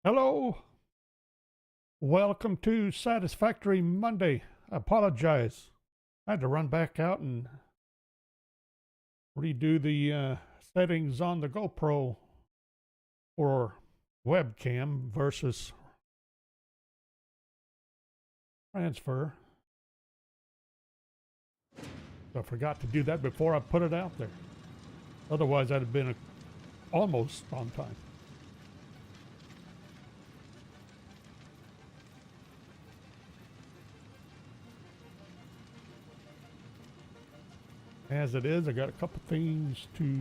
Hello, welcome to Satisfactory Monday. I apologize. I had to run back out and redo the settings on the GoPro for webcam versus transfer. So I forgot to do that before I put it out there. Otherwise, I'd have been almost on time. As it is, I got a couple things to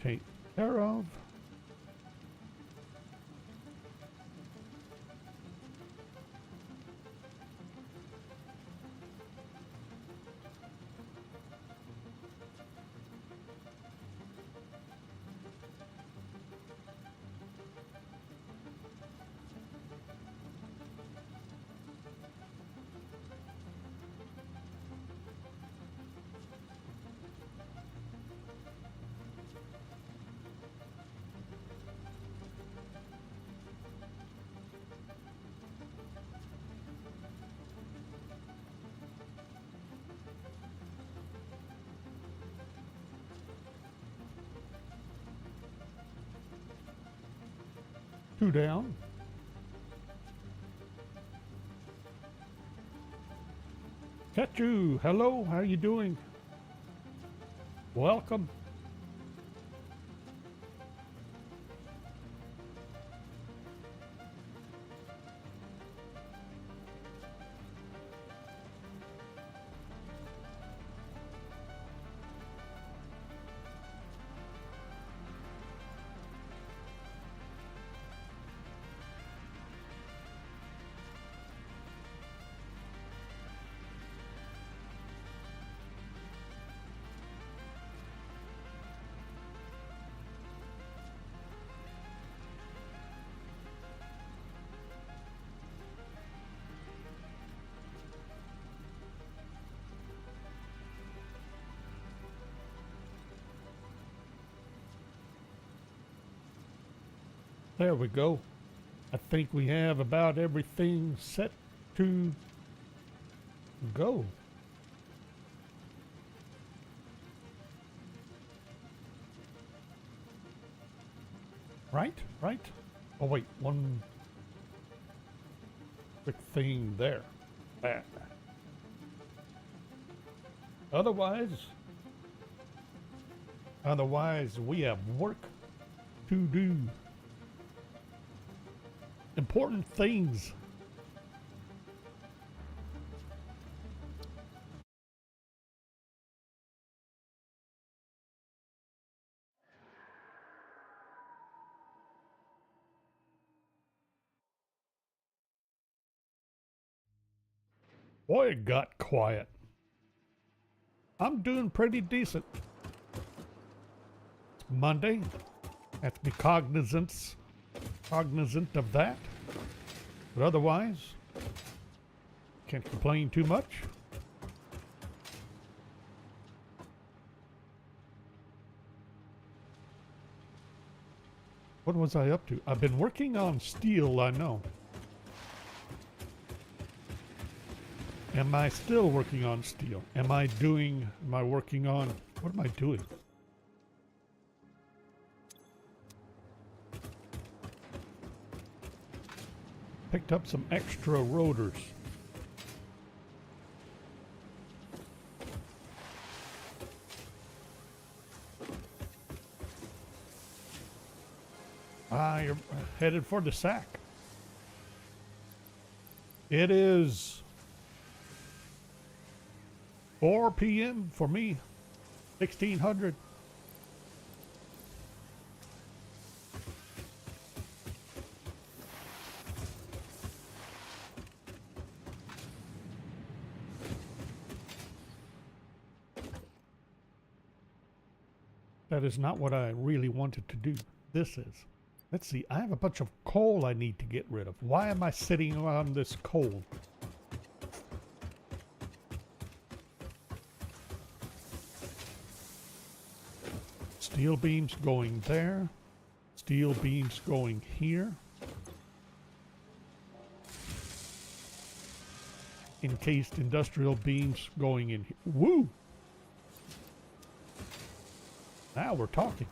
take care of. Two down. Ketchu, hello, how you doing? Welcome. There we go. I think we have about everything set to go. Right? Right? Oh wait, one quick thing there. That. Otherwise we have work to do. Important things. Boy, it got quiet. I'm doing pretty decent. It's Monday. Have to be cognizant of that. But otherwise, can't complain too much. What was I up to? I've been working on steel, I know. Am I still working on steel? Am I working on, what am I doing? Picked up some extra rotors. You're headed for the sack. It is 4 p.m. for me, 1600. That is not what I really wanted to do. This is. Let's see, I have a bunch of coal I need to get rid of. Why am I sitting on this coal? Steel beams going there. Steel beams going here. Encased industrial beams going in here. Woo! Now we're talking.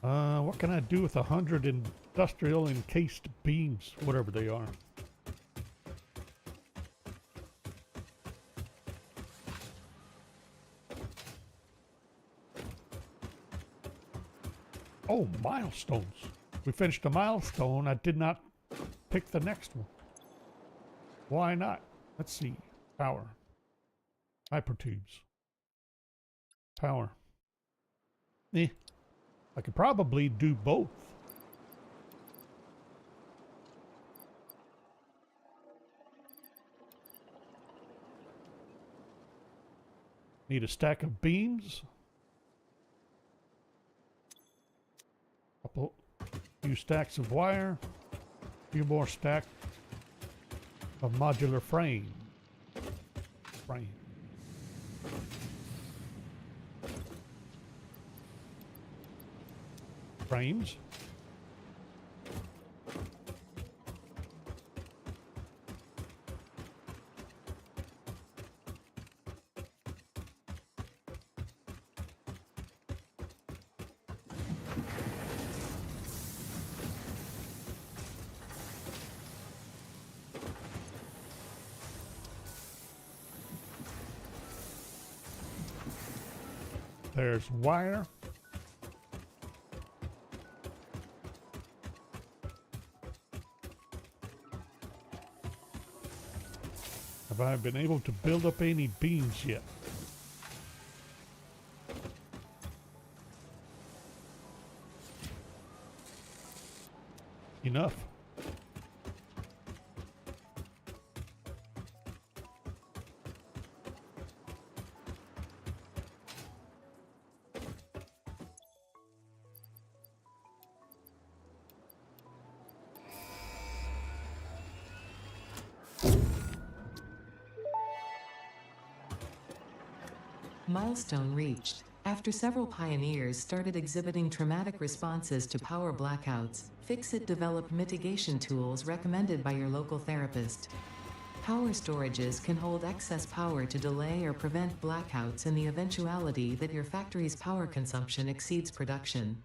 What can I do with 100 industrial encased beams, whatever they are? Oh, milestones. We finished a milestone. I did not pick the next one. Why not? Let's see. Power. Hypertubes. Power. I could probably do both. Need a stack of beams. Few stacks of wire. Few more stacks of modular frame. Frames. There's wire. Have I been able to build up any beams yet? Enough. Milestone reached. After several pioneers started exhibiting traumatic responses to power blackouts, Fixit developed mitigation tools recommended by your local therapist. Power storages can hold excess power to delay or prevent blackouts in the eventuality that your factory's power consumption exceeds production.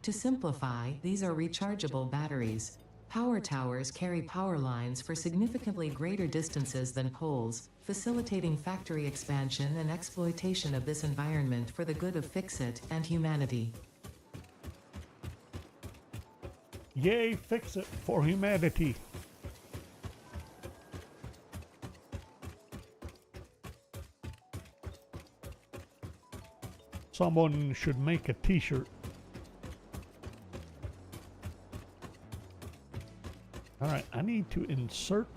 To simplify, these are rechargeable batteries. Power towers carry power lines for significantly greater distances than poles, facilitating factory expansion and exploitation of this environment for the good of Fixit and humanity. Yay, Fixit for humanity. Someone should make a t-shirt. All right, I need to insert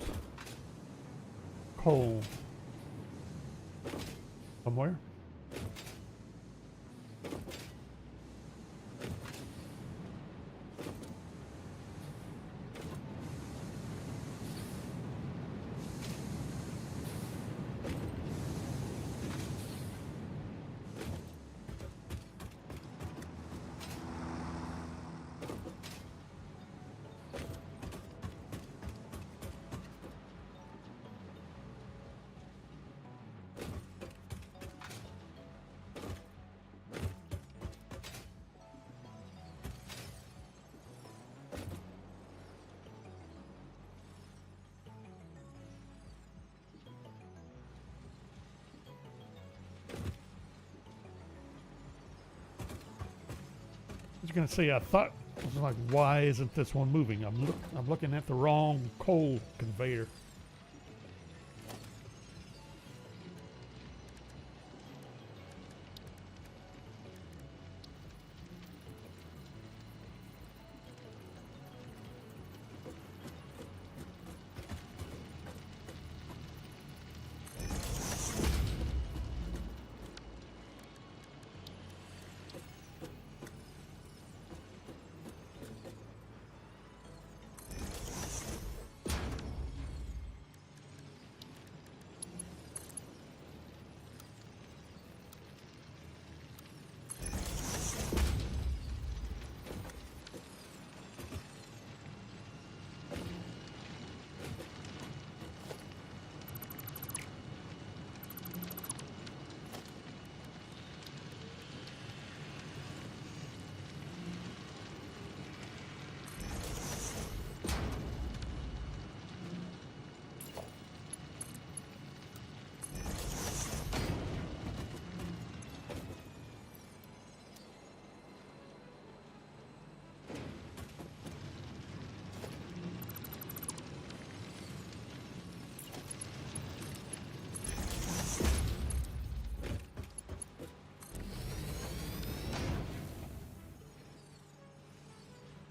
coal somewhere. I was gonna say, I thought, I was like, why isn't this one moving? I'm looking at the wrong coal conveyor.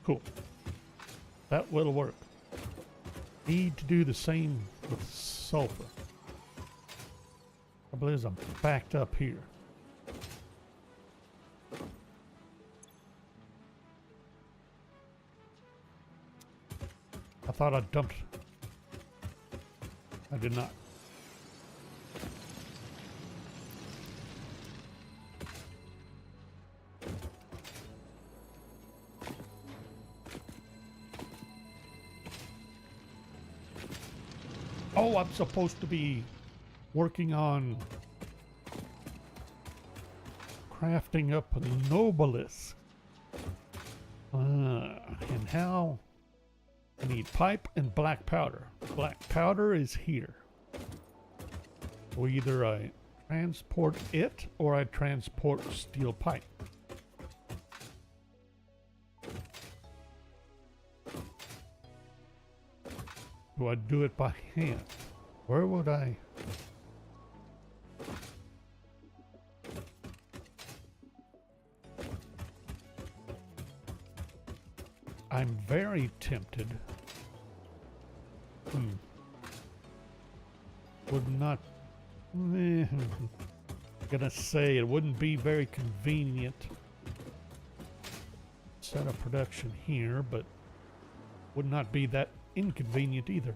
Cool. That will work. Need to do the same with sulfur. Trouble is, I'm backed up here. I thought I dumped. I did not. Oh, I'm supposed to be working on crafting up a Nobilis. And how? I need pipe and black powder. Black powder is here. So either I transport it or I transport steel pipe. Do I do it by hand? Where would I? I'm very tempted. Would not. Gonna say it wouldn't be very convenient. Set up production here, but would not be that inconvenient either.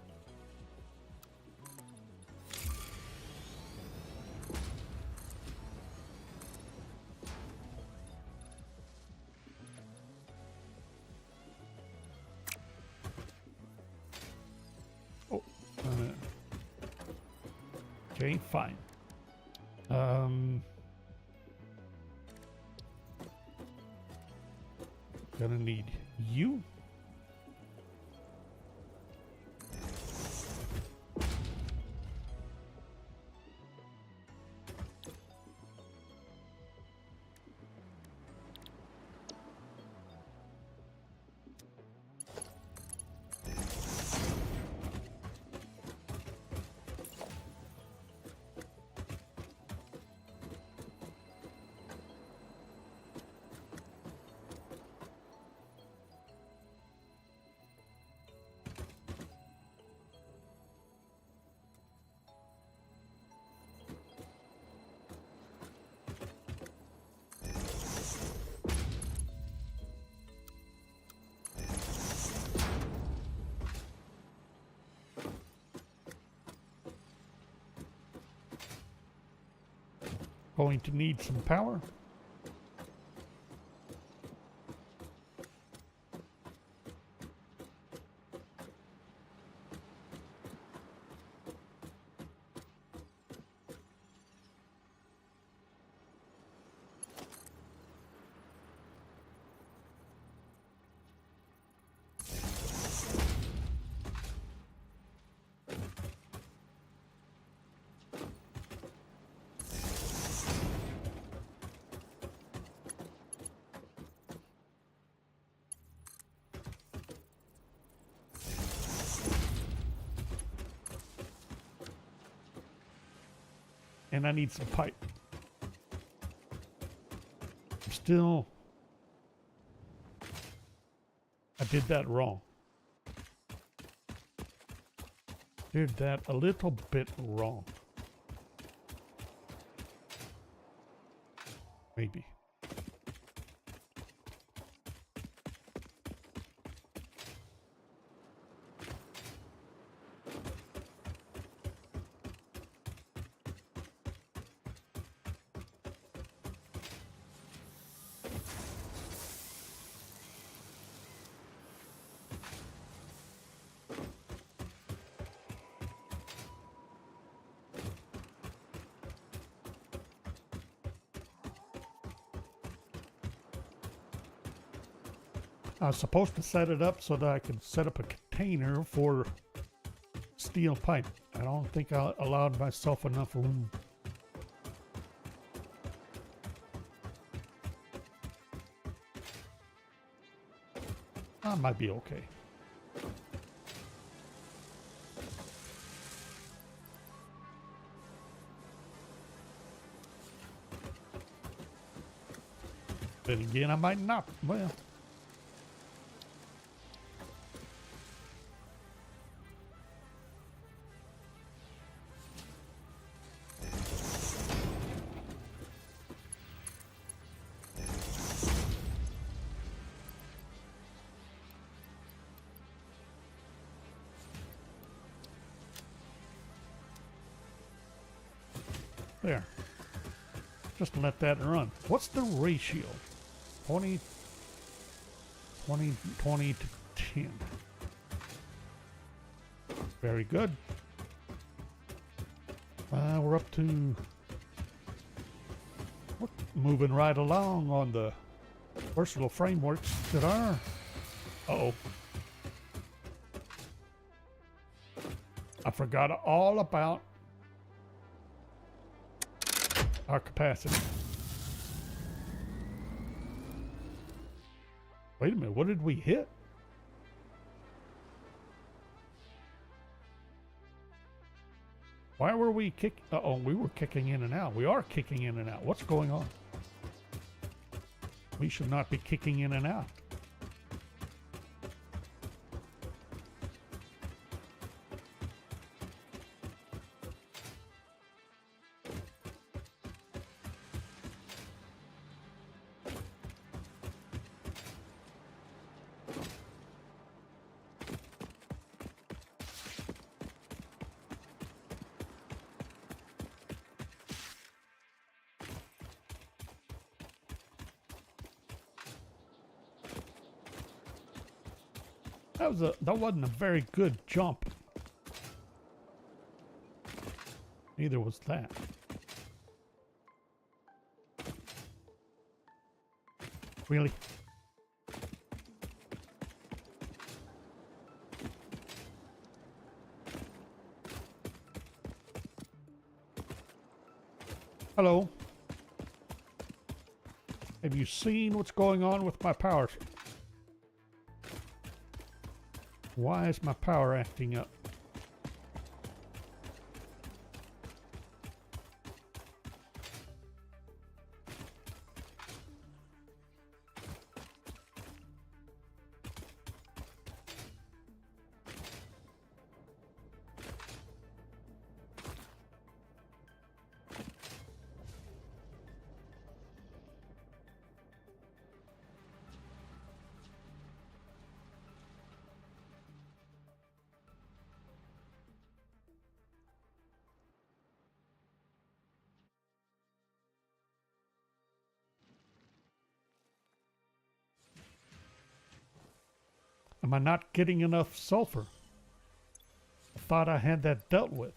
Oh, okay, fine. Gonna need you. Going to need some power. And I need some pipe. Still, I did that wrong. Did that a little bit wrong. Maybe. I was supposed to set it up so that I could set up a container for steel pipe. I don't think I allowed myself enough room. I might be okay. Then again, I might not. Well, There. Just let that run. What's the ratio? 20 to 10. Very good. We're up to... We're moving right along on the versatile frameworks that are... Uh-oh. I forgot all about our capacity. Wait a minute, what did we hit? Why were we kicking? Uh-oh, we were kicking in and out. We are kicking in and out. What's going on? We should not be kicking in and out. That wasn't a very good jump. Neither was that. Really? Hello. Have you seen what's going on with my power? Why is my power acting up? Am I not getting enough sulfur? I thought I had that dealt with.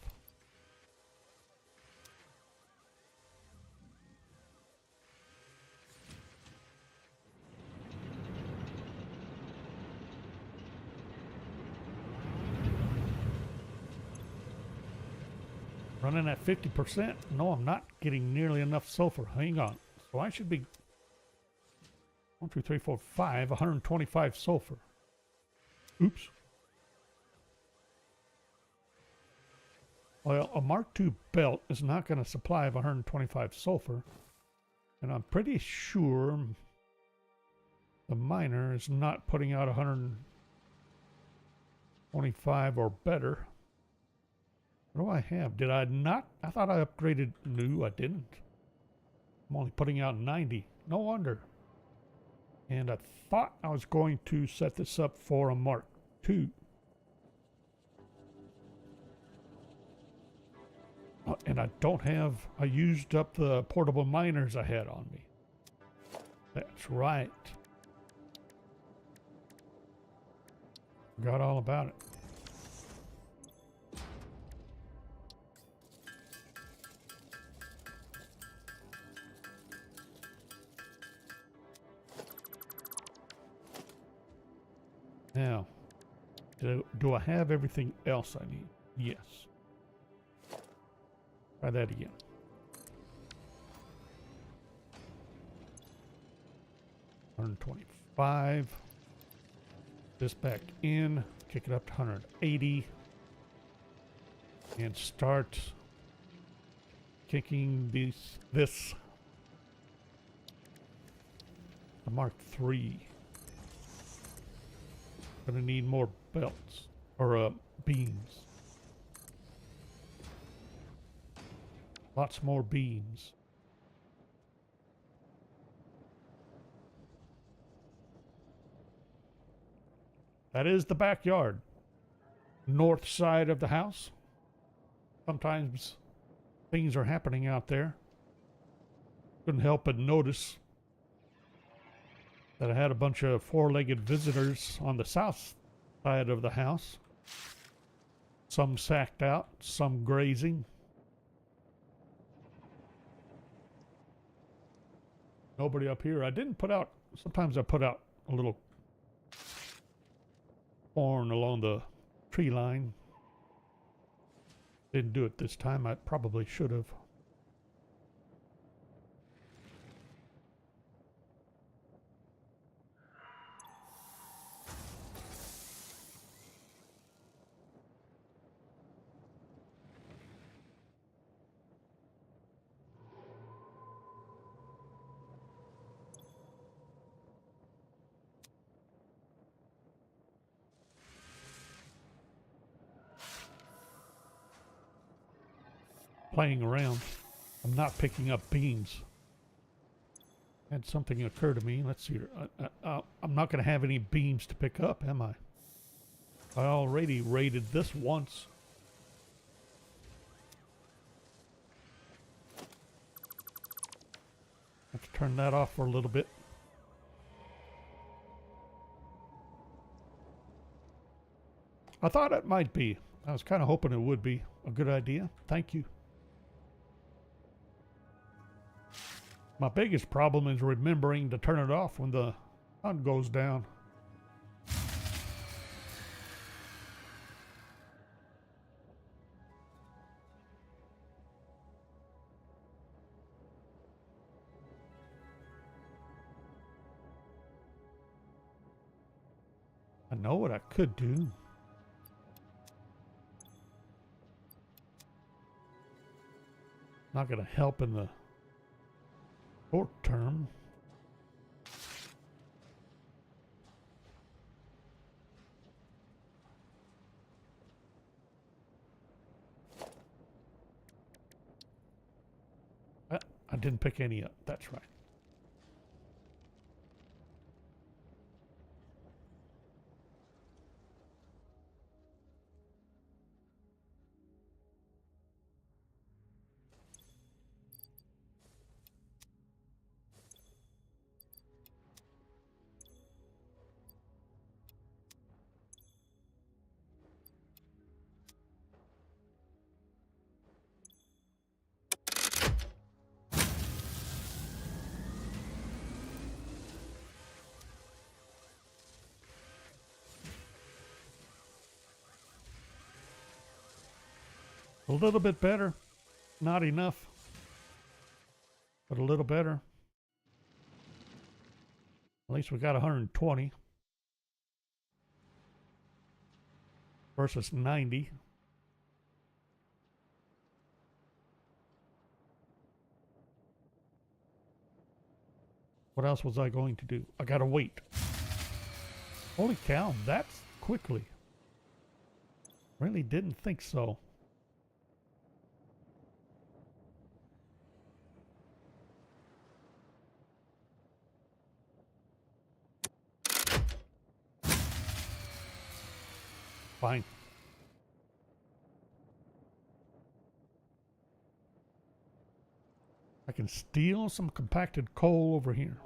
Running at 50%? No, I'm not getting nearly enough sulfur. Hang on. So I should be 1, 2, 3, 4, 5, 125 sulfur. Oops. Well, a Mark II belt is not going to supply of 125 sulfur. And I'm pretty sure the miner is not putting out 125 or better. What do I have? Did I not? I thought I upgraded. No, I didn't. I'm only putting out 90. No wonder. And I thought I was going to set this up for a Mark II. And I don't have, I used up the portable miners I had on me. That's right. Forgot all about it. Now, do I have everything else I need? Yes. Try that again. $125. This back in. Kick it up to 180. And start kicking this. The Mark III. Gonna need more belts or beams. Lots more beams. That is the backyard. North side of the house. Sometimes things are happening out there. Couldn't help but notice that I had a bunch of four-legged visitors on the south side of the house. Some sacked out, some grazing. Nobody up here. I didn't put out, sometimes I put out a little corn along the tree line. Didn't do it this time. I probably should have. Playing around. I'm not picking up beams. Had something occur to me. Let's see here. I'm not going to have any beams to pick up, am I? I already raided this once. Let's turn that off for a little bit. I thought it might be. I was kind of hoping it would be a good idea. Thank you. My biggest problem is remembering to turn it off when the sun goes down. I know what I could do. Not going to help in the short term. I didn't pick any up. That's right. A little bit better. Not enough, but a little better. At least we got 120 versus 90. What else was I going to do? I gotta wait. Holy cow, that's quickly. Really didn't think so. Fine. I can steal some compacted coal over here.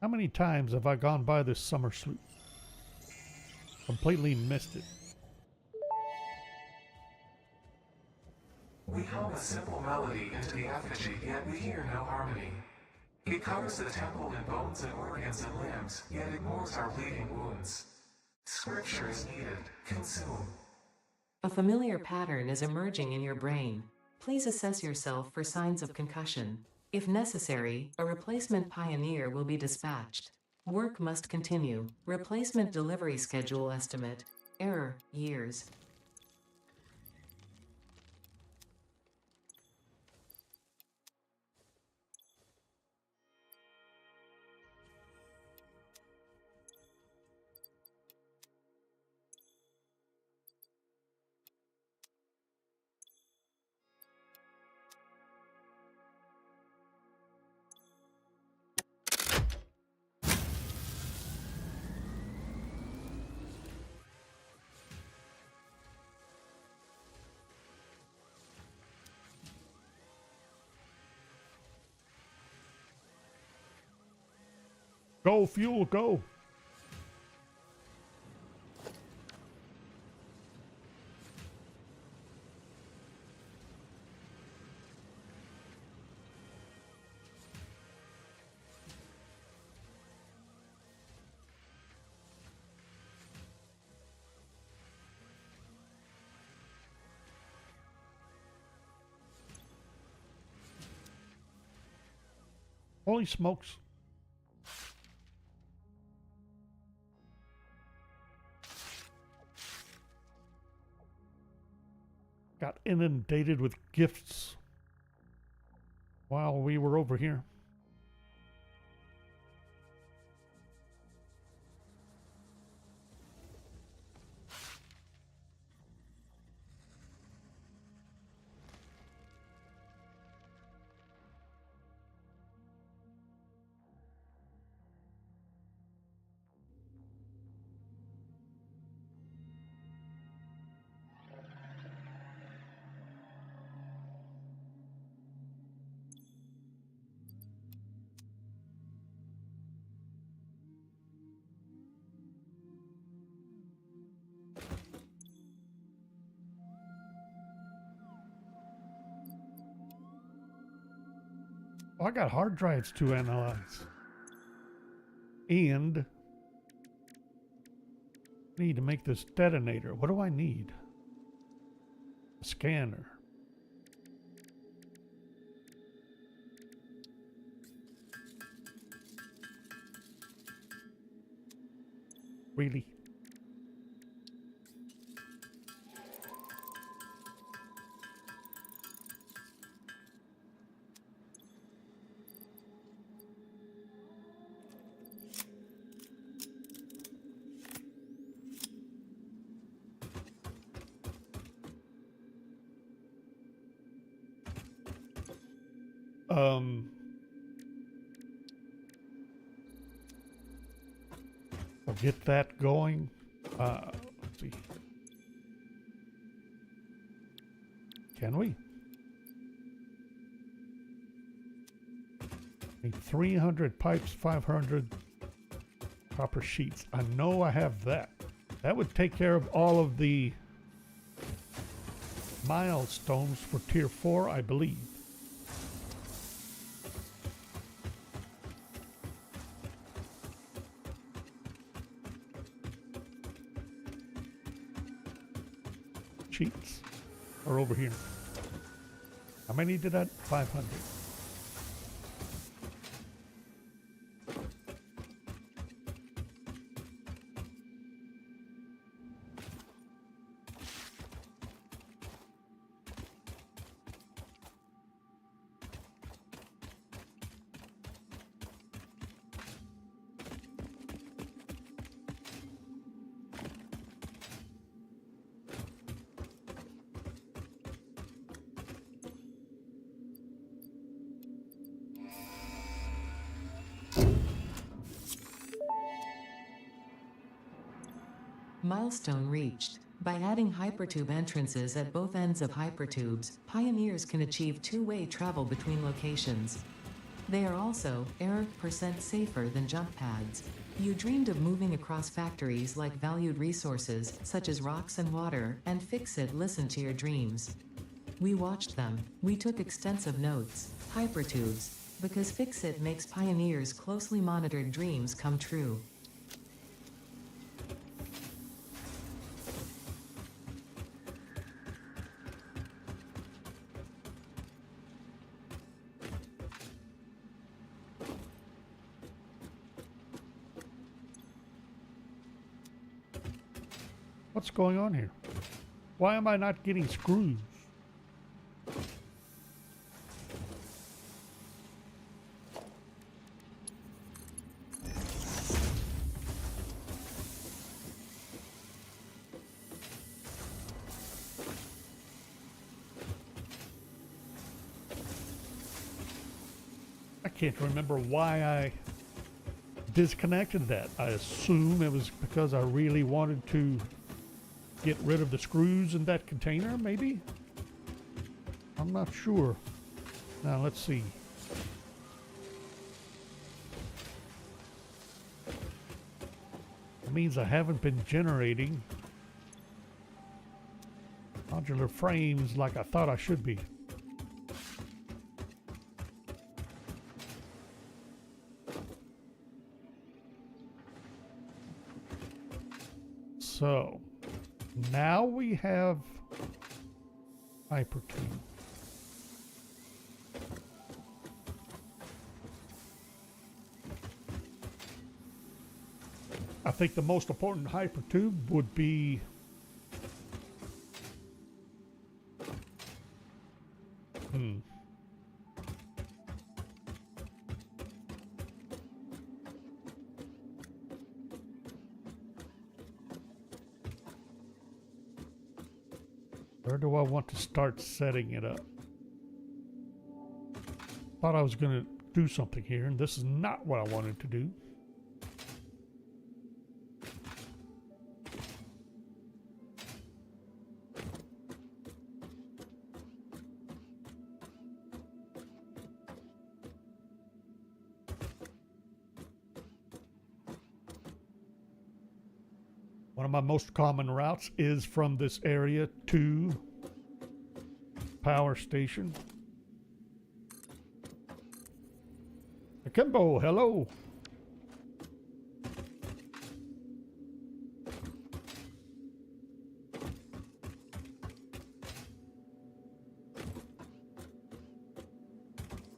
How many times have I gone by this summer sloop? Completely missed it. We hum a simple melody into the effigy, yet we hear no harmony. It covers the temple in bones and organs and limbs, yet ignores our bleeding wounds. Scripture is needed. Consume. A familiar pattern is emerging in your brain. Please assess yourself for signs of concussion. If necessary, a replacement pioneer will be dispatched. Work must continue. Replacement delivery schedule estimate. Error, years. Go, fuel, go. Holy smokes. Got inundated with gifts while we were over here. Oh, I got hard drives to analyze. And need to make this detonator. What do I need? A scanner. Really? I'll get that going. Let's see. Can we? Need 300 pipes, 500 copper sheets. I know I have that. That would take care of all of the milestones for tier 4, I believe. Sheets are over here. How many did that? 500. Milestone reached. By adding hypertube entrances at both ends of hypertubes, pioneers can achieve two-way travel between locations. They are also % safer than jump pads. You dreamed of moving across factories like valued resources, such as rocks and water, and Fix-It listened to your dreams. We watched them. We took extensive notes. Hypertubes. Because Fix-It makes pioneers' closely monitored dreams come true. What's going on here? Why am I not getting screws? I can't remember why I disconnected that. I assume it was because I really wanted to get rid of the screws in that container, maybe? I'm not sure. Now, let's see. means I haven't been generating modular frames like I thought I should be. So now we have hypertube. I think the most important hypertube would be where do I want to start setting it up? Thought I was going to do something here, and this is not what I wanted to do. One of my most common routes is from this area to power station. Akimbo, hello.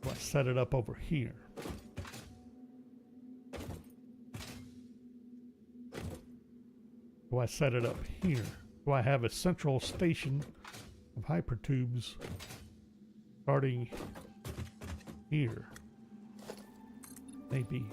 Let's set it up over here. Do I set it up here? Do I have a central station of hypertubes starting here? Maybe.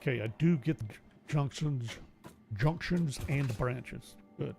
Okay, I do get the junctions and branches. Good.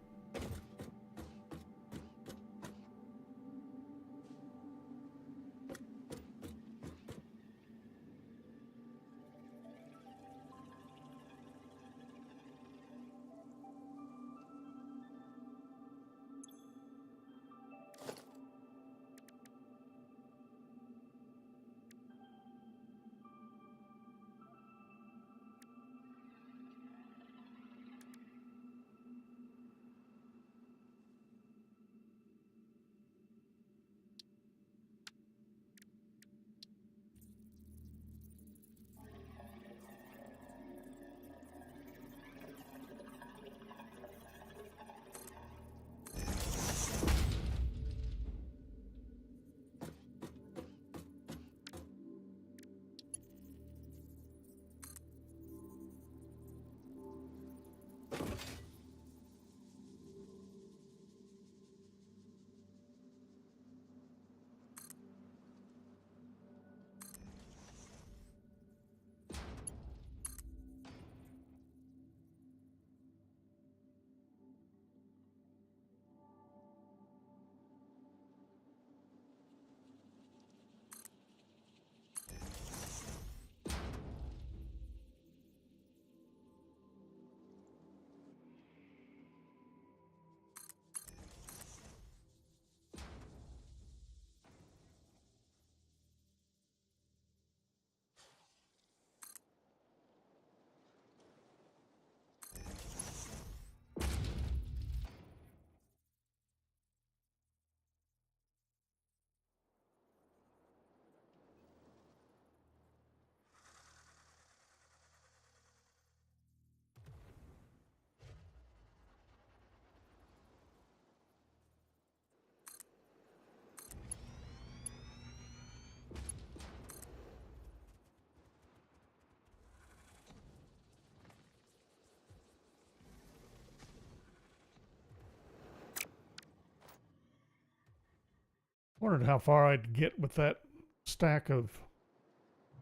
Wondered how far I'd get with that stack of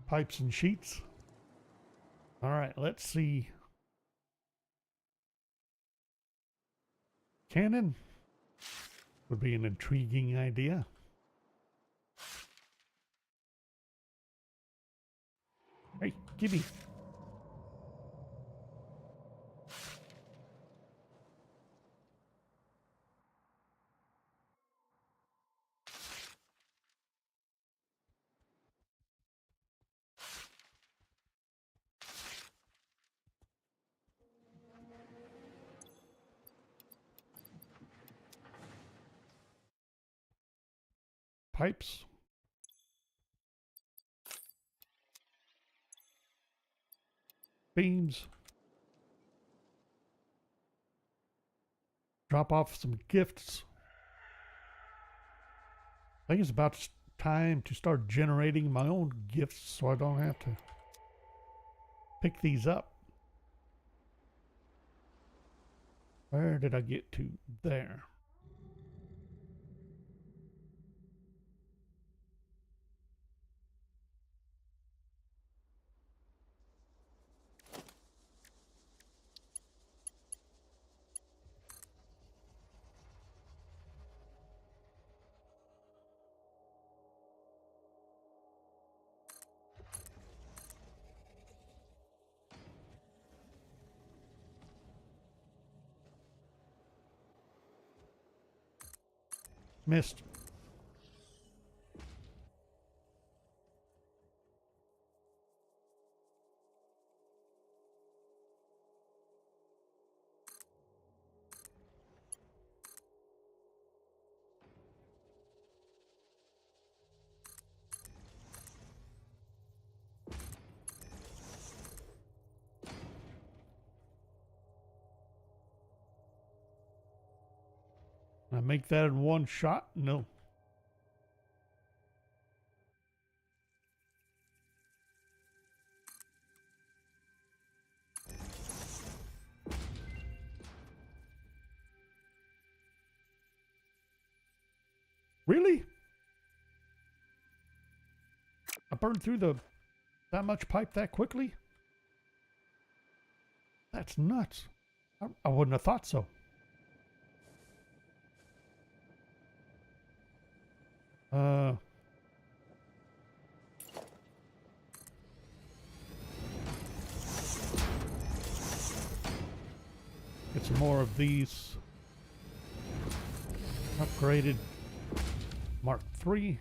pipes and sheets. All right, let's see. cannon would be an intriguing idea. Hey, gimme. Pipes. Beams. Drop off some gifts. I think it's about time to start generating my own gifts so I don't have to pick these up. Where did I get to? There. Missed. Can I make that in one shot? No. Really? I burned through that much pipe that quickly? That's nuts. I wouldn't have thought so. Get some more of these. Upgraded Mark III.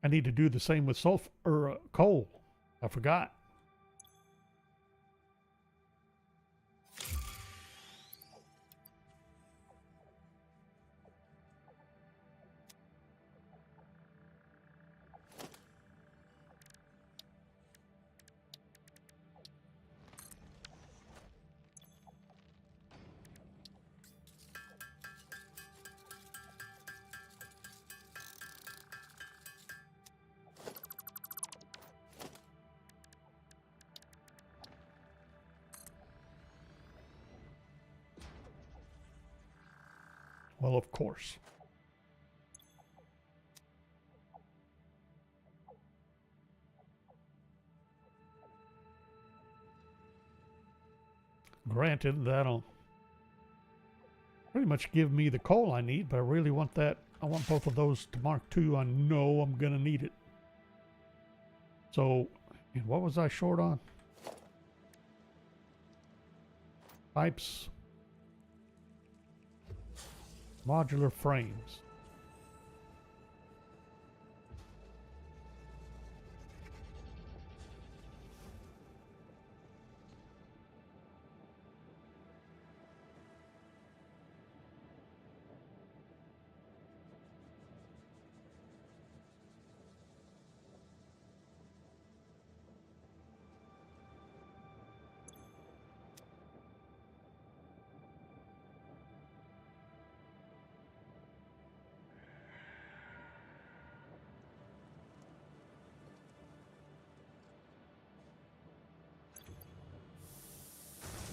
I need to do the same with sulfur or coal. I forgot. Well, of course. Granted, that'll pretty much give me the coal I need, but I really want that. I want both of those to Mark II. I know I'm going to need it. So, what was I short on? Pipes. Modular frames.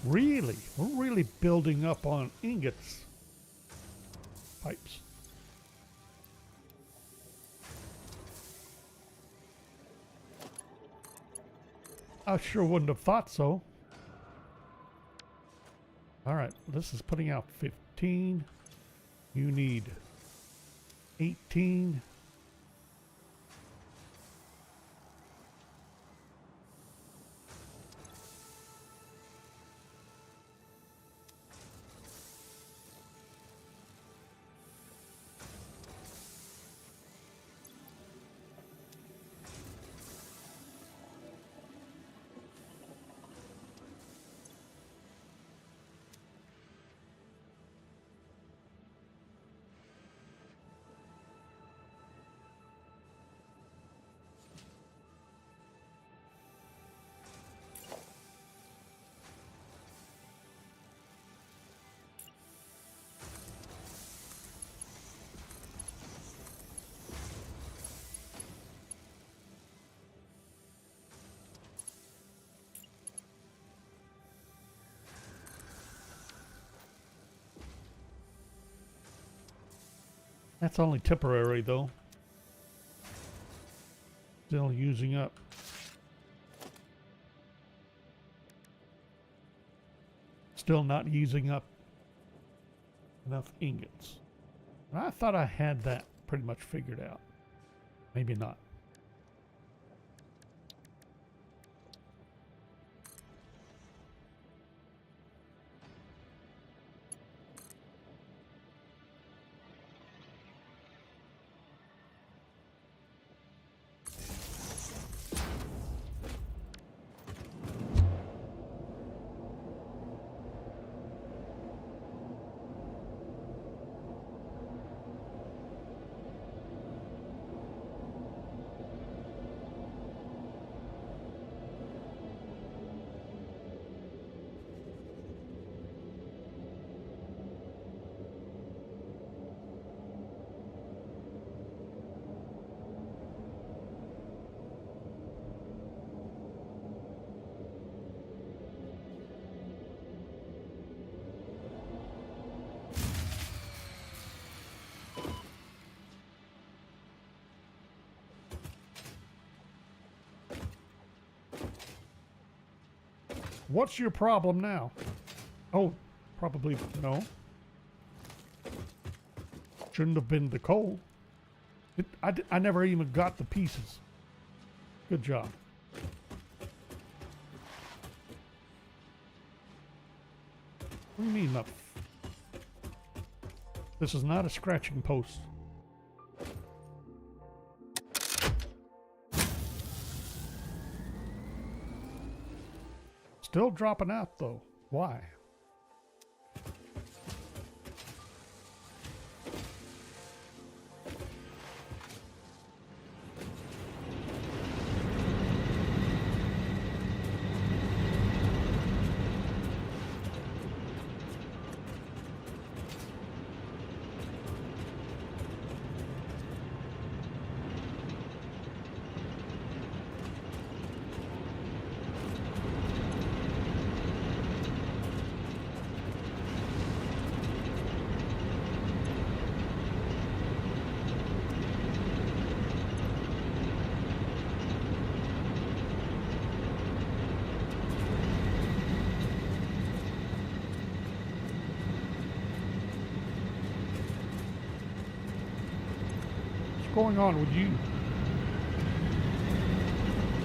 Really? We're really building up on ingots. Pipes. I sure wouldn't have thought so. Alright, this is putting out 15. You need 18. That's only temporary, though. Still using up. Still not using up enough ingots. And I thought I had that pretty much figured out. Maybe not. What's your problem now? Oh, probably no. Shouldn't have been the coal. I never even got the pieces. Good job. What do you mean not? This is not a scratching post. Still dropping out though. Why? What's going on with you?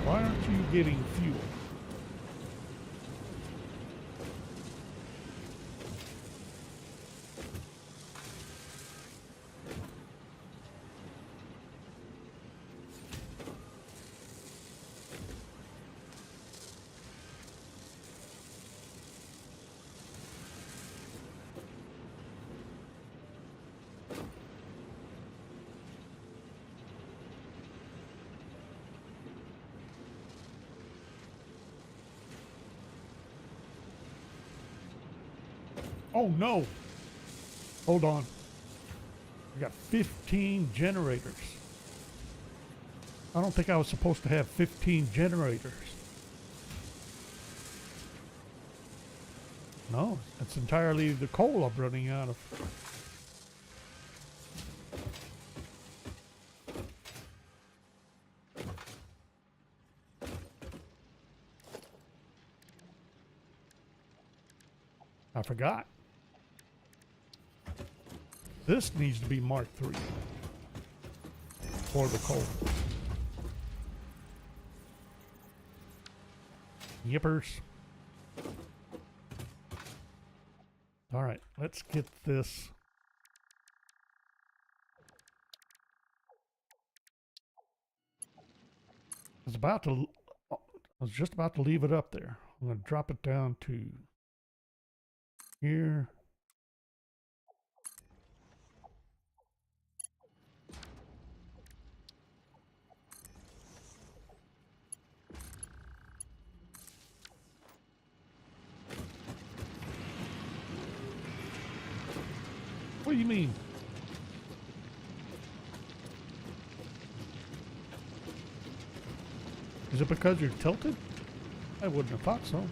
Why aren't you getting fuel? Oh no! Hold on. I got 15 generators. I don't think I was supposed to have 15 generators. No, it's entirely the coal I'm running out of. I forgot. This needs to be Mark III for the coal. Yippers. All right, let's get this. I was just about to leave it up there. I'm going to drop it down to here. What do you mean? Is it because you're tilted? I wouldn't have thought so.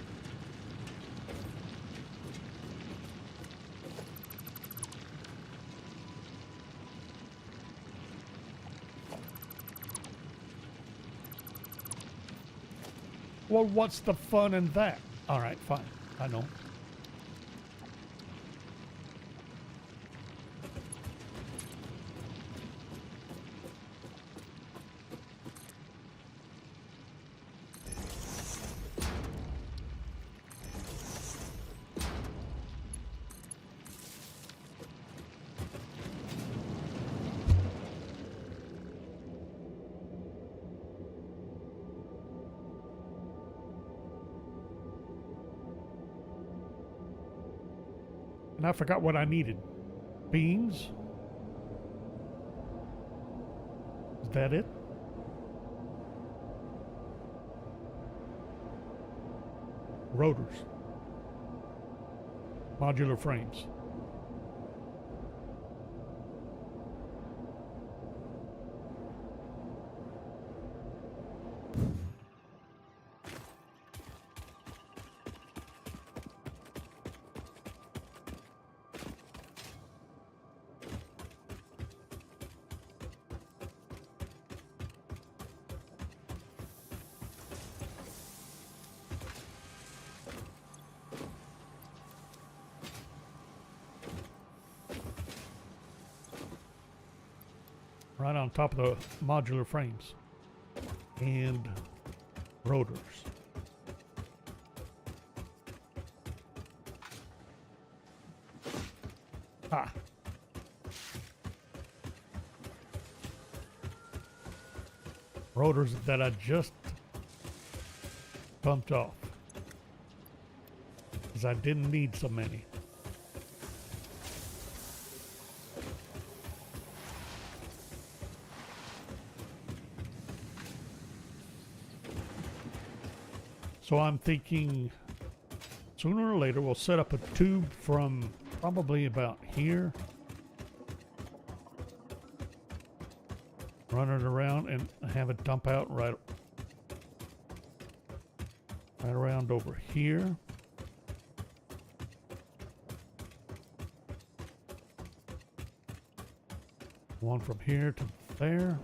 Well, what's the fun in that? All right, fine. I know. And I forgot what I needed. Beams? Is that it? Rotors. Modular frames. Right on top of the modular frames and rotors. Ah. Rotors that I just bumped off because I didn't need so many. So I'm thinking sooner or later we'll set up a tube from probably about here, run it around and have it dump out right around over here. One from here to there.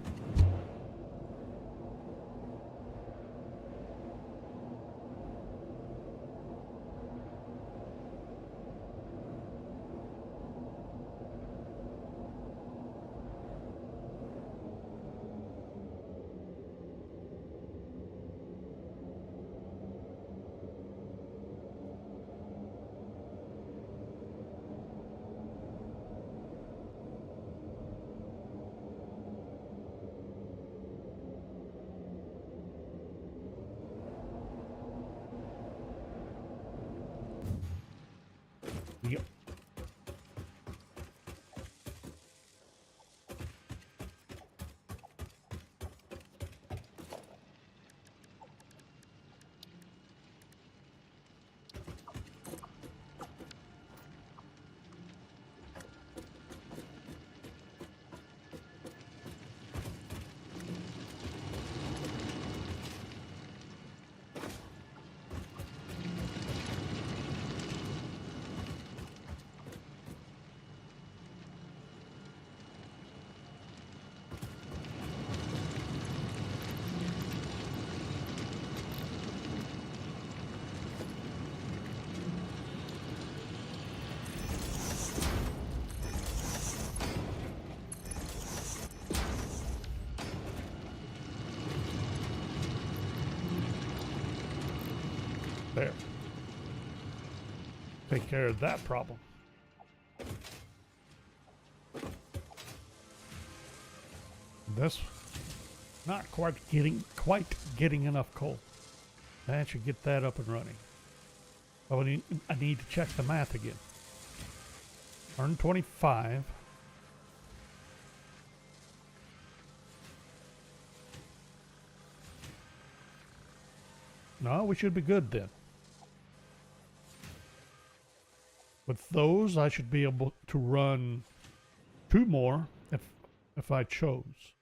There. Take care of that problem. This not quite getting enough coal. That should get that up and running. Oh, I need to check the math again. 125. No, we should be good then. With those, I should be able to run 2 more if I chose.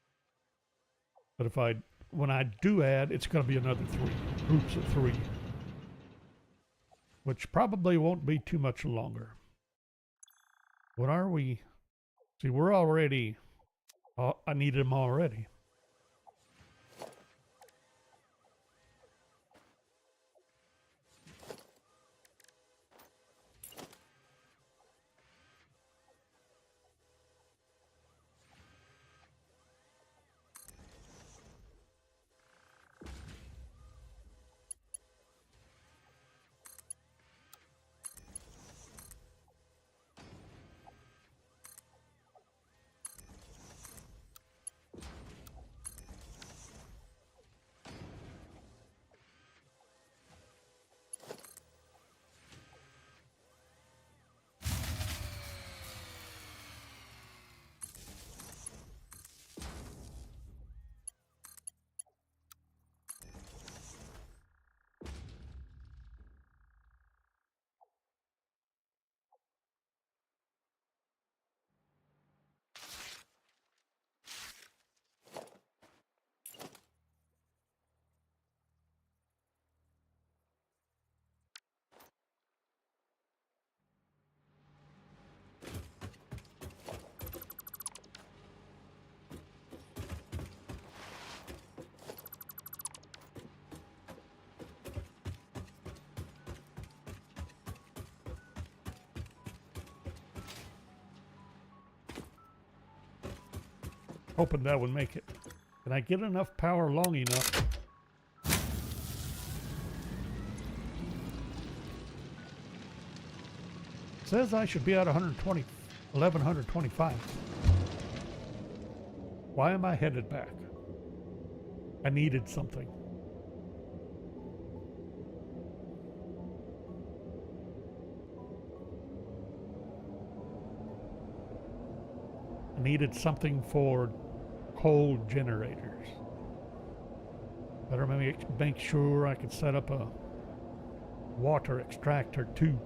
But when I do add, it's going to be another 3 groups of 3, which probably won't be too much longer. What are we? See, we're already. I needed them already. Hoping that would make it. Can I get enough power long enough? It says I should be at 1125. Why am I headed back? I needed something. I needed something for coal generators. Better make sure I could set up a water extractor too.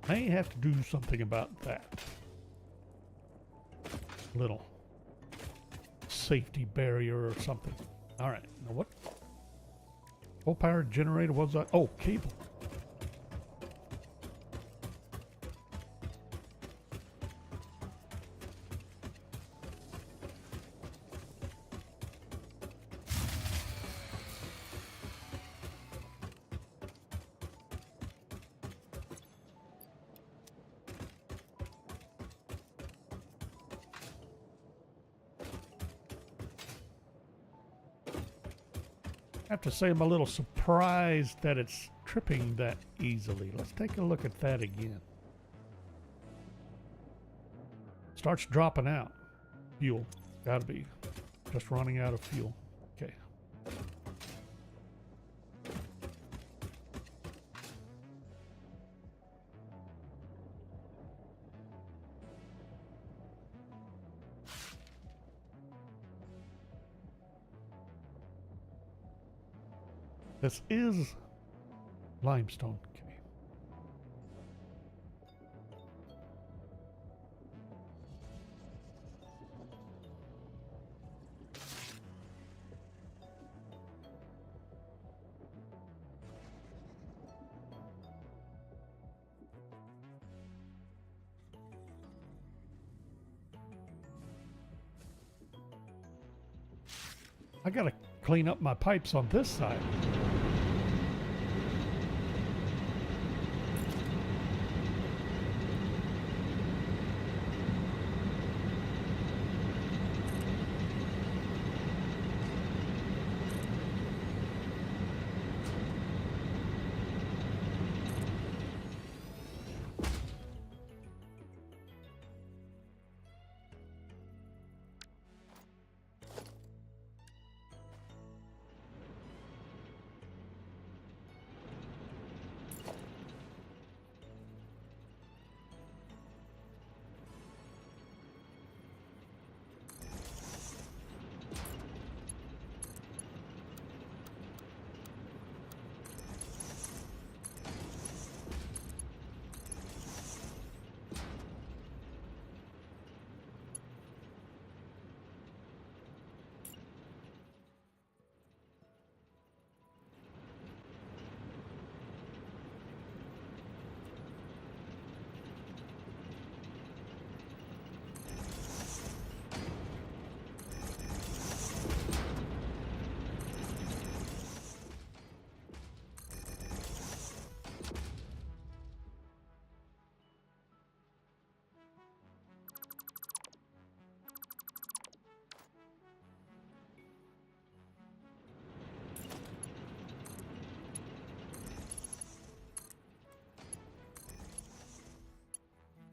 May have to do something about that. Little safety barrier or something. All right, now what? Coal powered generator was that? Oh, cable. I have to say I'm a little surprised that it's tripping that easily. Let's take a look at that again. Starts dropping out. Fuel. Gotta be. Just running out of fuel. Okay. This is limestone. Okay. I gotta clean up my pipes on this side.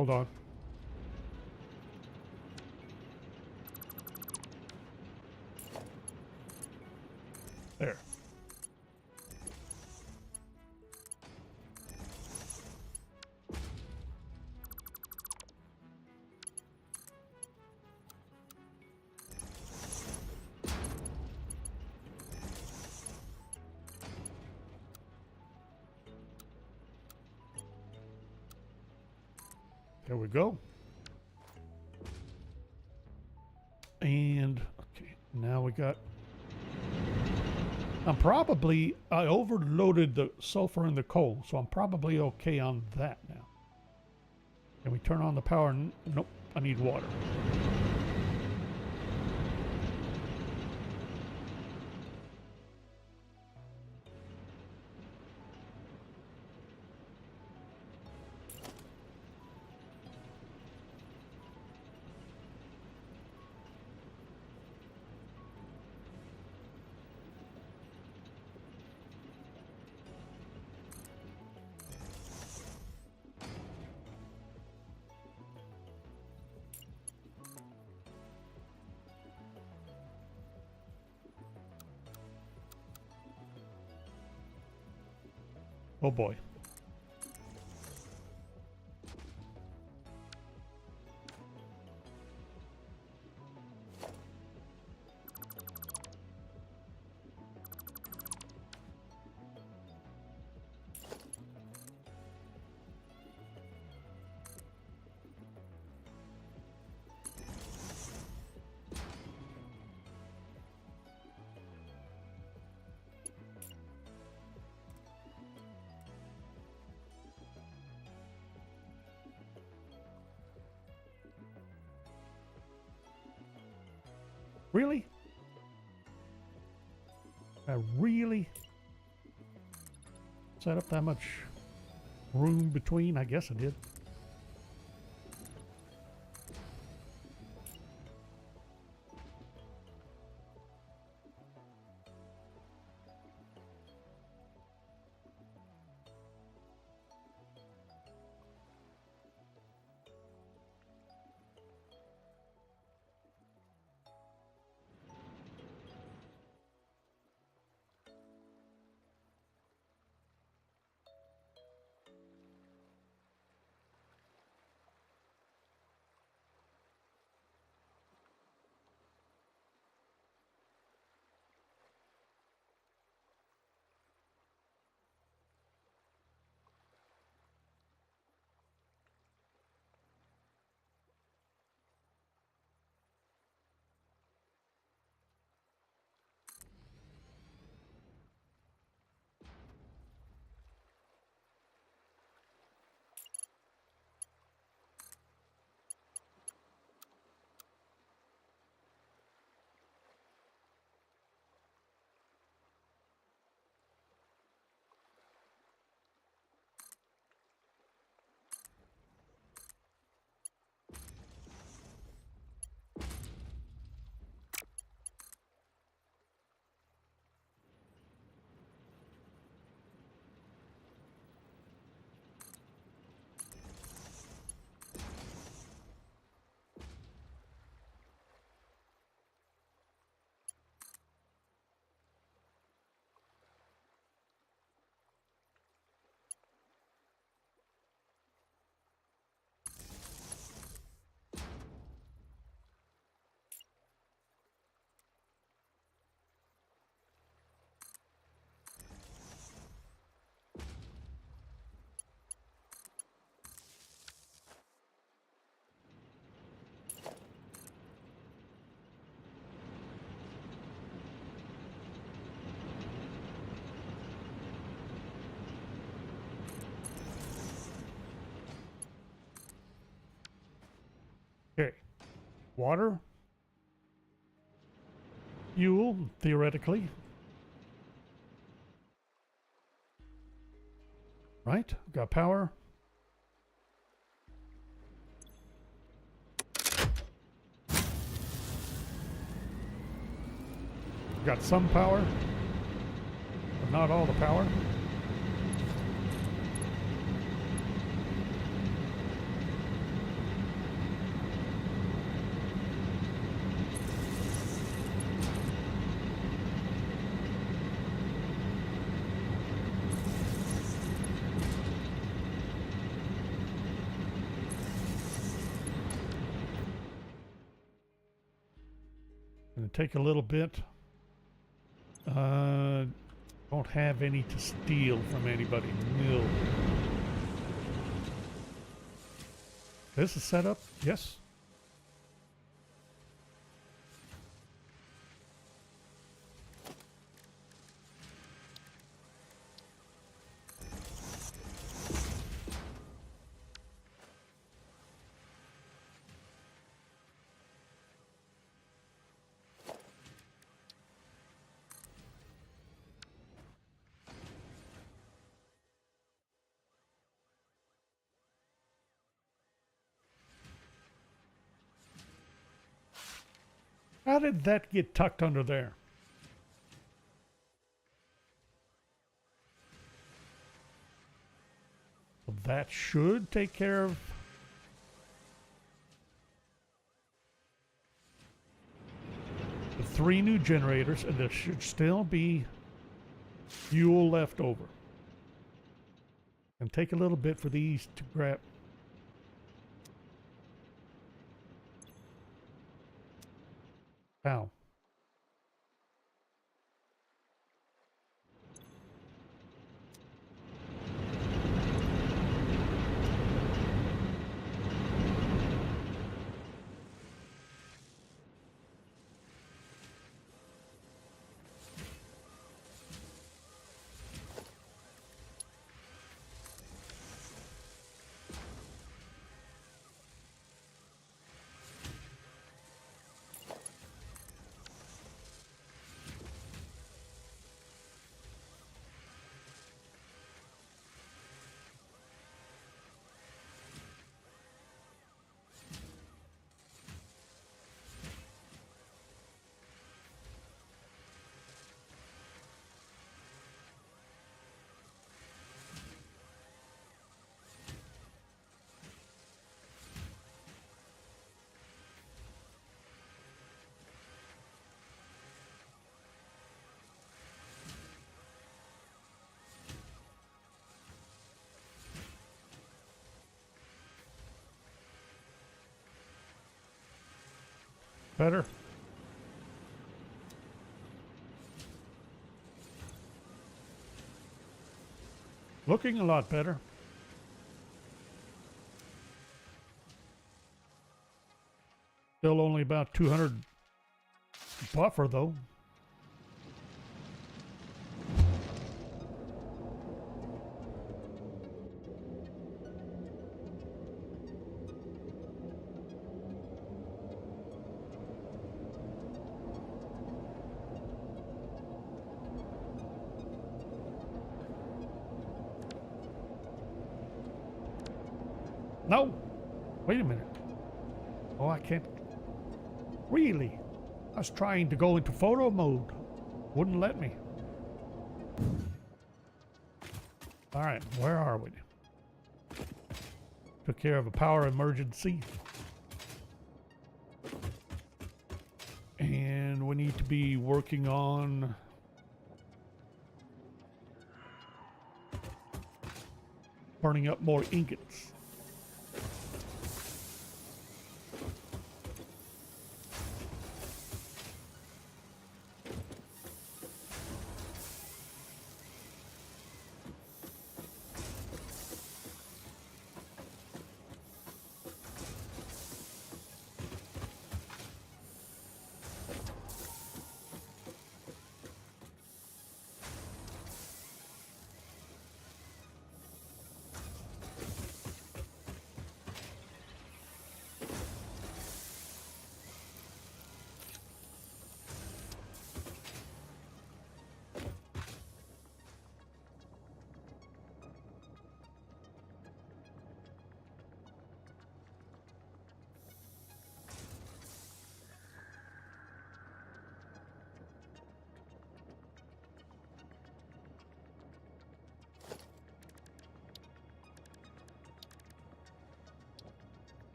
Hold on. There. There we go. And okay, now we got. I overloaded the sulfur in the coal, so I'm probably okay on that now. Can we turn on the power? Nope, I need water. Oh boy. Really? I really set up that much room between? I guess I did. Okay. Water. Fuel, theoretically. Right? Got power. Got some power, but not all the power. Okay. Gonna take a little bit. Don't have any to steal from anybody. No. This is set up? Yes. How did that get tucked under there? Well, that should take care of the 3 new generators, and there should still be fuel left over. And take a little bit for these to grab. Ow. Better? Looking a lot better. Still only about 200 buffer though. No! Wait a minute. Oh, I can't. Really? I was trying to go into photo mode. Wouldn't let me. Alright, where are we? Took care of a power emergency. And we need to be working on burning up more ingots.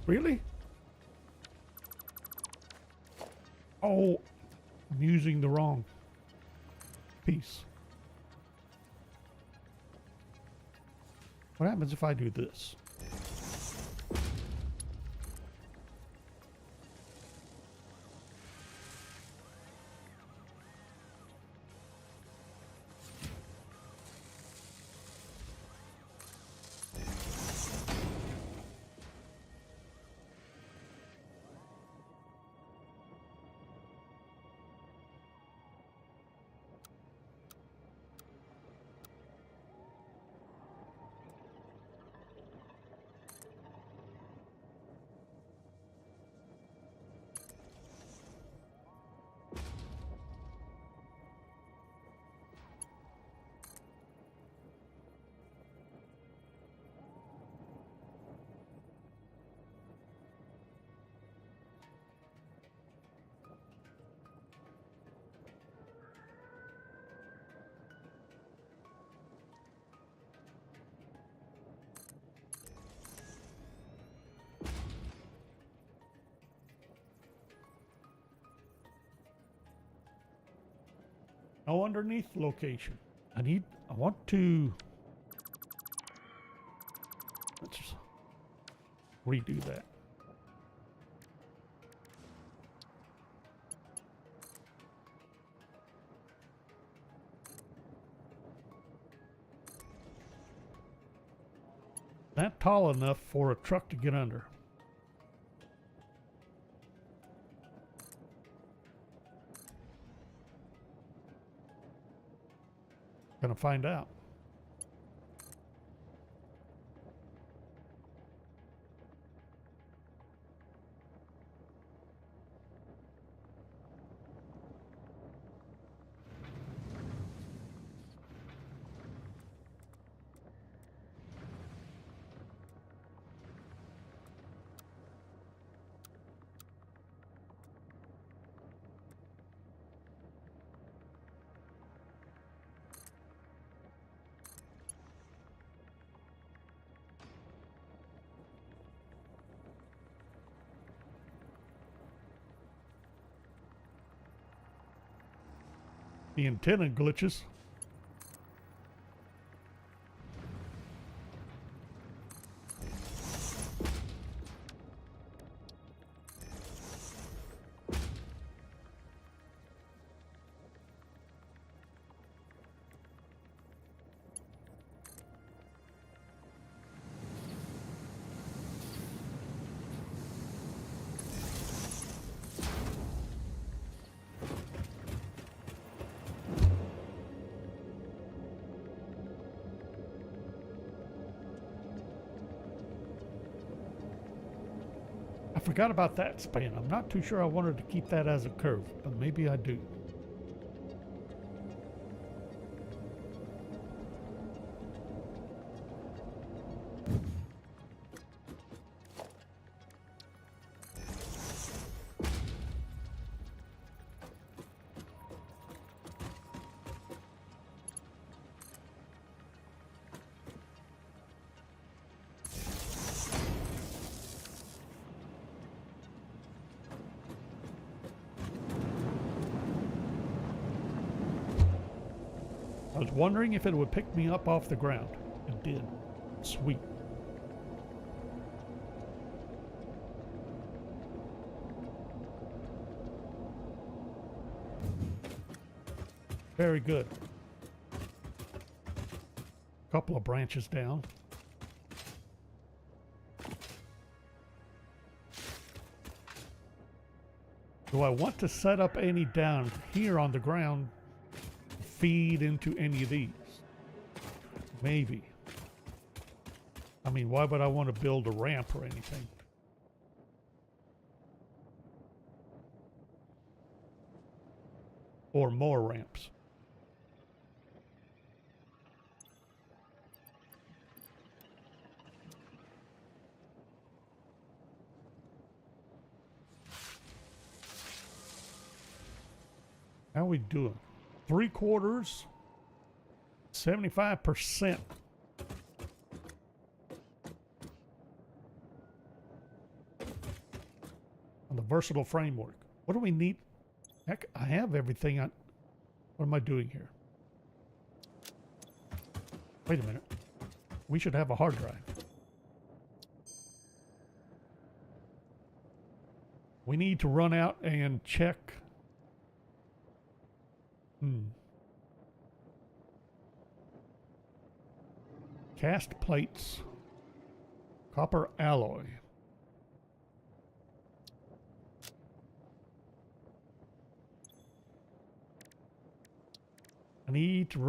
Really? Oh, I'm using the wrong piece. What happens if I do this? No underneath location. I want to, let's just redo that. Not tall enough for a truck to get under. Gonna find out. The antenna glitches. I forgot about that span. I'm not too sure I wanted to keep that as a curve, but maybe I do. I was wondering if it would pick me up off the ground. It did. Sweet. Very good. Couple of branches down. Do I want to set up any down here on the ground to feed into any of these? Maybe. I mean, why would I want to build a ramp or anything? Or more ramps. How we doing? 3/4, 75%. On the versatile framework. What do we need? Heck, I have everything. What am I doing here? Wait a minute. We should have a hard drive. We need to run out and check. Cast plates. Copper alloy. I need to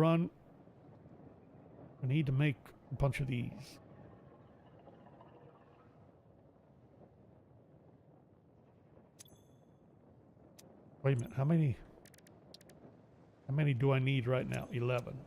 make a bunch of these. Wait a minute, how many do I need right now? 11.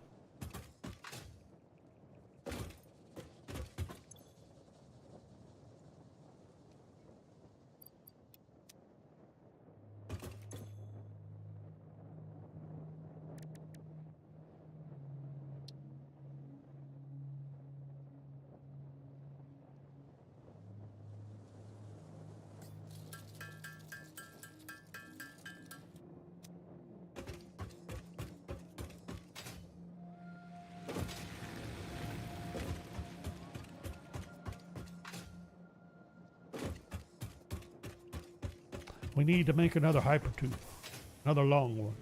We need to make another hypertube, another long one.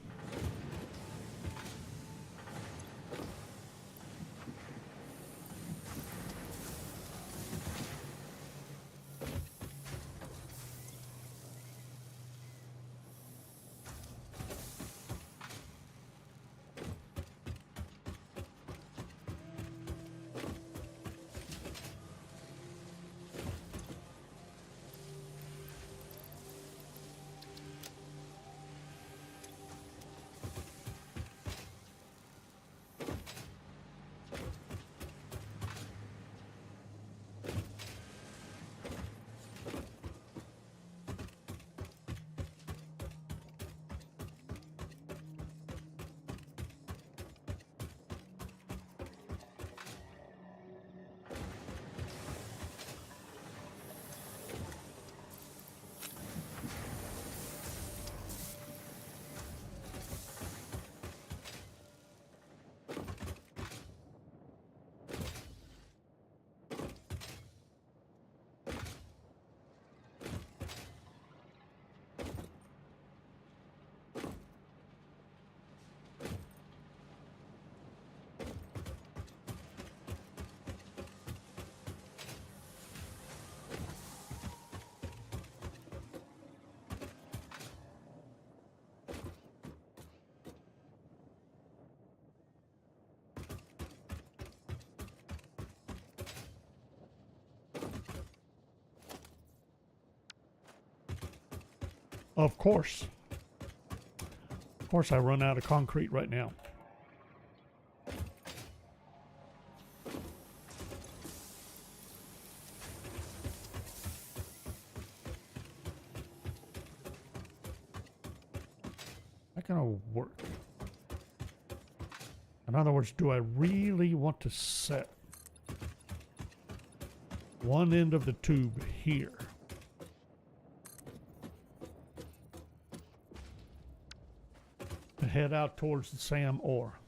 Of course. Of course, I run out of concrete right now. That gonna work. In other words, do I really want to set one end of the tube here? To head out towards the SAM ore.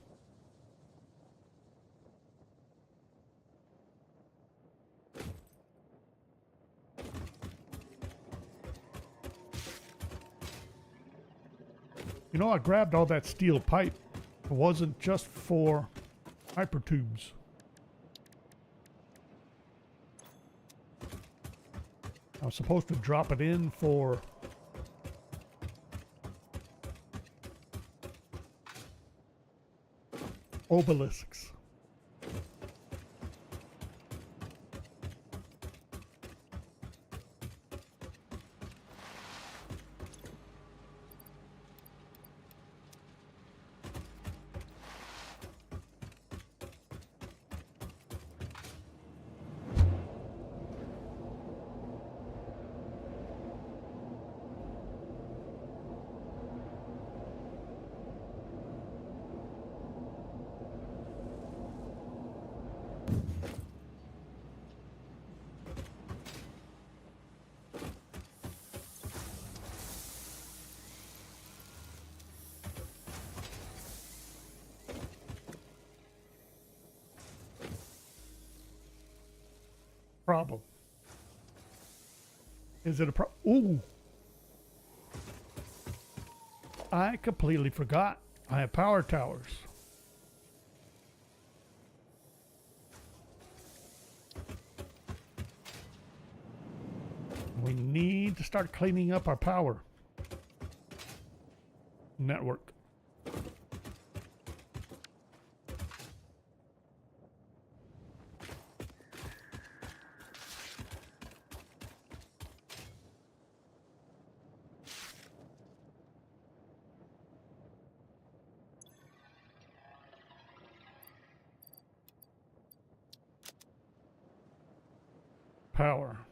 You know, I grabbed all that steel pipe. It wasn't just for hypertubes. I was supposed to drop it in for obelisks. problem? Is it a problem? Ooh. I completely forgot. I have power towers. We need to start cleaning up our power network. Power.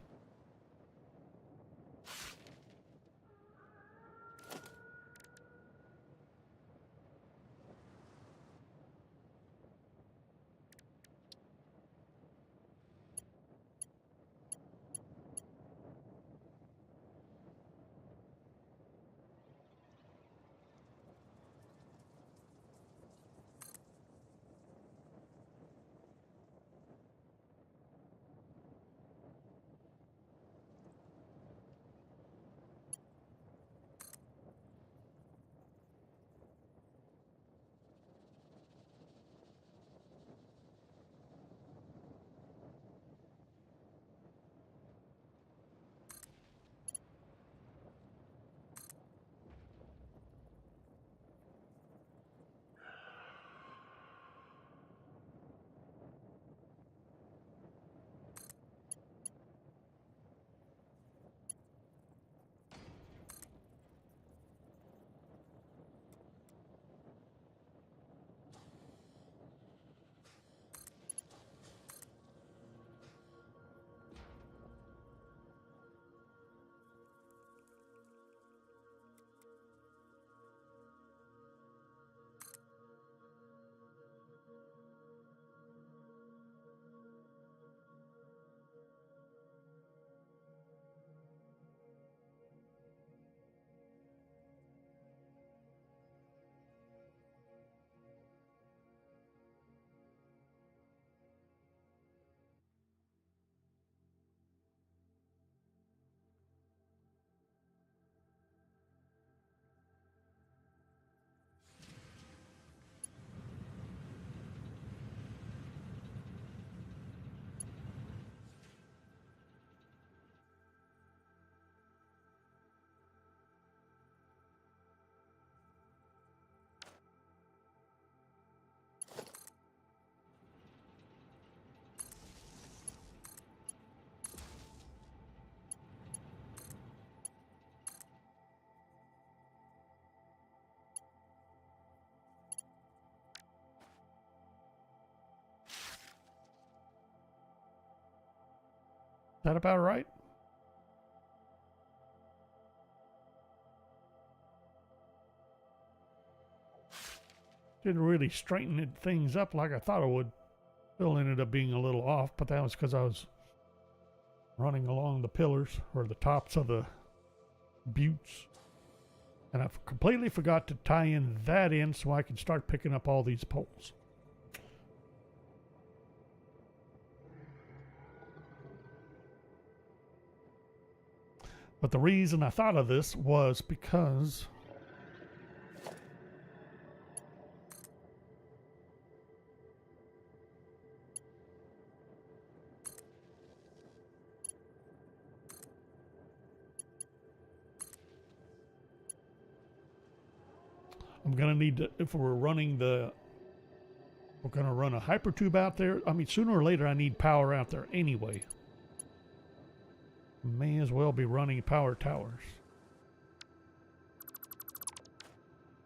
Is that about right? Didn't really straighten things up like I thought it would. Still ended up being a little off, but that was because I was running along the pillars or the tops of the buttes. And I completely forgot to tie in that in so I can start picking up all these poles. But the reason I thought of this was because I'm going to need to, if we're running we're going to run a hyper tube out there. I mean, sooner or later I need power out there anyway. May as well be running power towers.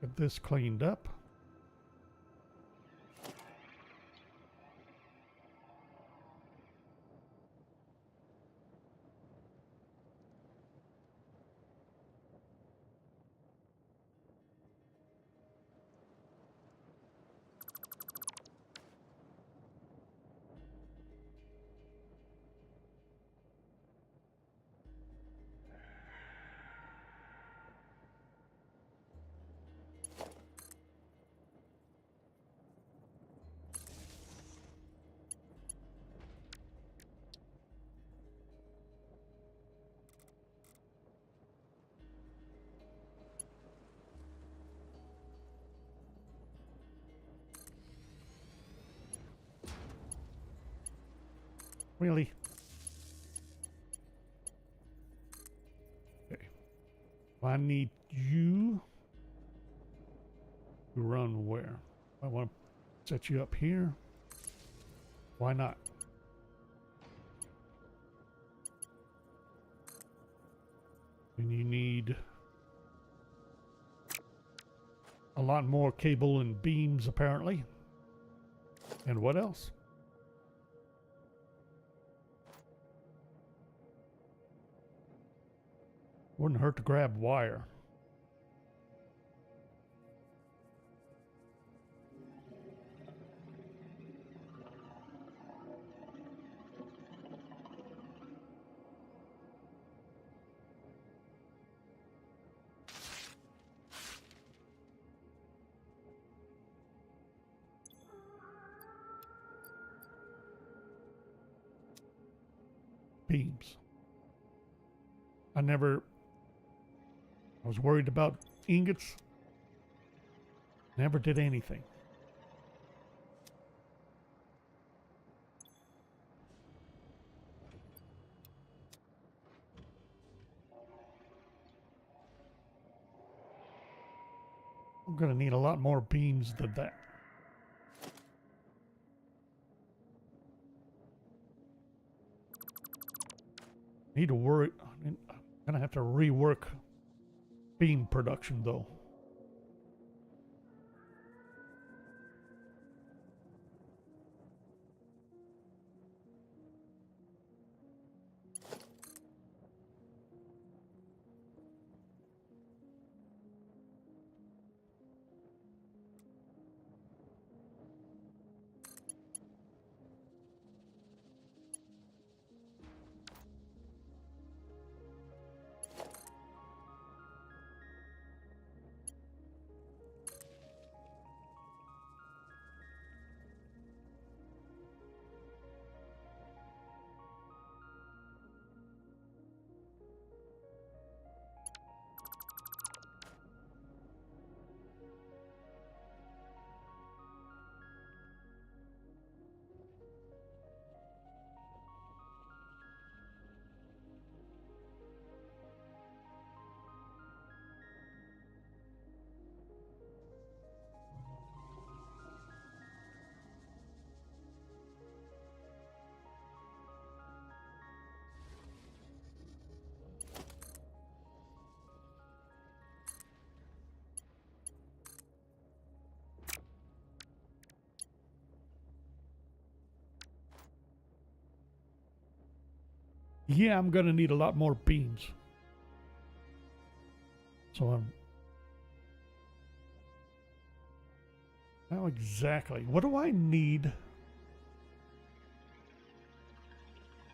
Get this cleaned up. Really? Okay. I need you to run where? I want to set you up here. Why not? And you need a lot more cable and beams, apparently. And what else? Wouldn't hurt to grab wire. Beams. I was worried about ingots. Never did anything. I'm gonna need a lot more beams than that. Need to worry. I'm gonna have to rework beam production though. Yeah, I'm gonna need a lot more beams. So I'm... Now exactly, what do I need?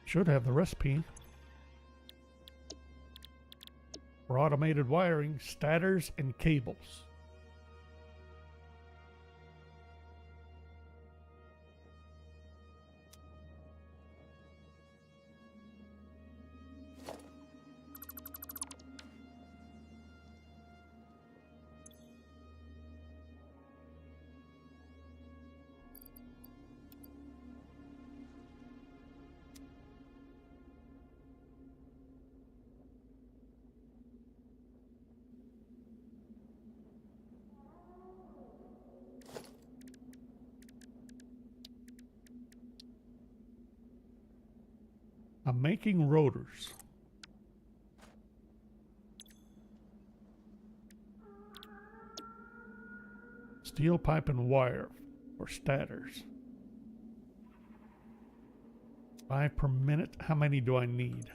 Should have the recipe. For automated wiring, stators and cables. I'm making rotors. Steel pipe and wire for stators. 5 per minute. How many do I need?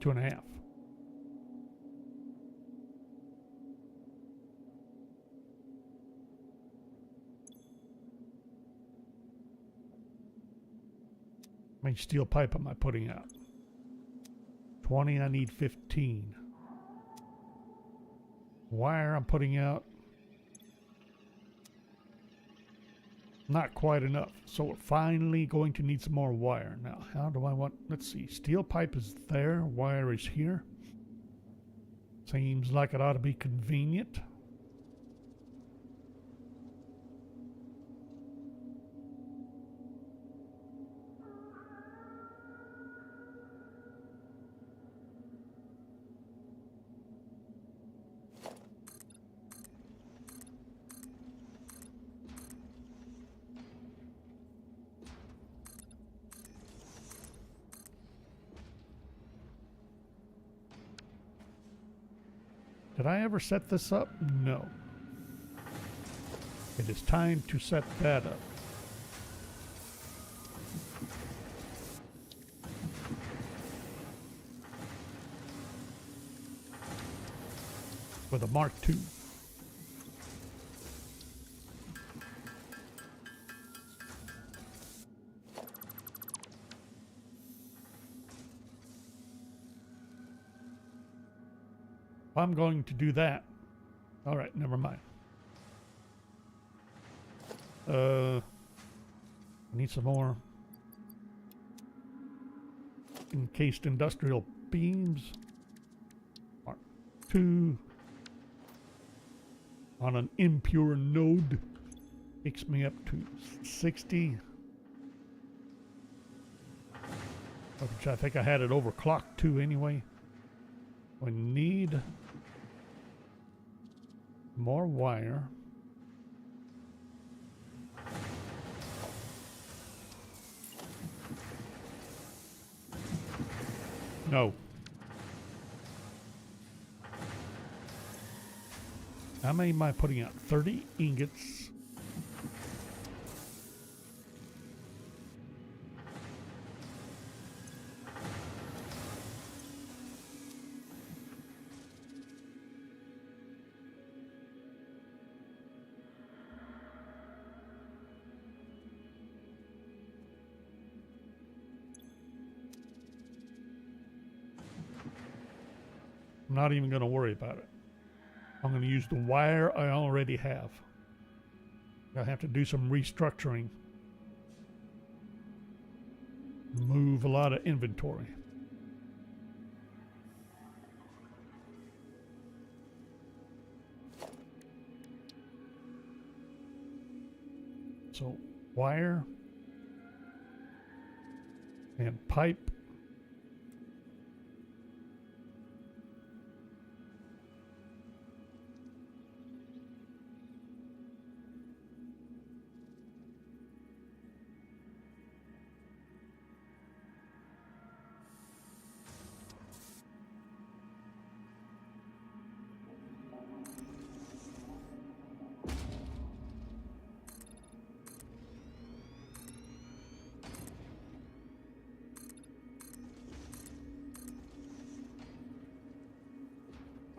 2.5. How many steel pipe am I putting out? 20, I need 15. Wire I'm putting out. Not quite enough. So we're finally going to need some more wire. Now, how do I want, let's see, steel pipe is there, wire is here. Seems like it ought to be convenient. Did I ever set this up? No. It is time to set that up. With a Mark II. I'm going to do that. All right, never mind. I need some more encased industrial beams. Mark II on an impure node takes me up to 60. Which I think I had it overclocked too anyway. We need more wire. No. How many am I putting out? 30 ingots. I'm not even going to worry about it. I'm going to use the wire I already have. I have to do some restructuring. Move a lot of inventory. So wire and pipe.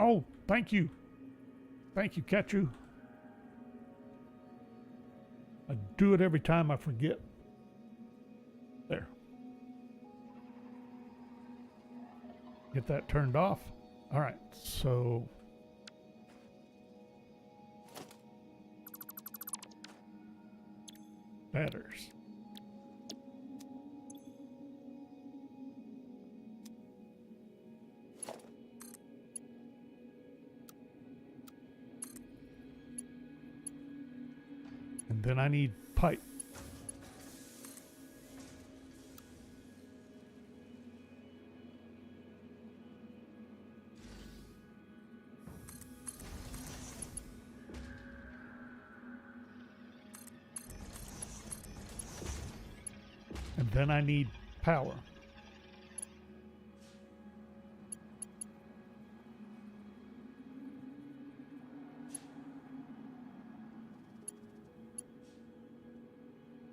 Oh, thank you. Thank you, Ketchu. I do it every time I forget. There. Get that turned off. All right, so batters. And then I need pipe. And then I need power.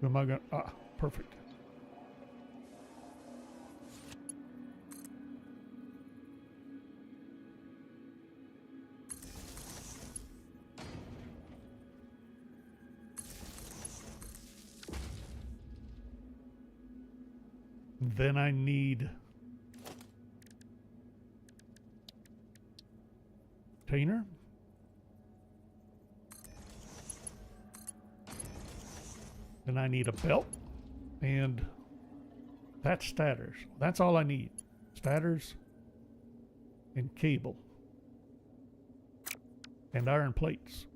Who am I going to? Ah, perfect. Then I need container. Then I need a belt, and that's statters. That's all I need. Statters and cable and iron plates.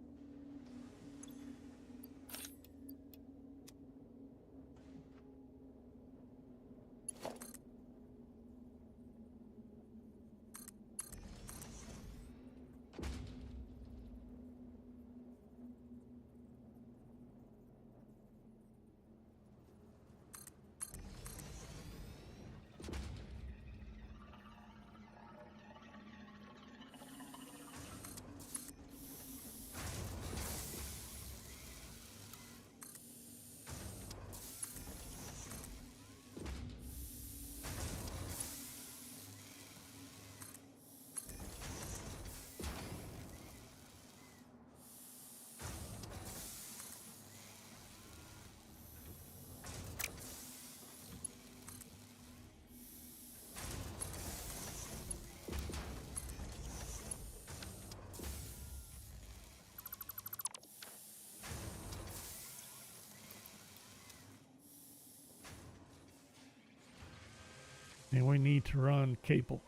And we need to run cable.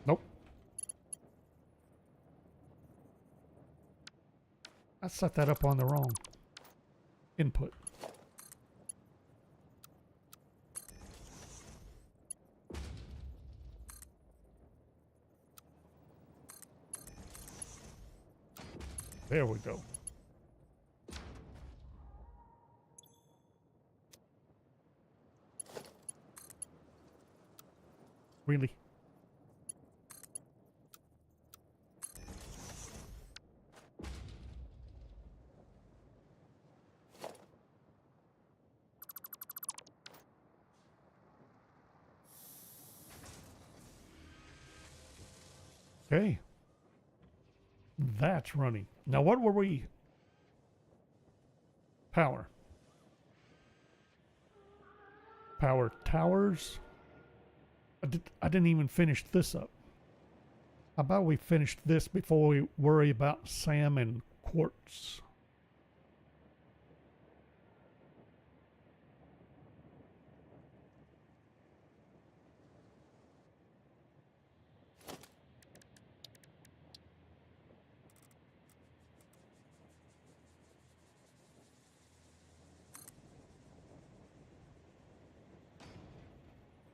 Nope. I set that up on the wrong input. There we go. Really? Okay. That's running. Now what were we? Power. Power towers. I didn't even finish this up. How about we finish this before we worry about Sam and quartz?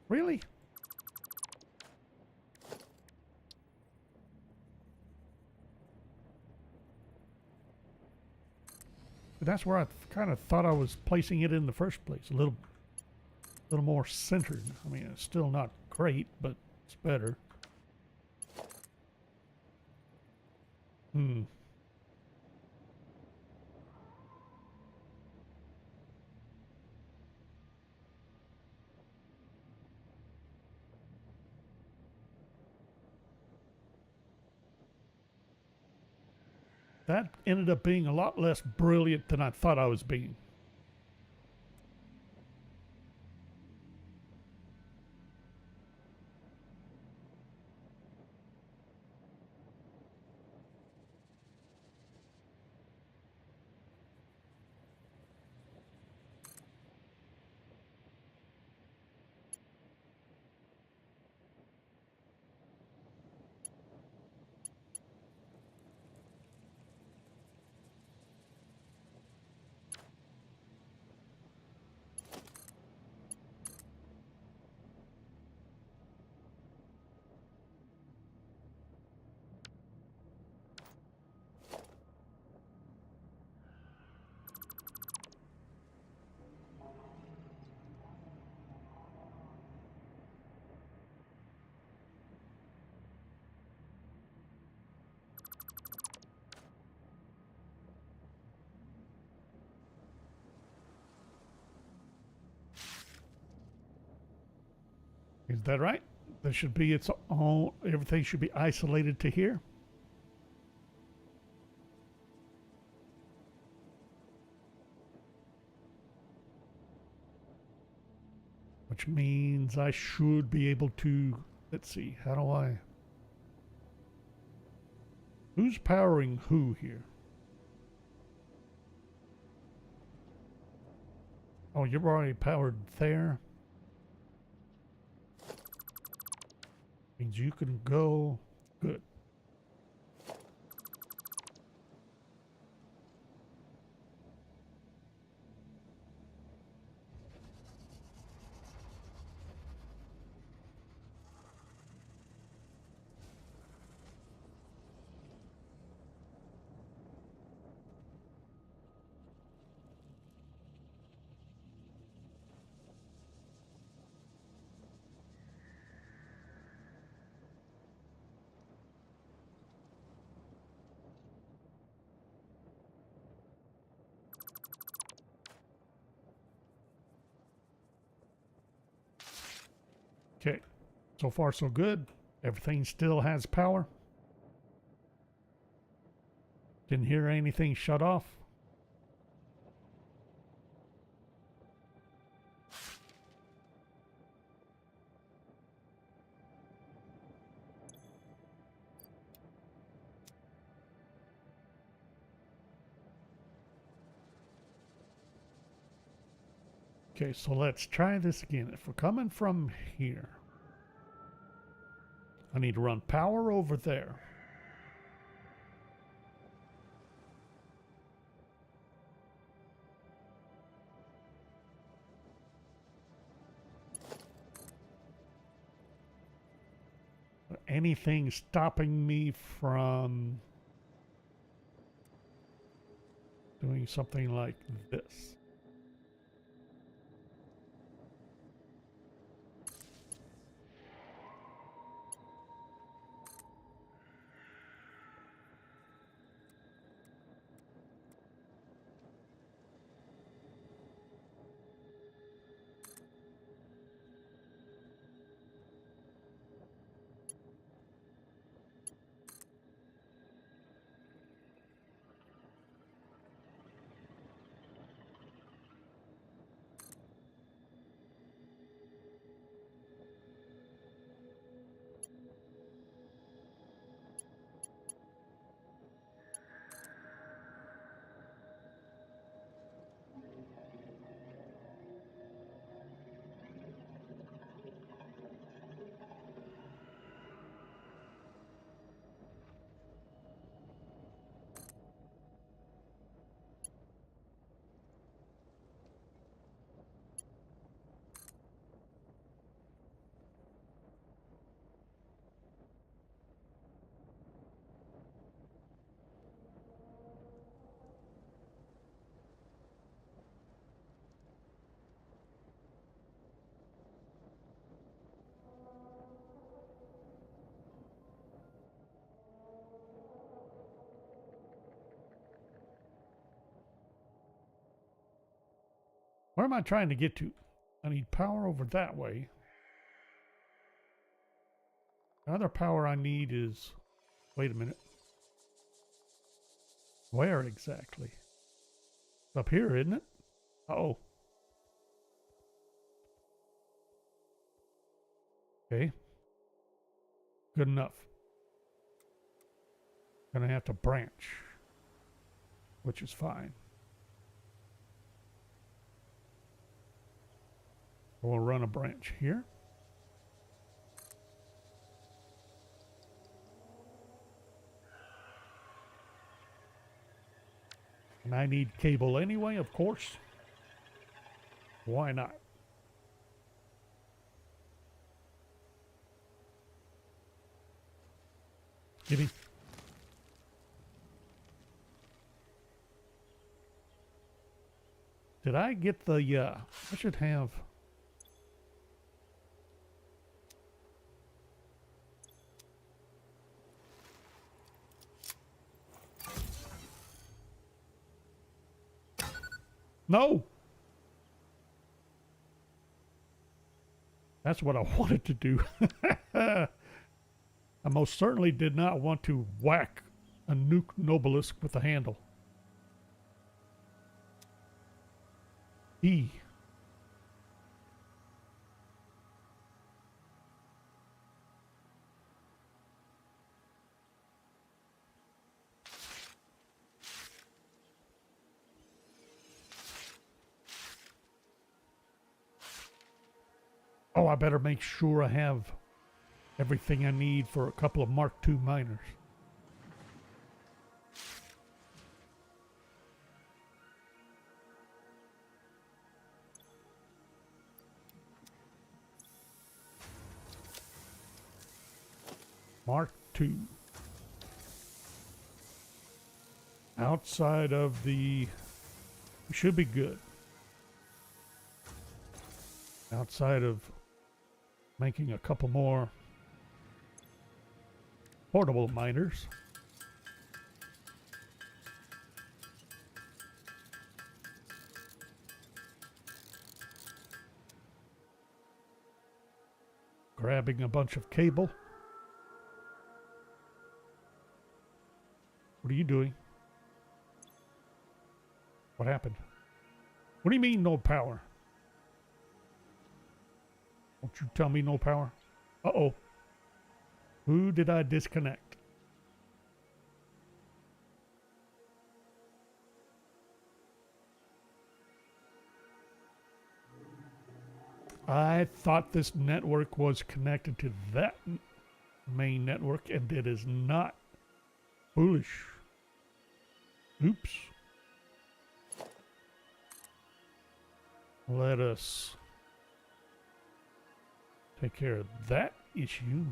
Really? That's where I kind of thought I was placing it in the first place. A little more centered. I mean, it's still not great, but it's better. That ended up being a lot less brilliant than I thought I was being. Is that right? There should be its own, everything should be isolated to here. Which means I should be able to, let's see, how do I, who's powering who here? Oh, you're already powered there. Means you can go. Good. Okay, so far so good. Everything still has power. Didn't hear anything shut off. Okay, so let's try this again. If we're coming from here, I need to run power over there. Anything stopping me from doing something like this? Where am I trying to get to? I need power over that way. The other power I need is... Wait a minute. Where exactly? It's up here, isn't it? Uh-oh. Okay. Good enough. Gonna have to branch, which is fine. We'll run a branch here. And I need cable anyway, of course. Why not? Giddy. Did I get the, I should have... No! That's what I wanted to do. I most certainly did not want to whack a nuke Nobilisc with a handle. E. Oh, I better make sure I have everything I need for a couple of Mark II miners. Mark II. Outside of the... We should be good. Outside of making a couple more portable miners. Grabbing a bunch of cable. What are you doing? What happened? What do you mean no power? Won't you tell me no power? Uh-oh. Who did I disconnect? I thought this network was connected to that main network, and it is not. Foolish. Oops. Let us take care of that issue.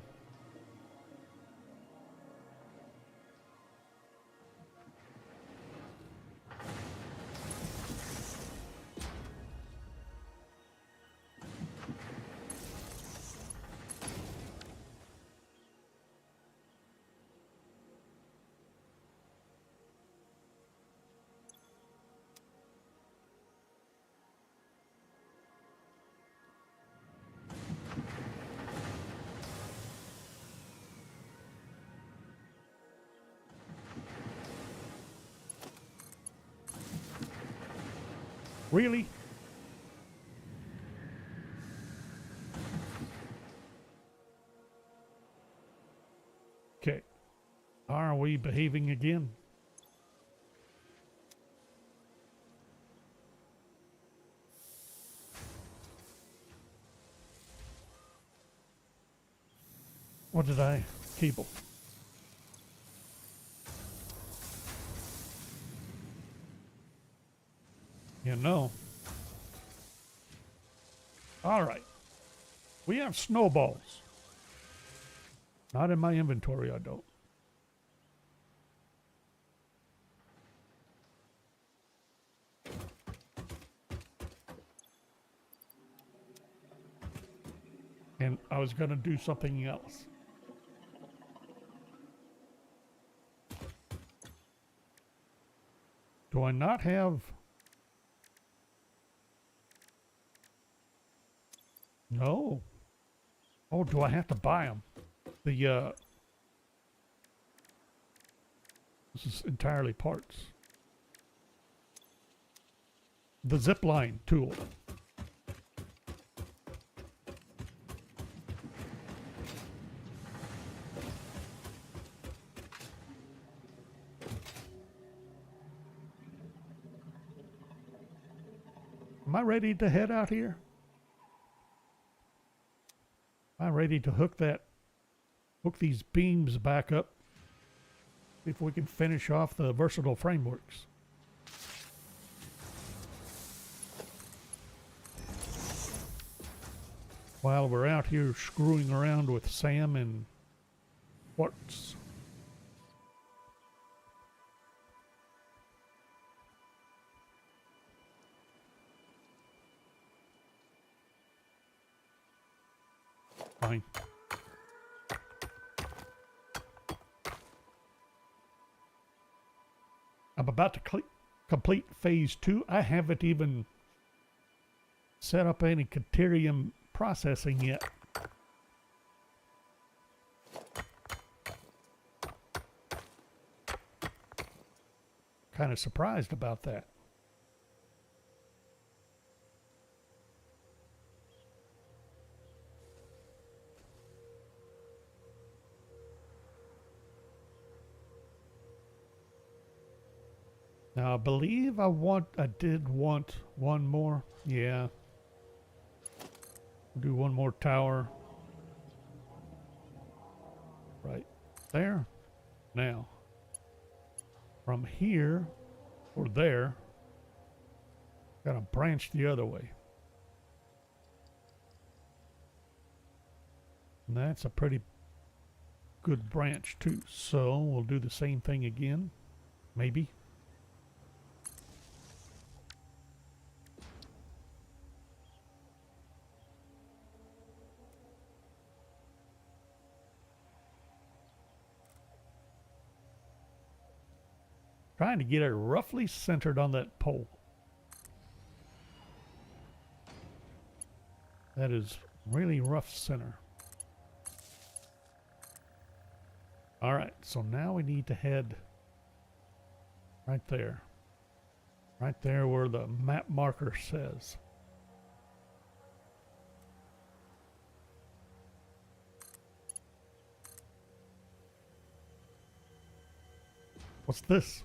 Really? Okay. Are we behaving again? What did I cable? You know. All right. We have snowballs. Not in my inventory, I don't. And I was going to do something else. Do I not have... No. Oh, do I have to buy them? This is entirely parts. The zipline tool. Am I ready to head out here? Am I ready to hook these beams back up? See if we can finish off the versatile frameworks. While we're out here screwing around with Sam and quartz. Fine. I'm about to complete phase 2. I haven't even set up any Caterium processing yet. Kind of surprised about that. Now, I believe I did want one more. Yeah. Do one more tower. Right there. Now, from here or there, gotta branch the other way. And that's a pretty good branch too. So we'll do the same thing again. Maybe. Trying to get it roughly centered on that pole. That is really rough center. All right, so now we need to head right there. Right there where the map marker says. What's this?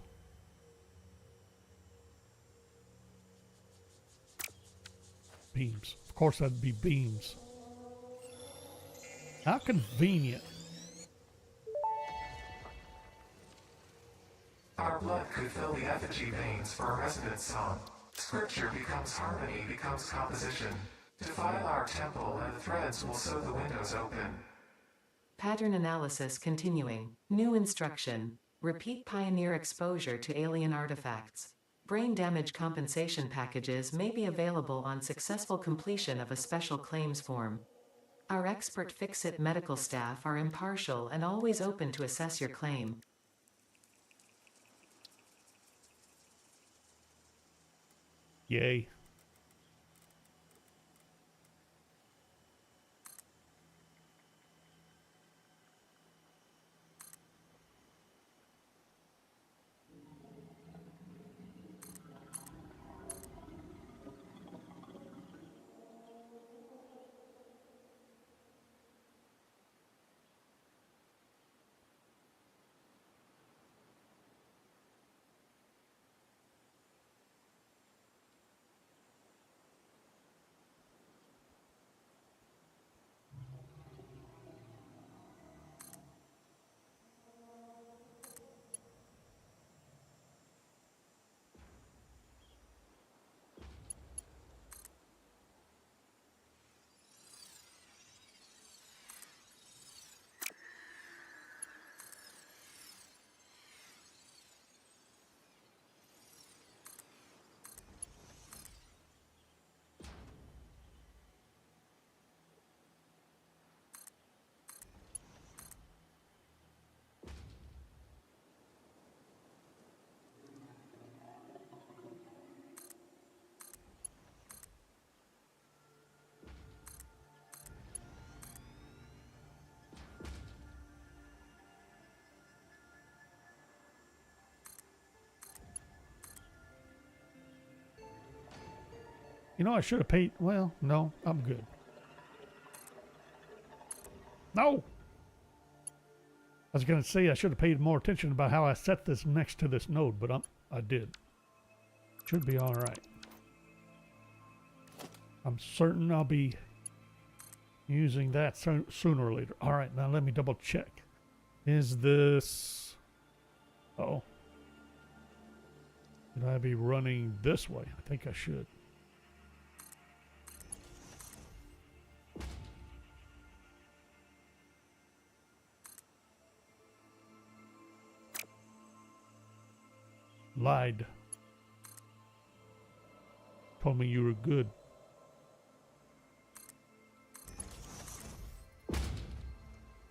Beams. Of course that'd be beams. How convenient. Our blood could fill the effigy veins for a resonance song. Scripture becomes harmony, becomes composition. Defile our temple and the threads will sew the windows open. Pattern analysis continuing. New instruction. Repeat pioneer exposure to alien artifacts. Brain damage compensation packages may be available on successful completion of a special claims form. Our expert Fix-It medical staff are impartial and always open to assess your claim. Yay. You know, I should have paid. Well, no, I'm good. No! I was going to say I should have paid more attention about how I set this next to this node, but I did. Should be all right. I'm certain I'll be using that sooner or later. All right, now let me double check. Is this... Oh. Should I be running this way? I think I should. Lied. Told me you were good.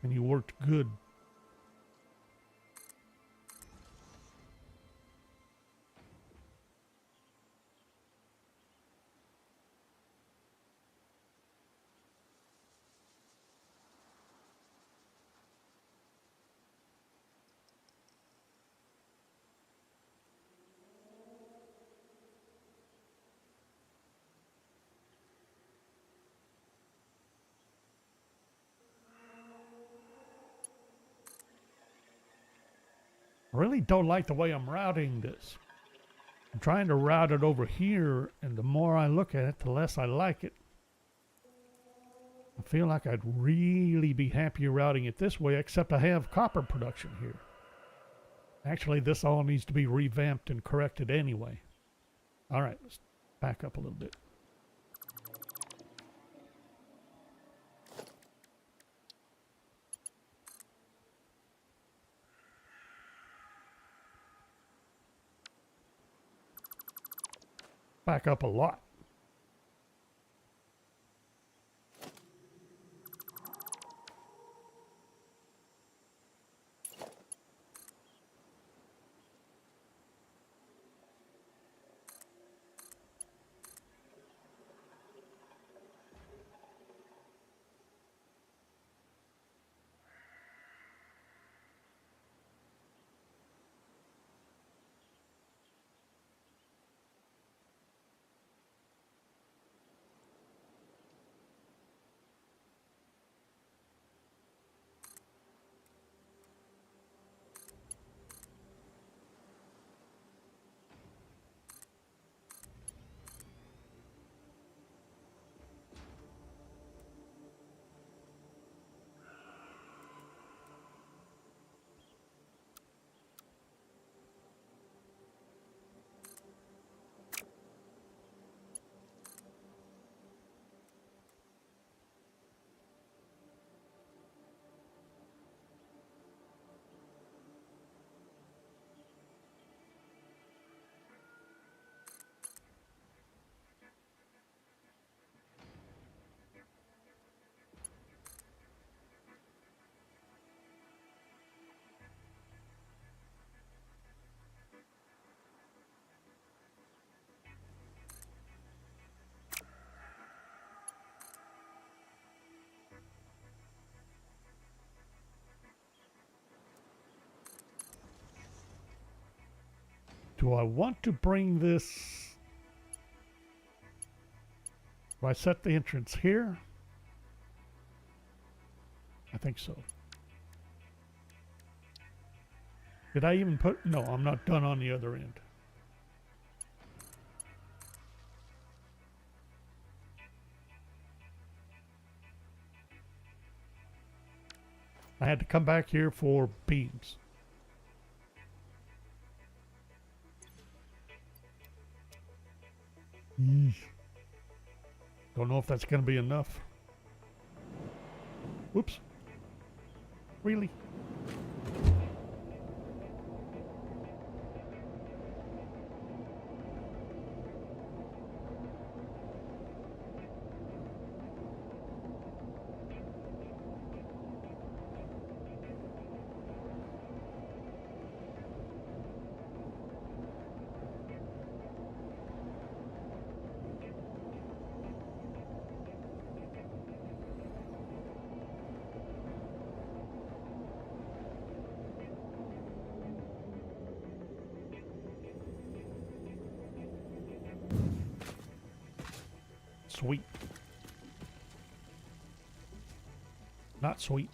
And you worked good. I really don't like the way I'm routing this. I'm trying to route it over here, and the more I look at it, the less I like it. I feel like I'd really be happier routing it this way, except I have copper production here. Actually, this all needs to be revamped and corrected anyway. All right, let's back up a little bit. Back up a lot. Do I want to bring this? Do I set the entrance here? I think so. Did I even put? No, I'm not done on the other end. I had to come back here for beams. Yeesh. Don't know if that's going to be enough. Whoops. Really? Sweet. Not sweet.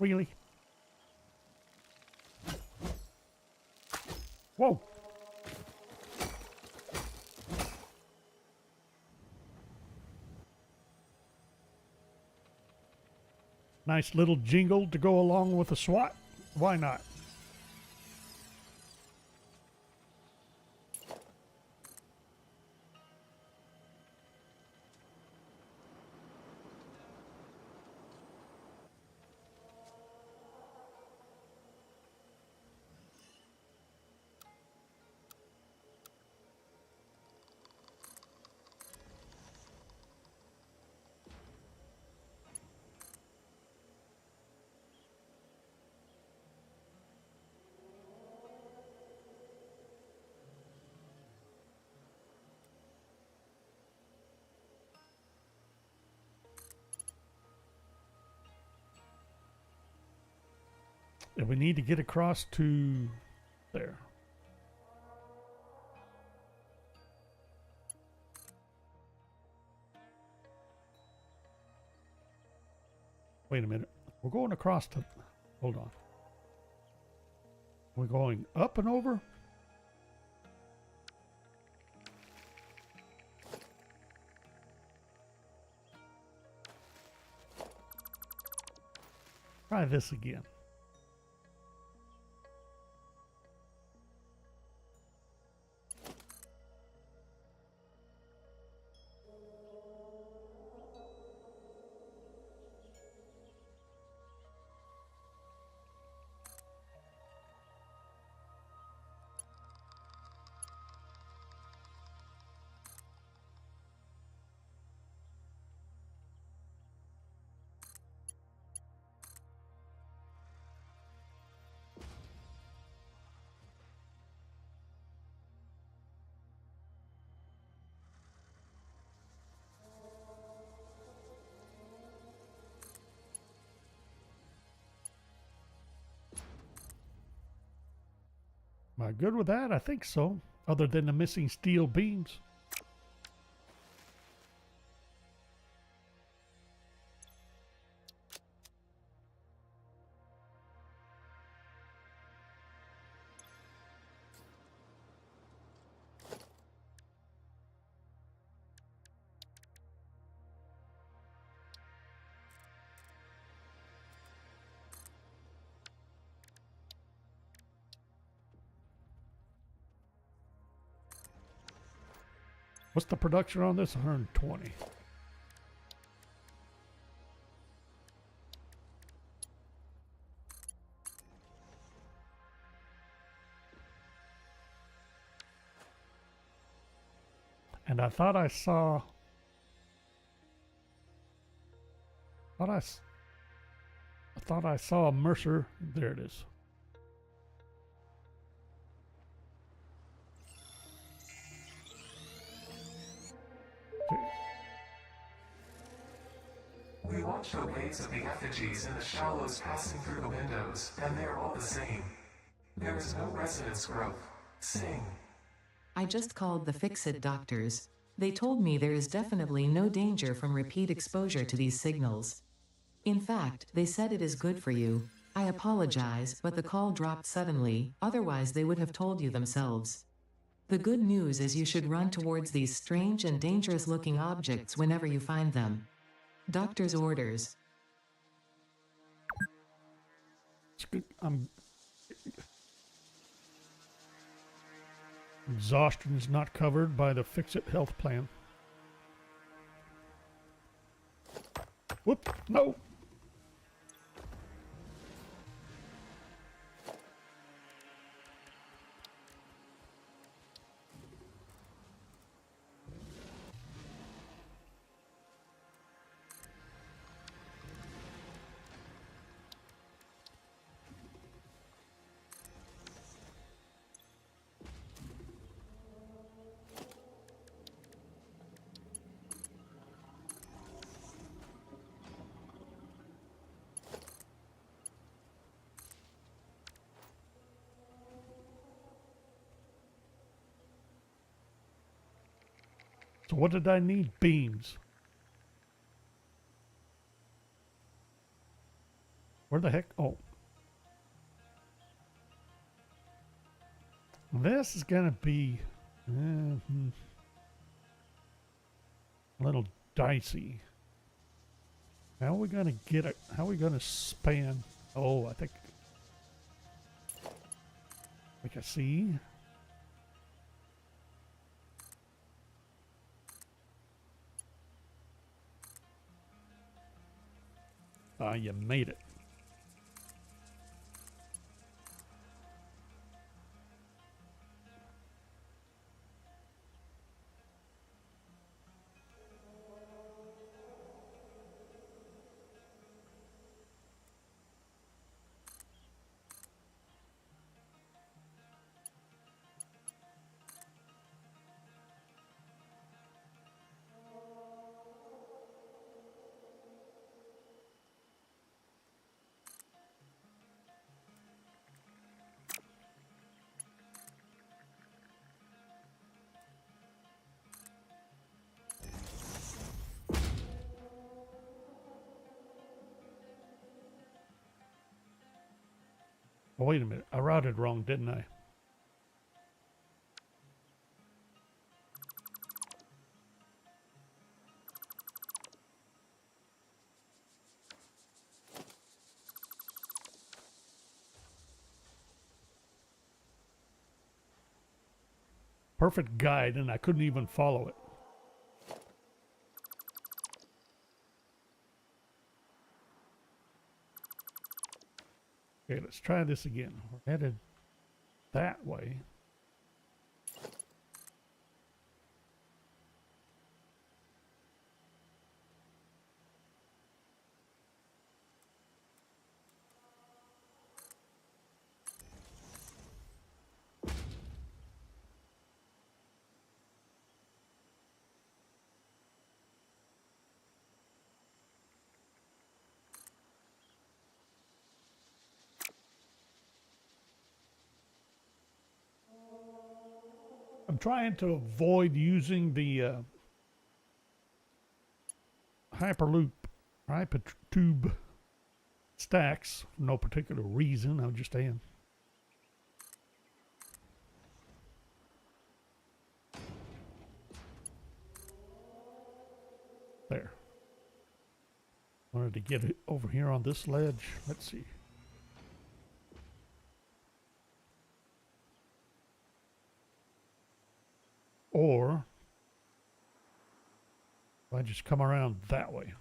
Really? Whoa. Nice little jingle to go along with the SWAT. Why not? And we need to get across to there. Wait a minute. We're going across to... Hold on. We're going up and over? Try this again. Am I good with that? I think so. Other than the missing steel beams. What's the production on this? 120. And I thought I saw. I thought I saw a Mercer. There it is. Okay. We watch the waves of the effigies in the shallows passing through the windows, and they're all the same. There is no resonance growth. Sing. I just called the Fix-It doctors. They told me there is definitely no danger from repeat exposure to these signals. In fact, they said it is good for you. I apologize, but the call dropped suddenly, otherwise they would have told you themselves. The good news is you should run towards these strange and dangerous-looking objects whenever you find them. Doctor's orders. It's good. Exhaustion is not covered by the Fix-It health plan. Whoop! No! So what did I need? Beams. Where the heck? Oh. This is going to be a little dicey. How are we going to get it? How are we going to span? Oh, I think I see. You made it. Oh, wait a minute. I routed wrong, didn't I? Perfect guide, and I couldn't even follow it. Okay, let's try this again. We're headed that way. I'm trying to avoid using the hypertube stacks for no particular reason. I just am. There. Wanted to get it over here on this ledge. Let's see. Or I just come around that way.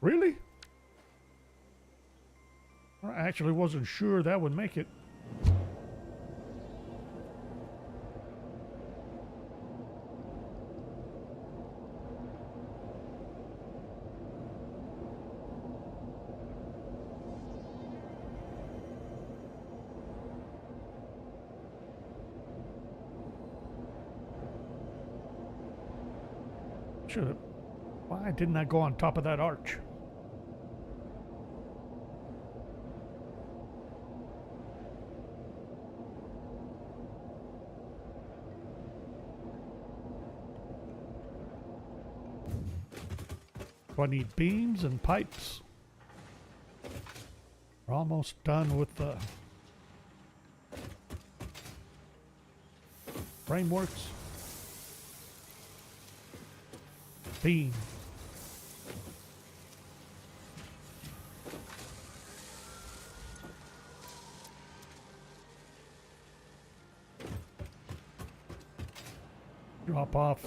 Really? I actually wasn't sure that would make it. Should have. Why didn't I go on top of that arch? Do I need beams and pipes? We're almost done with the frameworks. Beam. Drop off.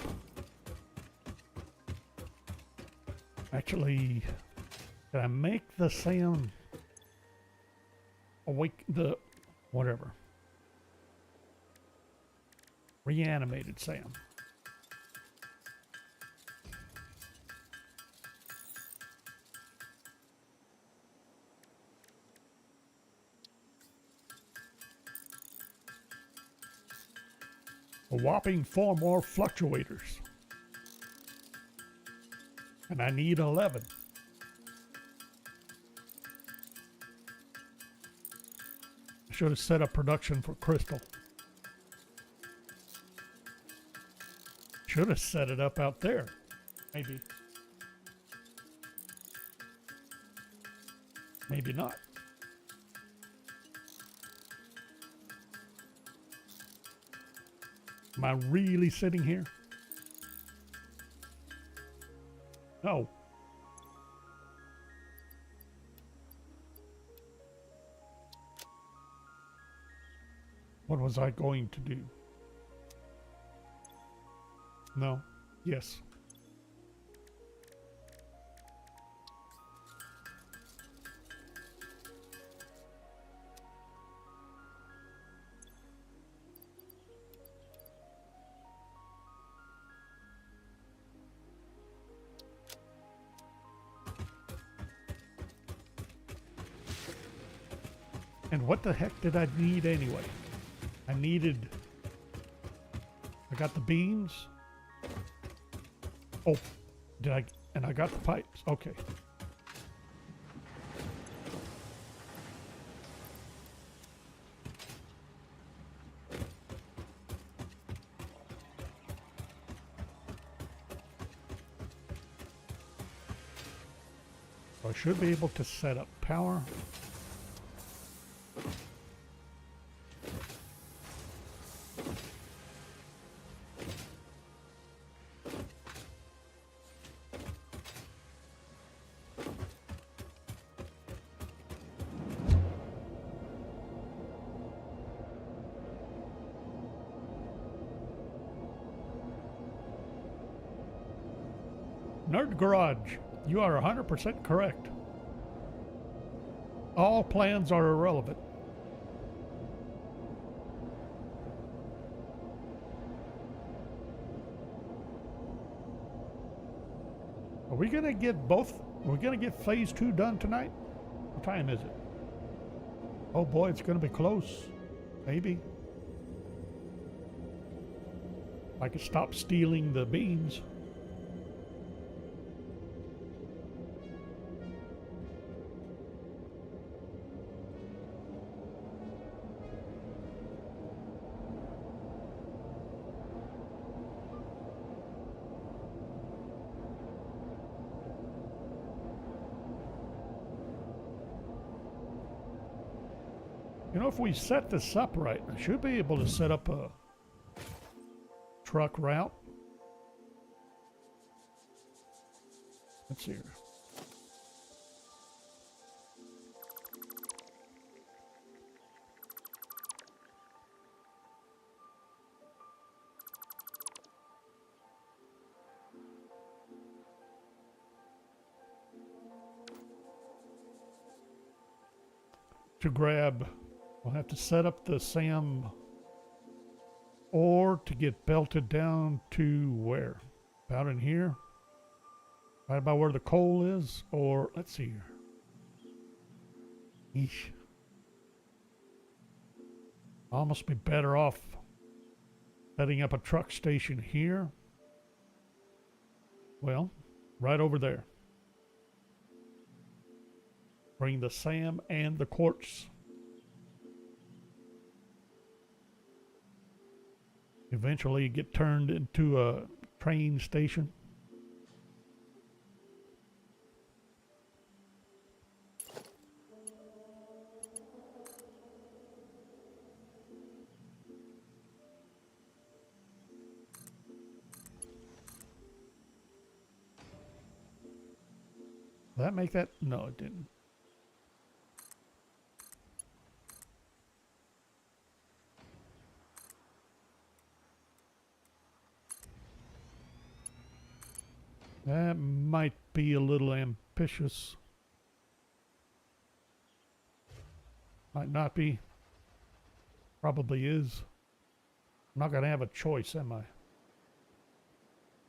Actually, can I make the sound awake the whatever? Reanimated sound. A whopping 4 more fluctuators. And I need 11. I should have set up production for crystal. Should have set it up out there. Maybe. Maybe not. Am I really sitting here? No. What was I going to do? No. Yes. And what the heck did I need anyway? I needed I got the beams. Oh, did I? And I got the pipes. Okay. So I should be able to set up power. Nerd Garage, you are 100% correct. All plans are irrelevant. Are we gonna get both? We're gonna get phase 2 done tonight? What time is it? Oh boy, it's gonna be close. Maybe. I could stop stealing the beans. You know, if we set this up right, I should be able to set up a truck route. Let's see here. To grab, we'll have to set up the SAM ore to get belted down to where? About in here? Right about where the coal is? Or, let's see here. Eesh. I'll almost be better off setting up a truck station here. Well, right over there. Bring the SAM and the quartz. Eventually get turned into a train station. Did that make that? No, it didn't. That might be a little ambitious. Might not be. Probably is. I'm not going to have a choice, am I?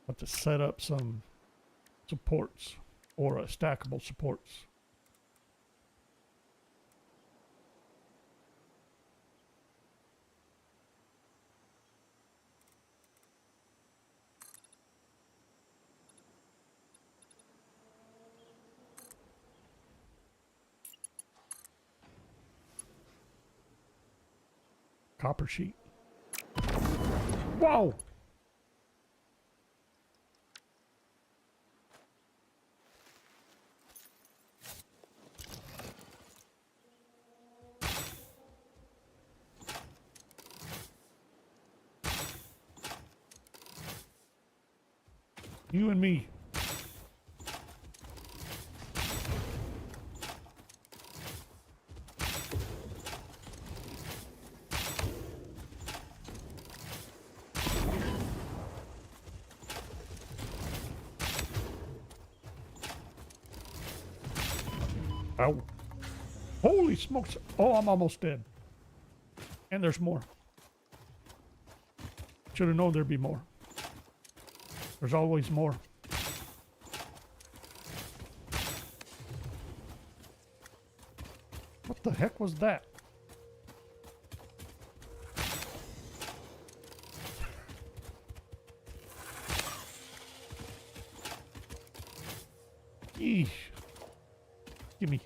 But to set up some supports or stackable supports. Copper sheet. Whoa! You and me. Ow. Holy smokes. Oh, I'm almost dead. And there's more. Should have known there'd be more. There's always more. What the heck was that? Eesh. Gimme.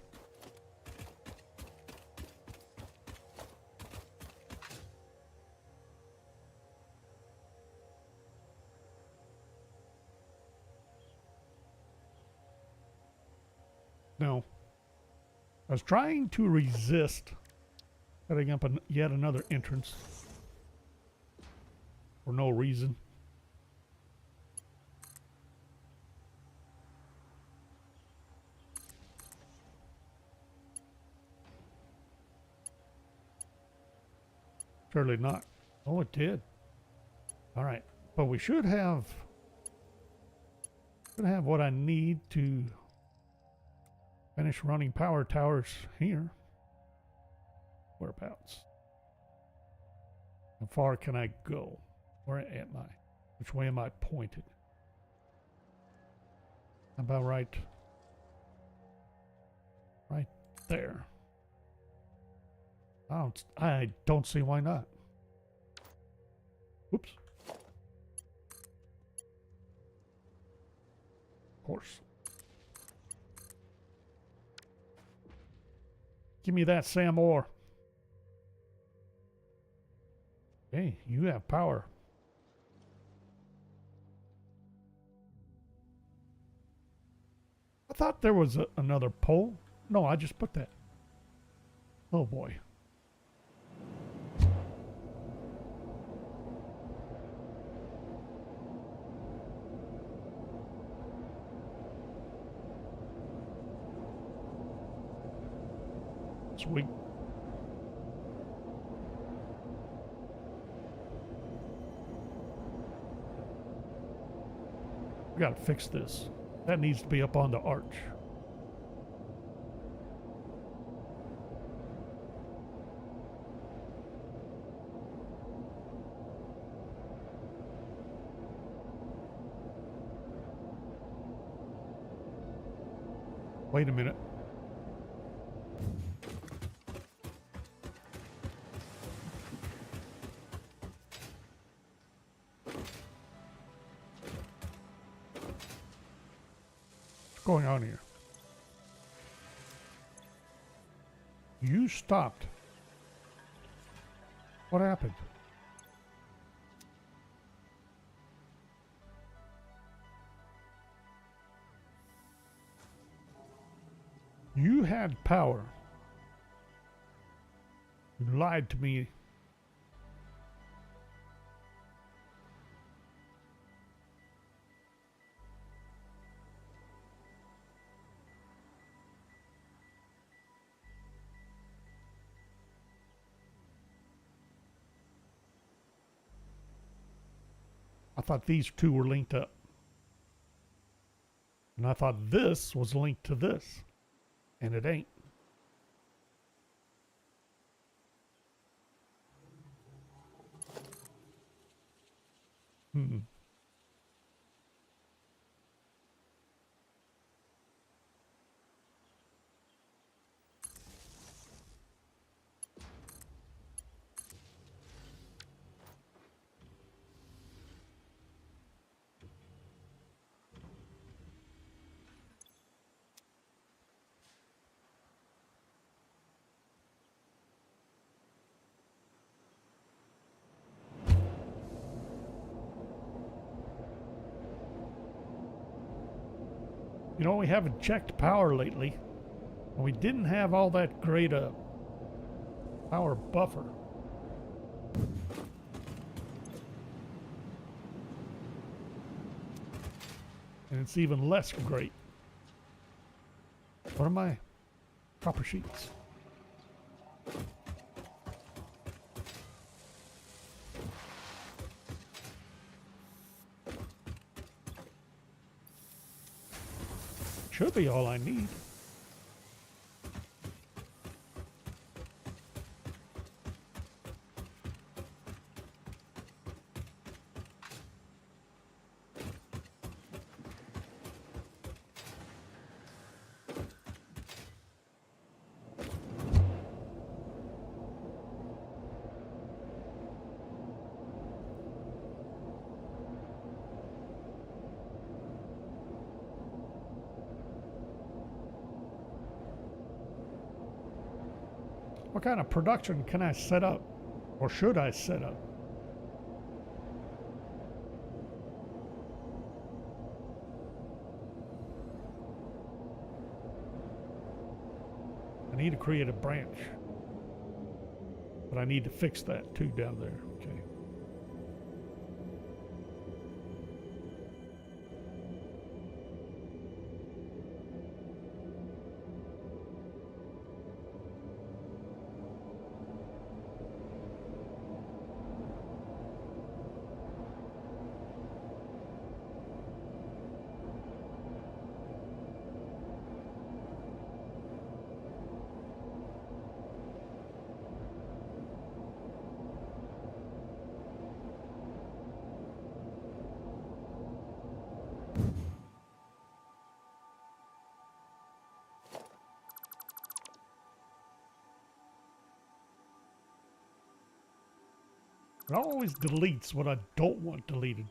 No. I was trying to resist setting up yet another entrance for no reason. Surely not. Oh, it did. All right. But we should have what I need to finish running power towers here. Whereabouts? How far can I go? Where am I? Which way am I pointed? How about right there? I don't see why not. Whoops. Of course. Give me that Sam ore. Hey, you have power. I thought there was another pole. No, I just put that. Oh boy. Sweet. We gotta fix this. That needs to be up on the arch. Wait a minute. What's going on here? You stopped. What happened? You had power. You lied to me. I thought these two were linked up. And I thought this was linked to this. And it ain't. Hmm. You know, we haven't checked power lately. And we didn't have all that great a power buffer. And it's even less great. What are my copper sheets? Should be all I need. What kind of production can I set up? Or should I set up? I need to create a branch. But I need to fix that too down there. Okay. It always deletes what I don't want deleted.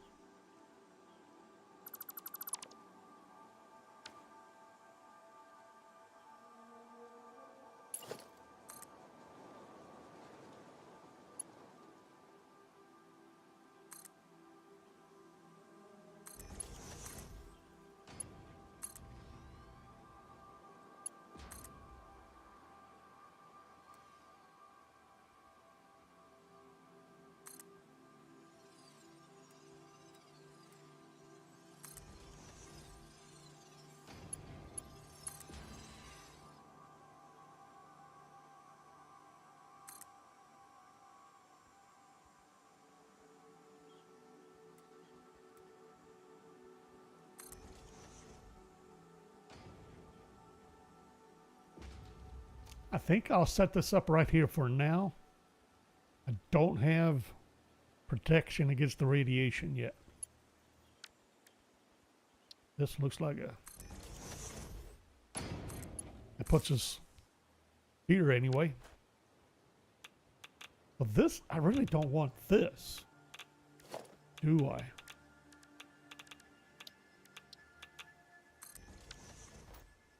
I think I'll set this up right here for now. I don't have protection against the radiation yet. This looks like a... It puts us here anyway. But this, I really don't want this. Do I?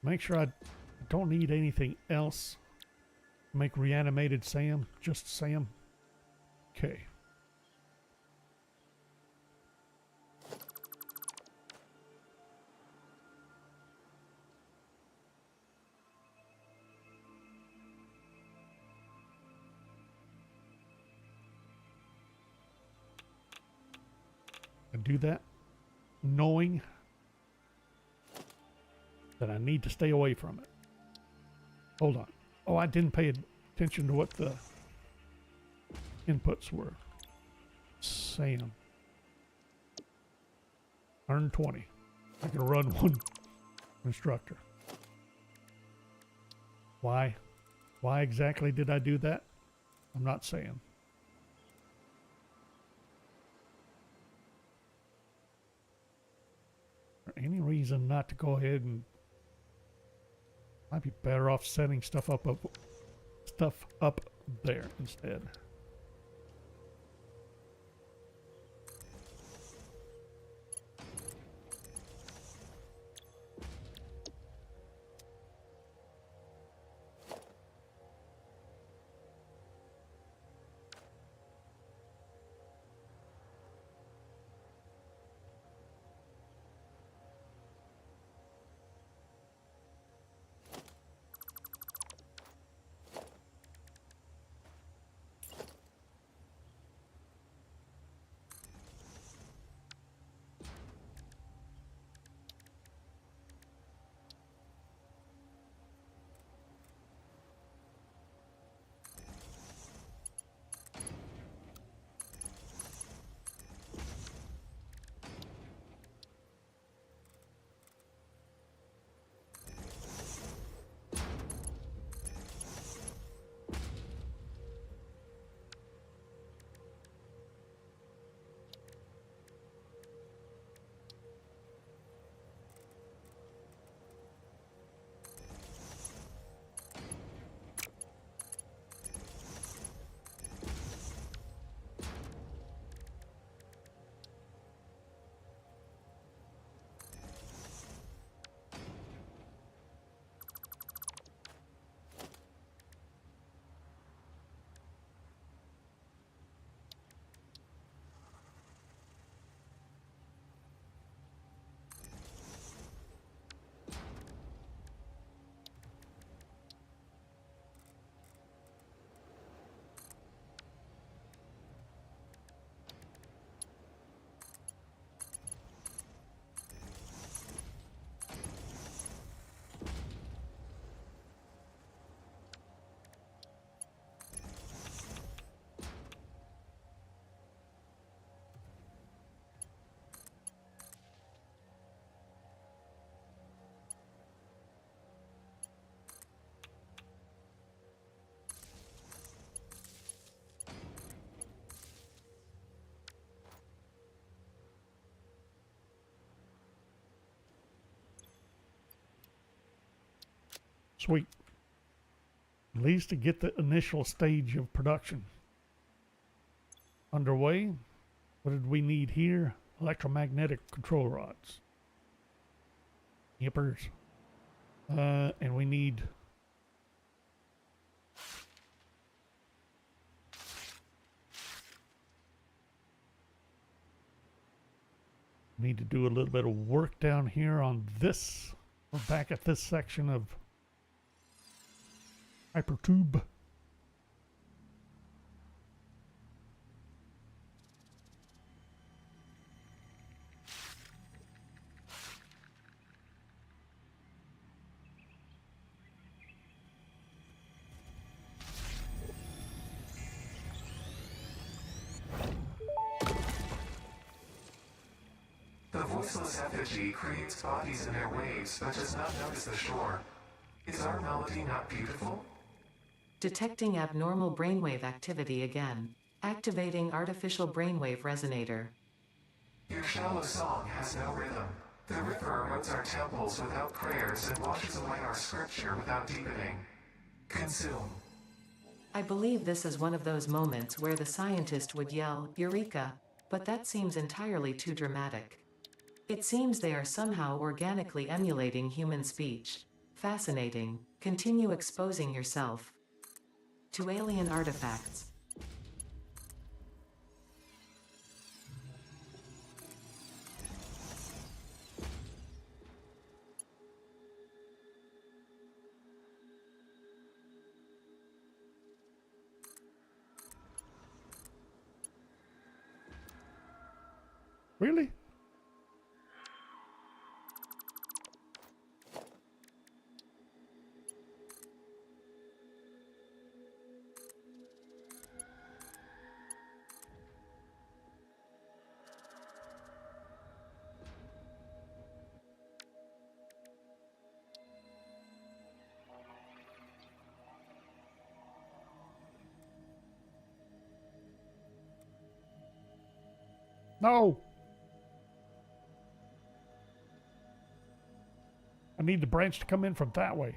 Make sure I don't need anything else. Make reanimated Sam, just Sam. Okay. I do that knowing that I need to stay away from it. Hold on. Oh, I didn't pay attention to what the inputs were. Sam. 120. I can run one instructor. Why? Why exactly did I do that? I'm not saying. Is there any reason not to go ahead and... Might be better off setting stuff up there instead. Sweet. At least to get the initial stage of production underway. What did we need here? Electromagnetic control rods. Yippers. And we need to do a little bit of work down here on this. We're back at this section of hypertube. The voiceless effigy creates bodies in their waves, but does not notice the shore. Is our melody not beautiful? Detecting abnormal brainwave activity again. Activating artificial brainwave resonator. Your shallow song has no rhythm. The river erodes our temples without prayers and washes away our scripture without deepening. Consume. I believe this is one of those moments where the scientist would yell, "Eureka!" But that seems entirely too dramatic. It seems they are somehow organically emulating human speech. Fascinating. Continue exposing yourself to alien artifacts. Really? No. I need the branch to come in from that way.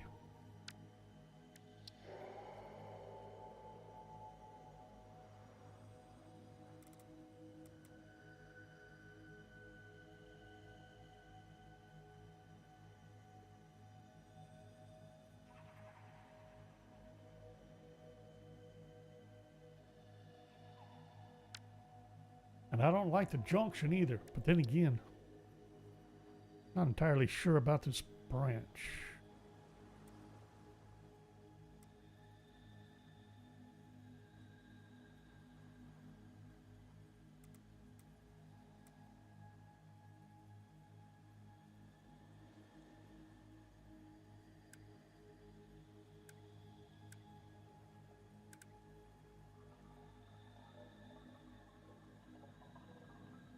And I don't like the junction either, but then again, not entirely sure about this branch.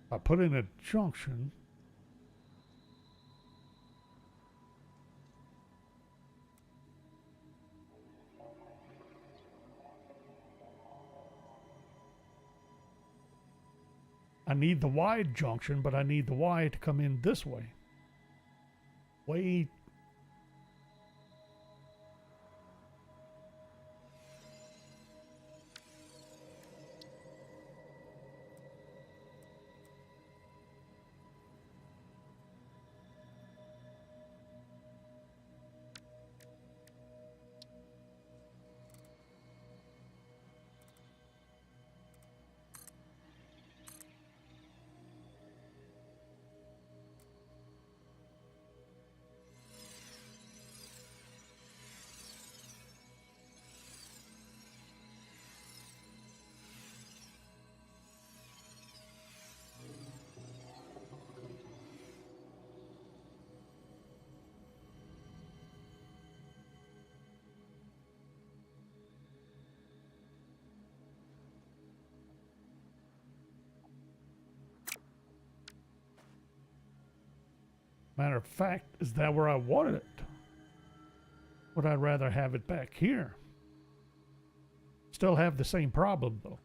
I put in a junction. I need the wide junction, but I need the Y to come in this way. Way. Matter of fact, is that where I wanted it? Would I rather have it back here? Still have the same problem though.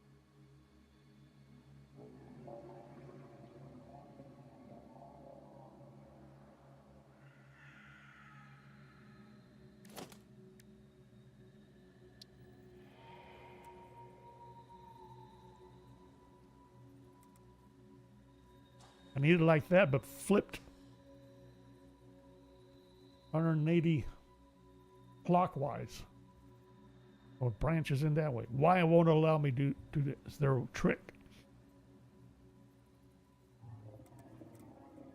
I need it like that, but flipped 180 clockwise. Or branches in that way. Why it won't allow me to do this? Is there a trick?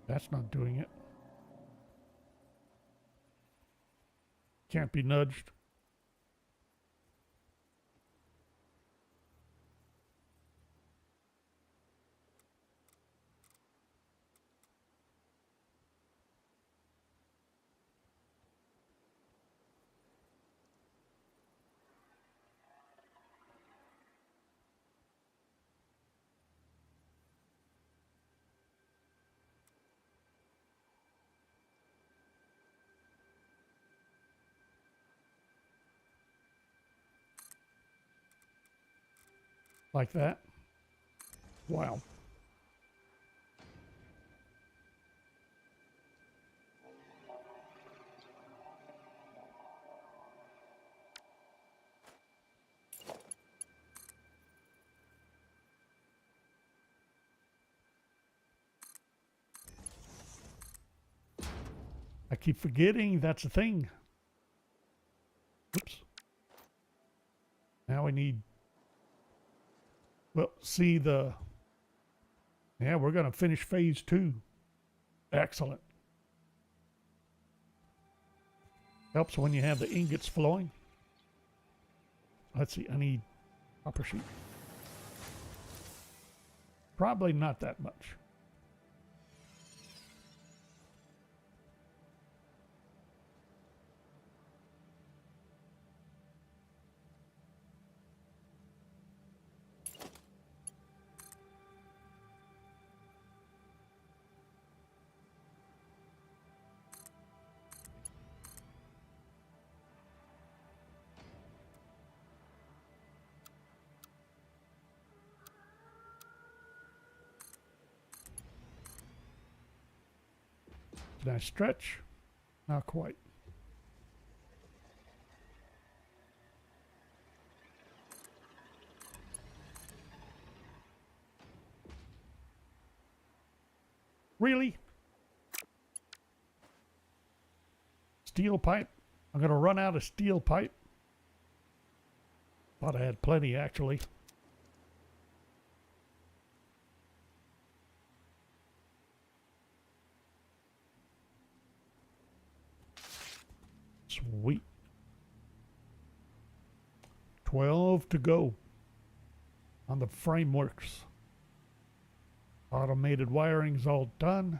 That's not doing it. Can't be nudged. Like that. Wow. I keep forgetting that's a thing. Oops. Now we need, well, see the, yeah, we're going to finish phase 2. Excellent. Helps when you have the ingots flowing. Let's see, I need copper sheet. Probably not that much. Did I stretch? Not quite. Really? Steel pipe? I'm going to run out of steel pipe. Thought I had plenty, actually. Sweet. 12 to go on the frameworks. Automated wiring's all done.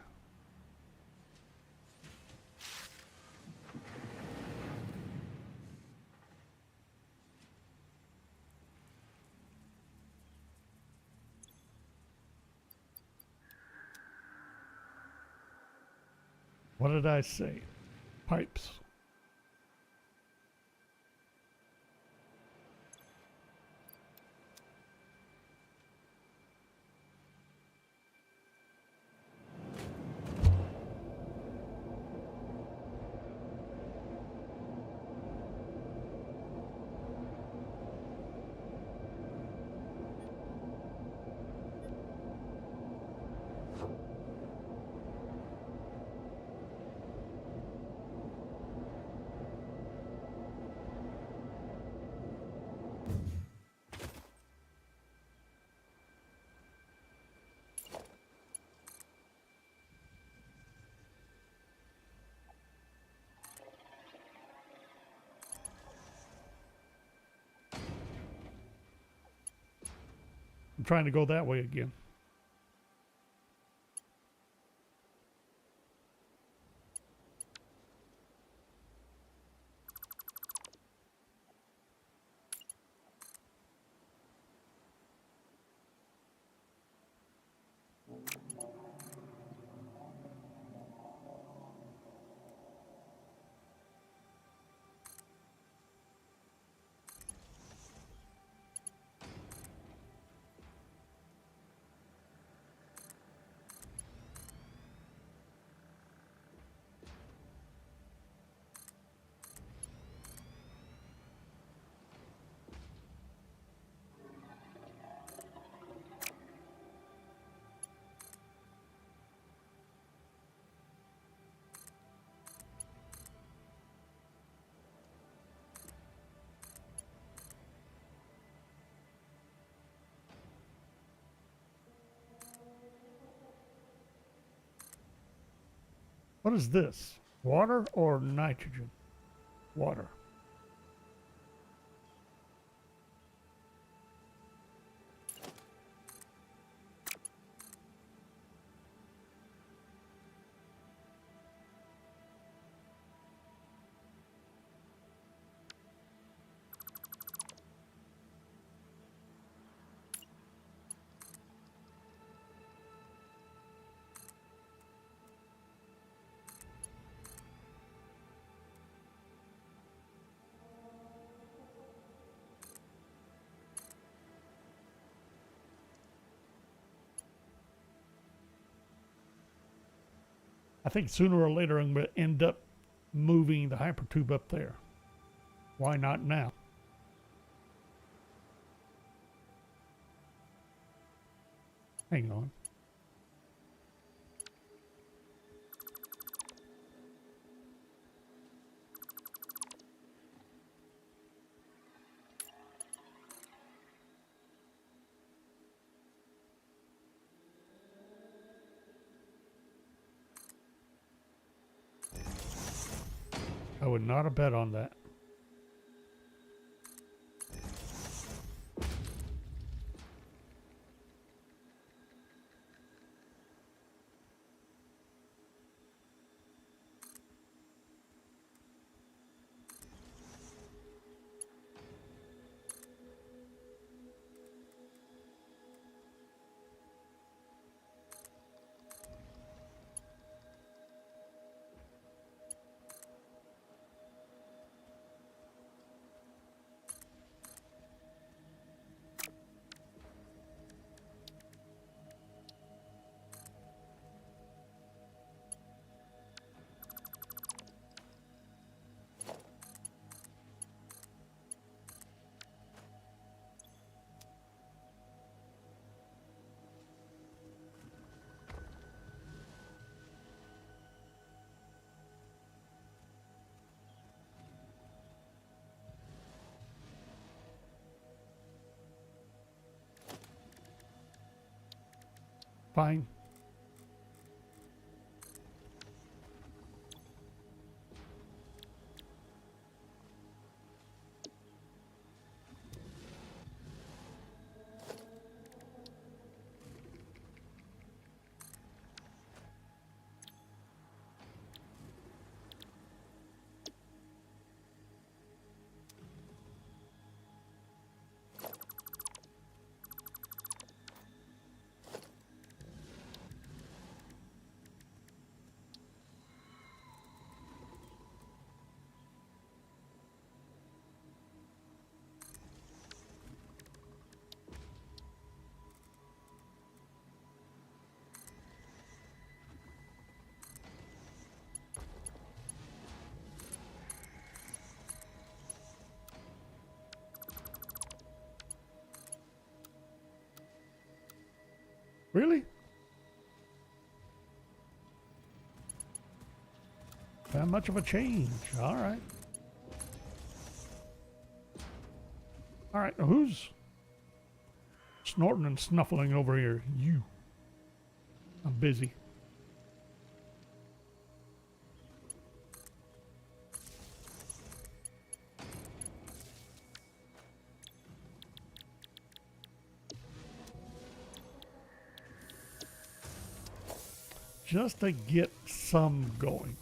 What did I say? Pipes. I'm trying to go that way again. What is this? Water or nitrogen? Water. I think sooner or later I'm going to end up moving the hypertube up there. Why not now? Hang on. I would not have bet on that. Fine. Really? That much of a change. All right. All right. Who's snorting and snuffling over here? You. I'm busy. Just to get some going.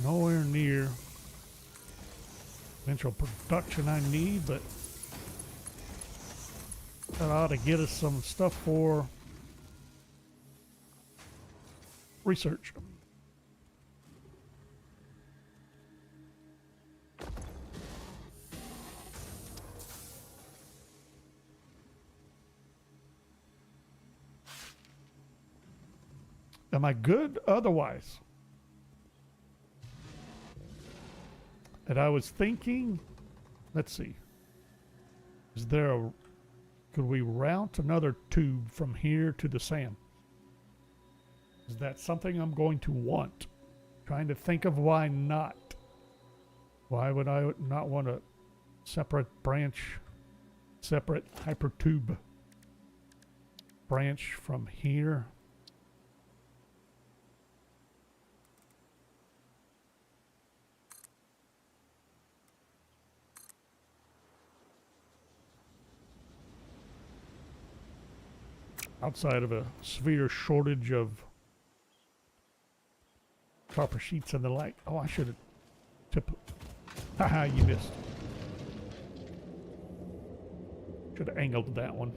Nowhere near eventual production I need, but that ought to get us some stuff for research. Am I good otherwise? And I was thinking, let's see, is there a, could we route another tube from here to the sand? Is that something I'm going to want? Trying to think of why not. Why would I not want a separate branch, separate hypertube branch from here? outside of a severe shortage of copper sheets and the like. Oh, I should have tipped. Haha, you missed. Should have angled that one.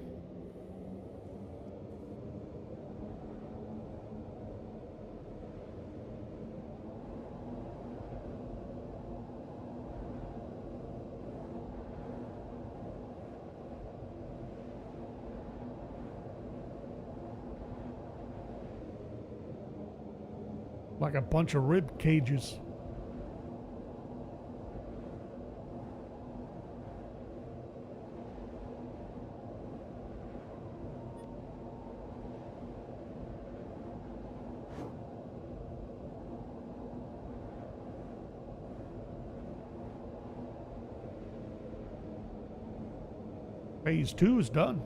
Like a bunch of rib cages. Phase 2 is done.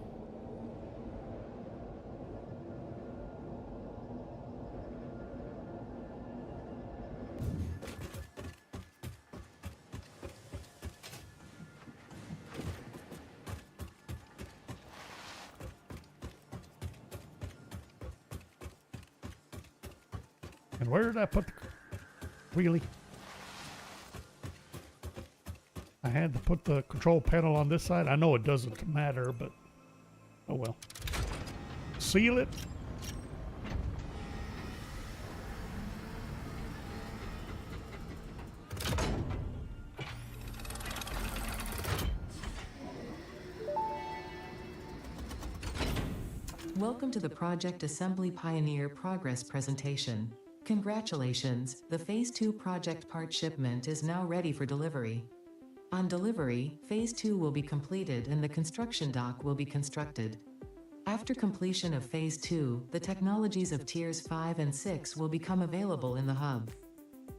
And where did I put the wheelie? I had to put the control panel on this side. I know it doesn't matter, but oh well. Seal it. Welcome to the Project Assembly Pioneer Progress presentation. Congratulations, the Phase 2 project part shipment is now ready for delivery. On delivery, Phase 2 will be completed and the construction dock will be constructed. After completion of Phase 2, the technologies of Tiers 5 and 6 will become available in the hub.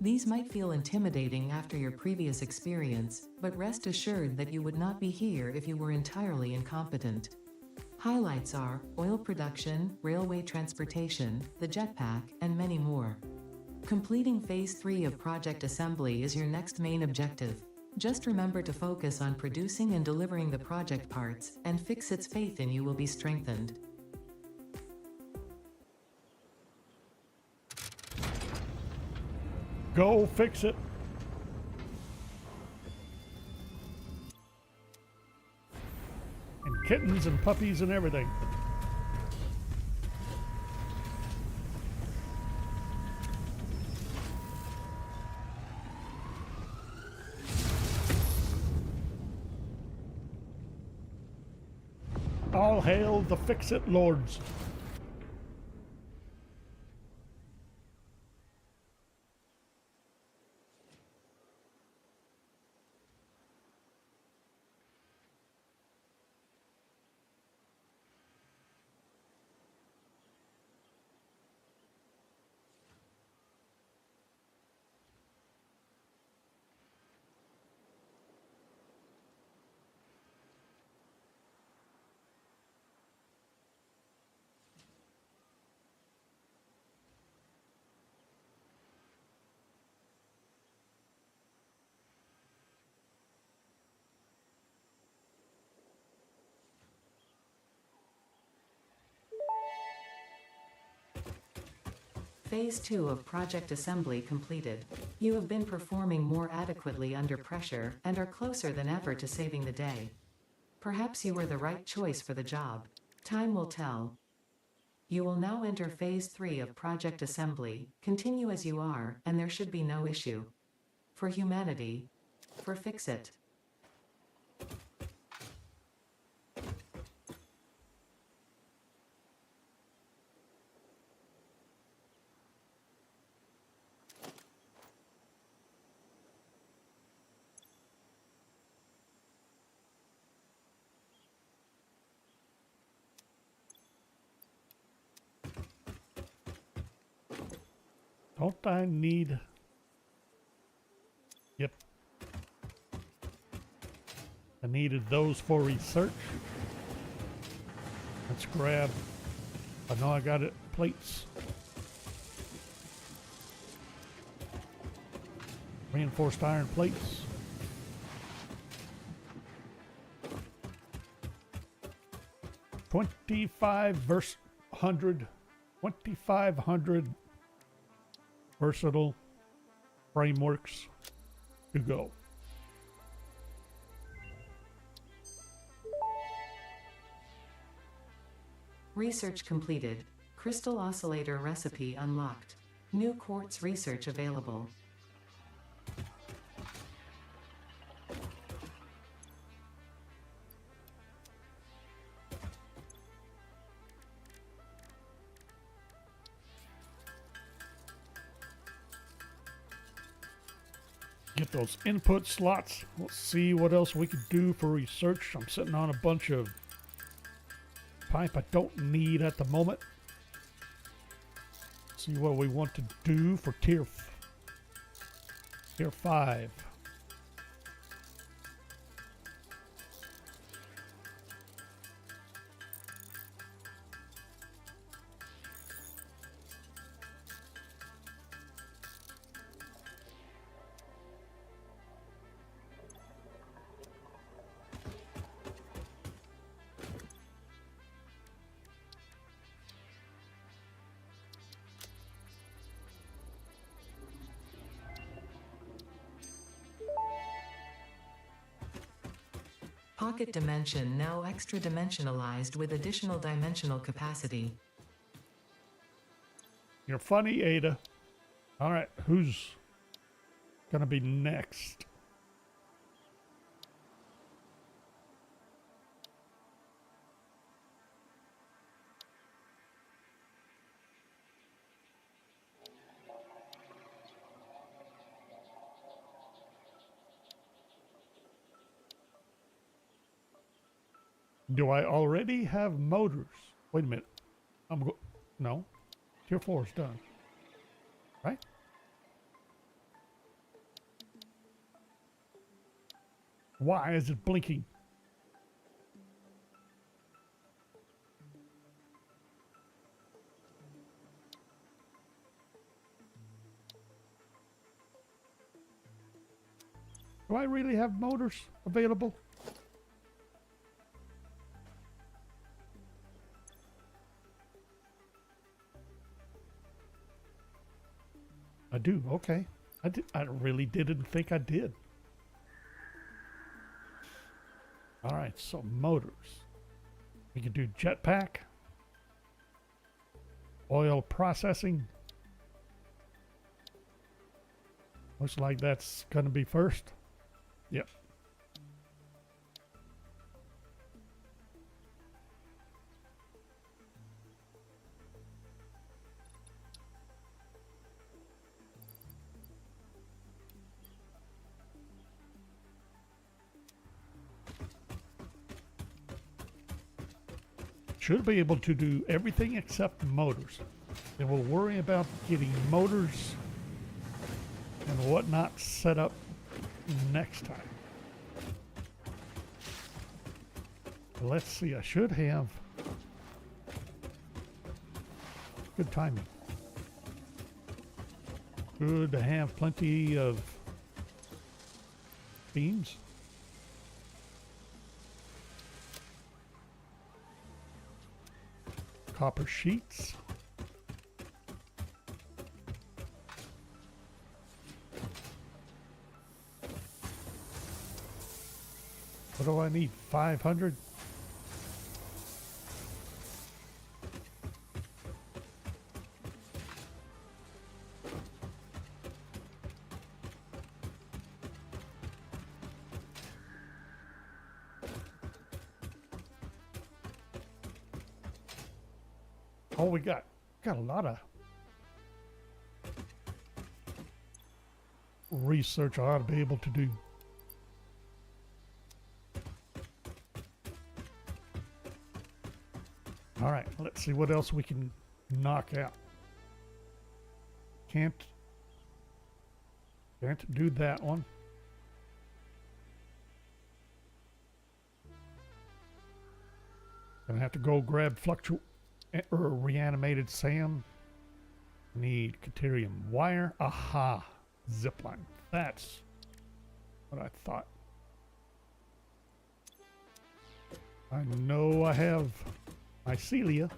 These might feel intimidating after your previous experience, but rest assured that you would not be here if you were entirely incompetent. Highlights are oil production, railway transportation, the jetpack, and many more. Completing Phase 3 of Project Assembly is your next main objective. Just remember to focus on producing and delivering the project parts, and Fixit's faith in you will be strengthened. Go fix it. And kittens and puppies and everything. All hail the Fix-It Lords. Phase 2 of Project Assembly completed. You have been performing more adequately under pressure and are closer than ever to saving the day. Perhaps you were the right choice for the job. Time will tell. You will now enter Phase 3 of Project Assembly. Continue as you are, and there should be no issue. For humanity. For Fix-It. Don't I need... Yep. I needed those for research. Let's grab... I know I got it. Plates. Reinforced iron plates. $25 2,500 versatile frameworks to go. Research completed. Crystal oscillator recipe unlocked. New quartz research available. Get those input slots. Let's see what else we could do for research. I'm sitting on a bunch of pipe I don't need at the moment. See what we want to do for tier 5. Pocket dimension now extra dimensionalized with additional dimensional capacity. You're funny, Ada. All right, who's gonna be next? Do I already have motors? Wait a minute. No. Tier 4 is done. Right? Why is it blinking? Do I really have motors available? I do, okay. I really didn't think I did. All right, so motors. We can do jetpack, oil processing. Looks like that's gonna be first. Yep. Should be able to do everything except motors. And we'll worry about getting motors and whatnot set up next time. Let's see, I should have good timing. Good to have plenty of beams. Copper sheets. What do I need? 500? Oh, we got a lot of research I ought to be able to do. All right, let's see what else we can knock out. Can't do that one. Gonna have to go grab or reanimated Sam. Need Caterium wire. Aha! Zipline. That's what I thought. I know I have mycelia.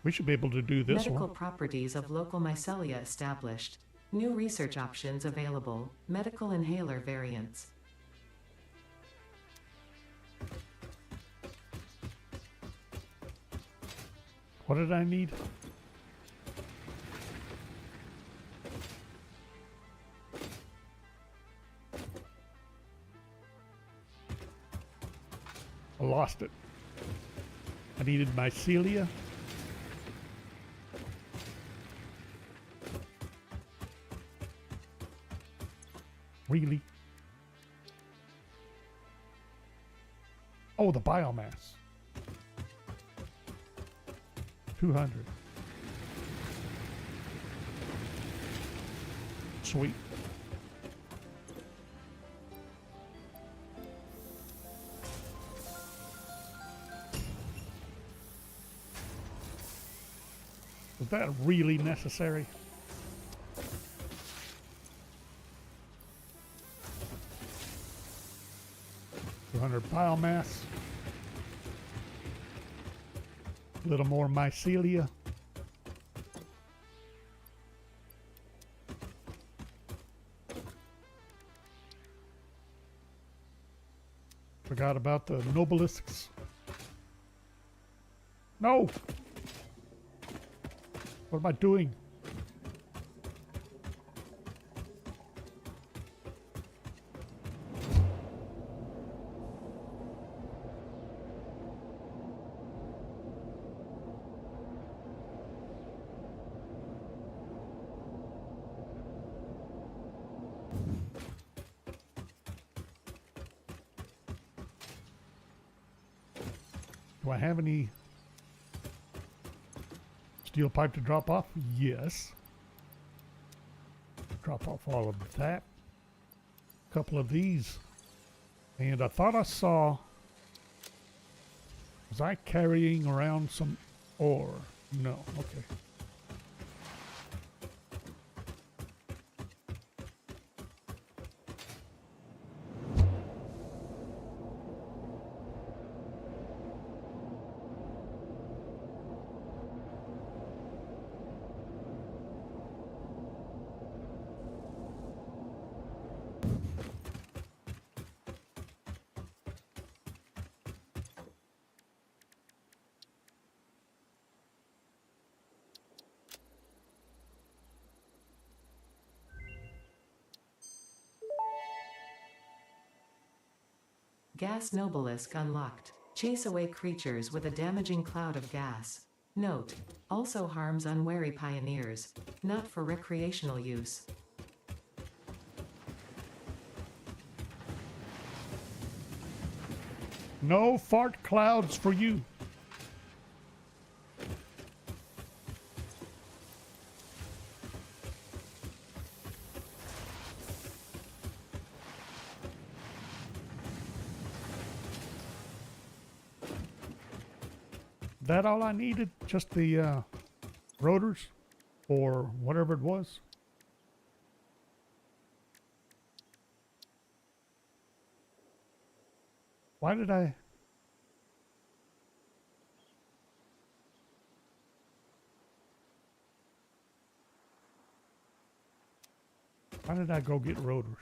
We should be able to do this Medical one. properties of local micellia established. New research options available. Medical inhaler variants. What did I need? I lost it. I needed mycelia. Really? Oh, the biomass. 200. Sweet. Was that really necessary? Biomass. A little more mycelia. Forgot about the nobelisks. No! What am I doing? Do I have any steel pipe to drop off? Yes. Drop off all of that. A couple of these. And I thought I saw... Was I carrying around some ore? No. Okay. Gas Nobelisk unlocked. Chase away creatures with a damaging cloud of gas. Note: also harms unwary pioneers. Not for recreational use. No fart clouds for you. That all I needed? Just the rotors or whatever it was? Why did I... Why did I go get rotors?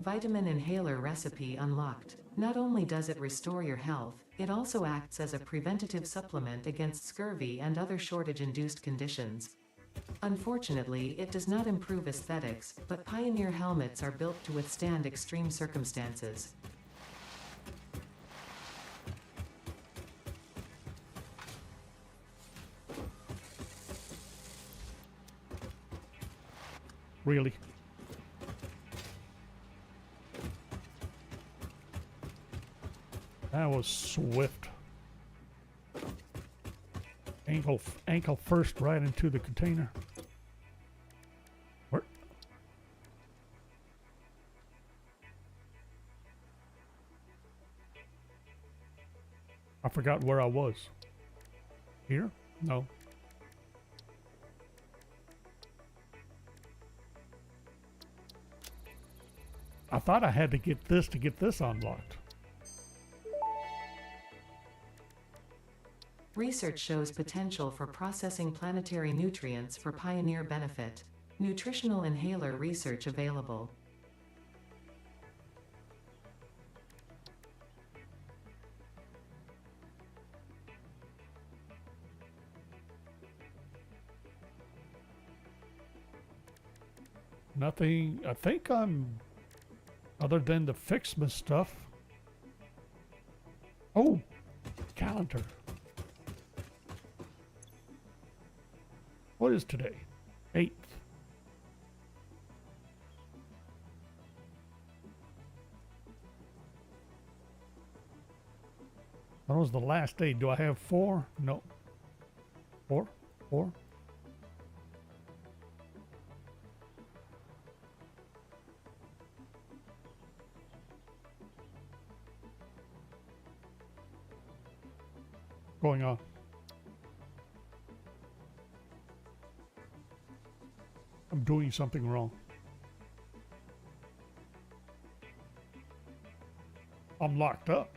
Vitamin inhaler recipe unlocked. Not only does it restore your health, it also acts as a preventative supplement against scurvy and other shortage-induced conditions. Unfortunately, it does not improve aesthetics, but Pioneer helmets are built to withstand extreme circumstances. Really? That was swift. Ankle first right into the container. Where? I forgot where I was. Here? No. I thought I had to get this unlocked. Research shows potential for processing planetary nutrients for pioneer benefit. Nutritional inhaler research available. Nothing. I think I'm, other than the Fixmas stuff. Oh, calendar. What is today? 8th. When was the last day? Do I have 4? No. 4? 4? Going on. I'm doing something wrong. I'm locked up.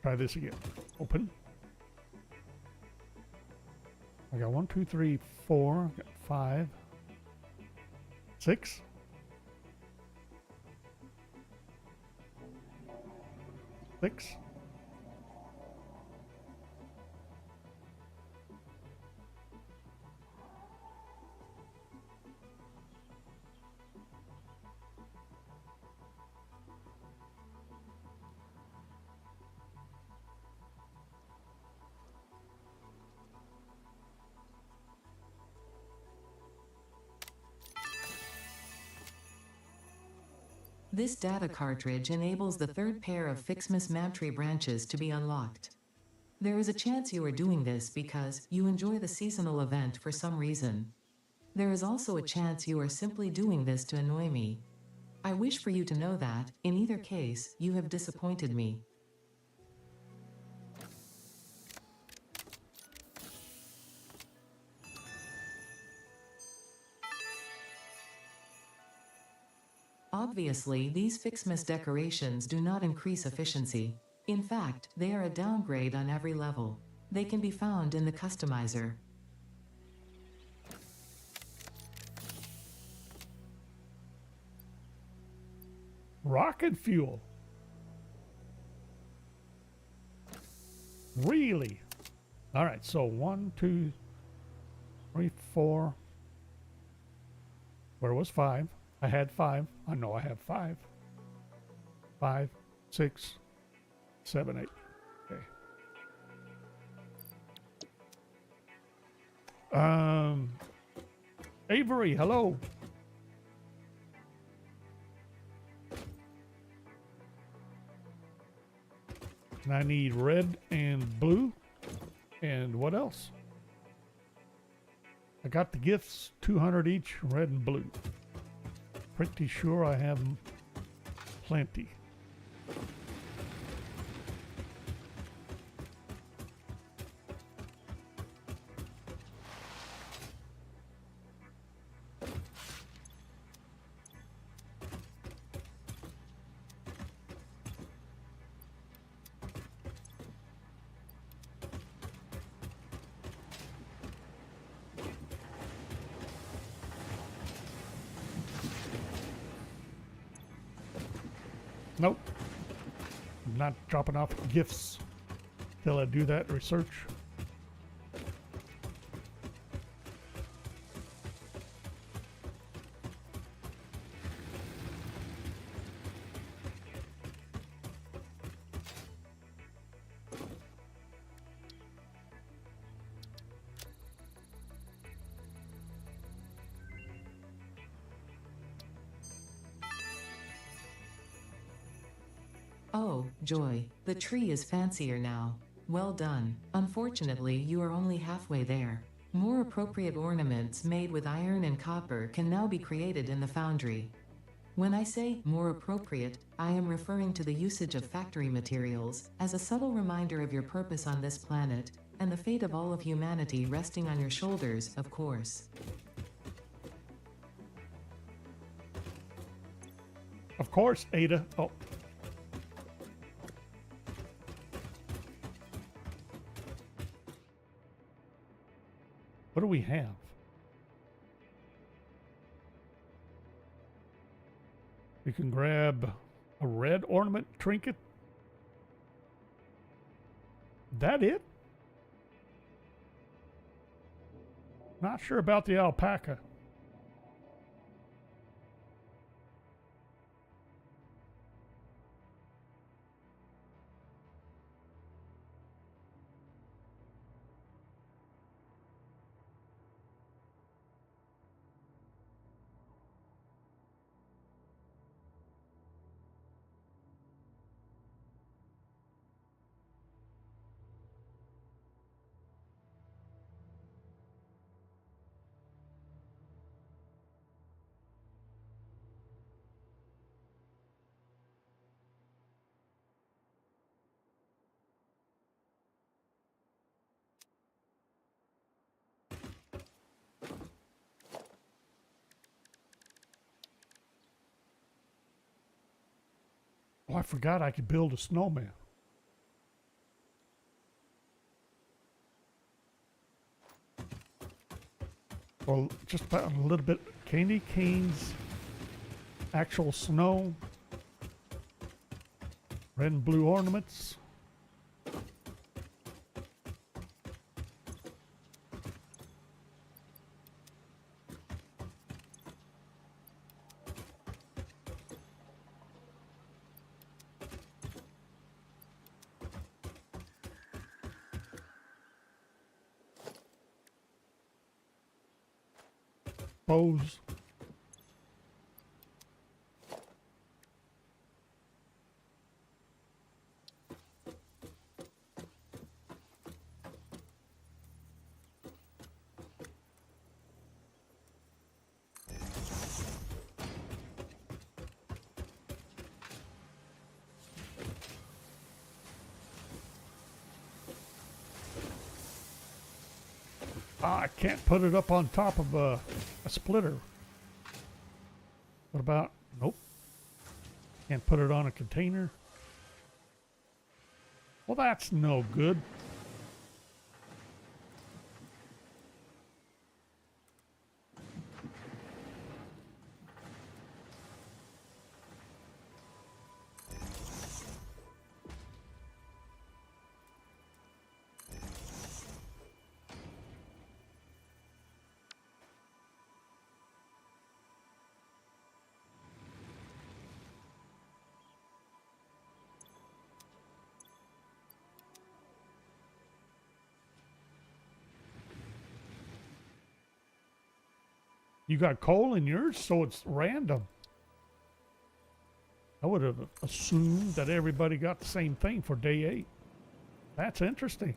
Try this again. Open. I got 1, 2, 3, 4. I got 5, 6. This data cartridge enables the third pair of Fixmas Mabtree branches to be unlocked. There is a chance you are doing this because you enjoy the seasonal event for some reason. There is also a chance you are simply doing this to annoy me. I wish for you to know that, in either case, you have disappointed me. Obviously, these Fixmas decorations do not increase efficiency. In fact, they are a downgrade on every level. They can be found in the customizer. Rocket fuel. Really? All right, so 1, 2, 3, 4. Where was 5? I had 5. I know I have 5. 5, 6, 7, 8. Okay. Avery, hello. And I need red and blue. And what else? I got the gifts, 200 each, red and blue. Pretty sure I have plenty. Nope. I'm not dropping off gifts till I do that research. Oh, joy, the tree is fancier now. Well done. Unfortunately, you are only halfway there. More appropriate ornaments made with iron and copper can now be created in the foundry. When I say more appropriate, I am referring to the usage of factory materials as a subtle reminder of your purpose on this planet and the fate of all of humanity resting on your shoulders, of course. Of course, Ada. Oh. What do we have? We can grab a red ornament trinket. That it? Not sure about the alpaca. Oh, I forgot I could build a snowman. Well, just about a little bit. Candy canes, actual snow, red and blue ornaments. Bows. I can't put it up on top of a splitter. What about, nope. Can't put it on a container. Well, that's no good. You got coal in yours, so it's random. I would have assumed that everybody got the same thing for day 8. That's interesting.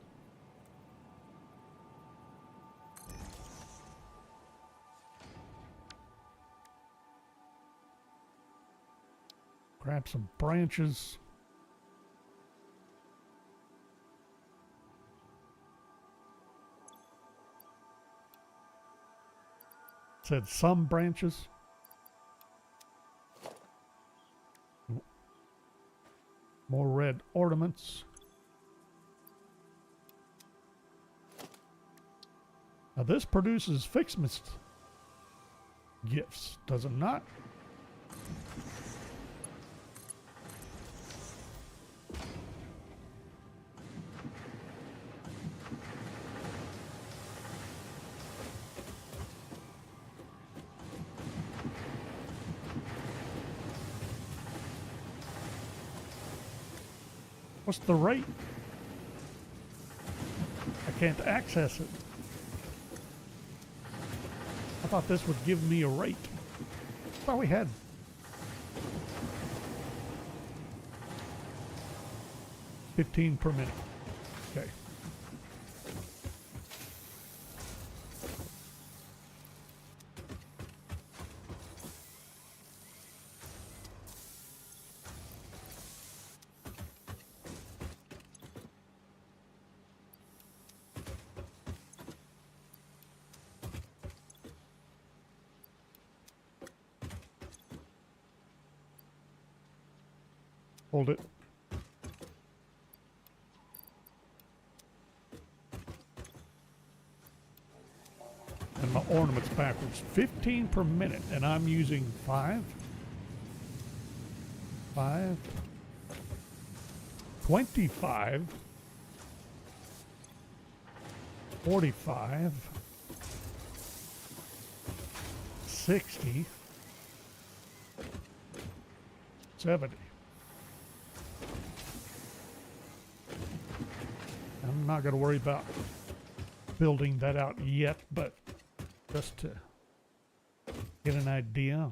Grab some branches. Said some branches. More red ornaments. Now this produces Fixmas gifts, does it not? What's the rate? I can't access it. I thought this would give me a rate. I thought we had. $15 per minute. Okay. Hold it. And my ornaments backwards. 15 per minute, and I'm using 5. 5. 25. 45. 60. 70. I'm not going to worry about building that out yet, but just to get an idea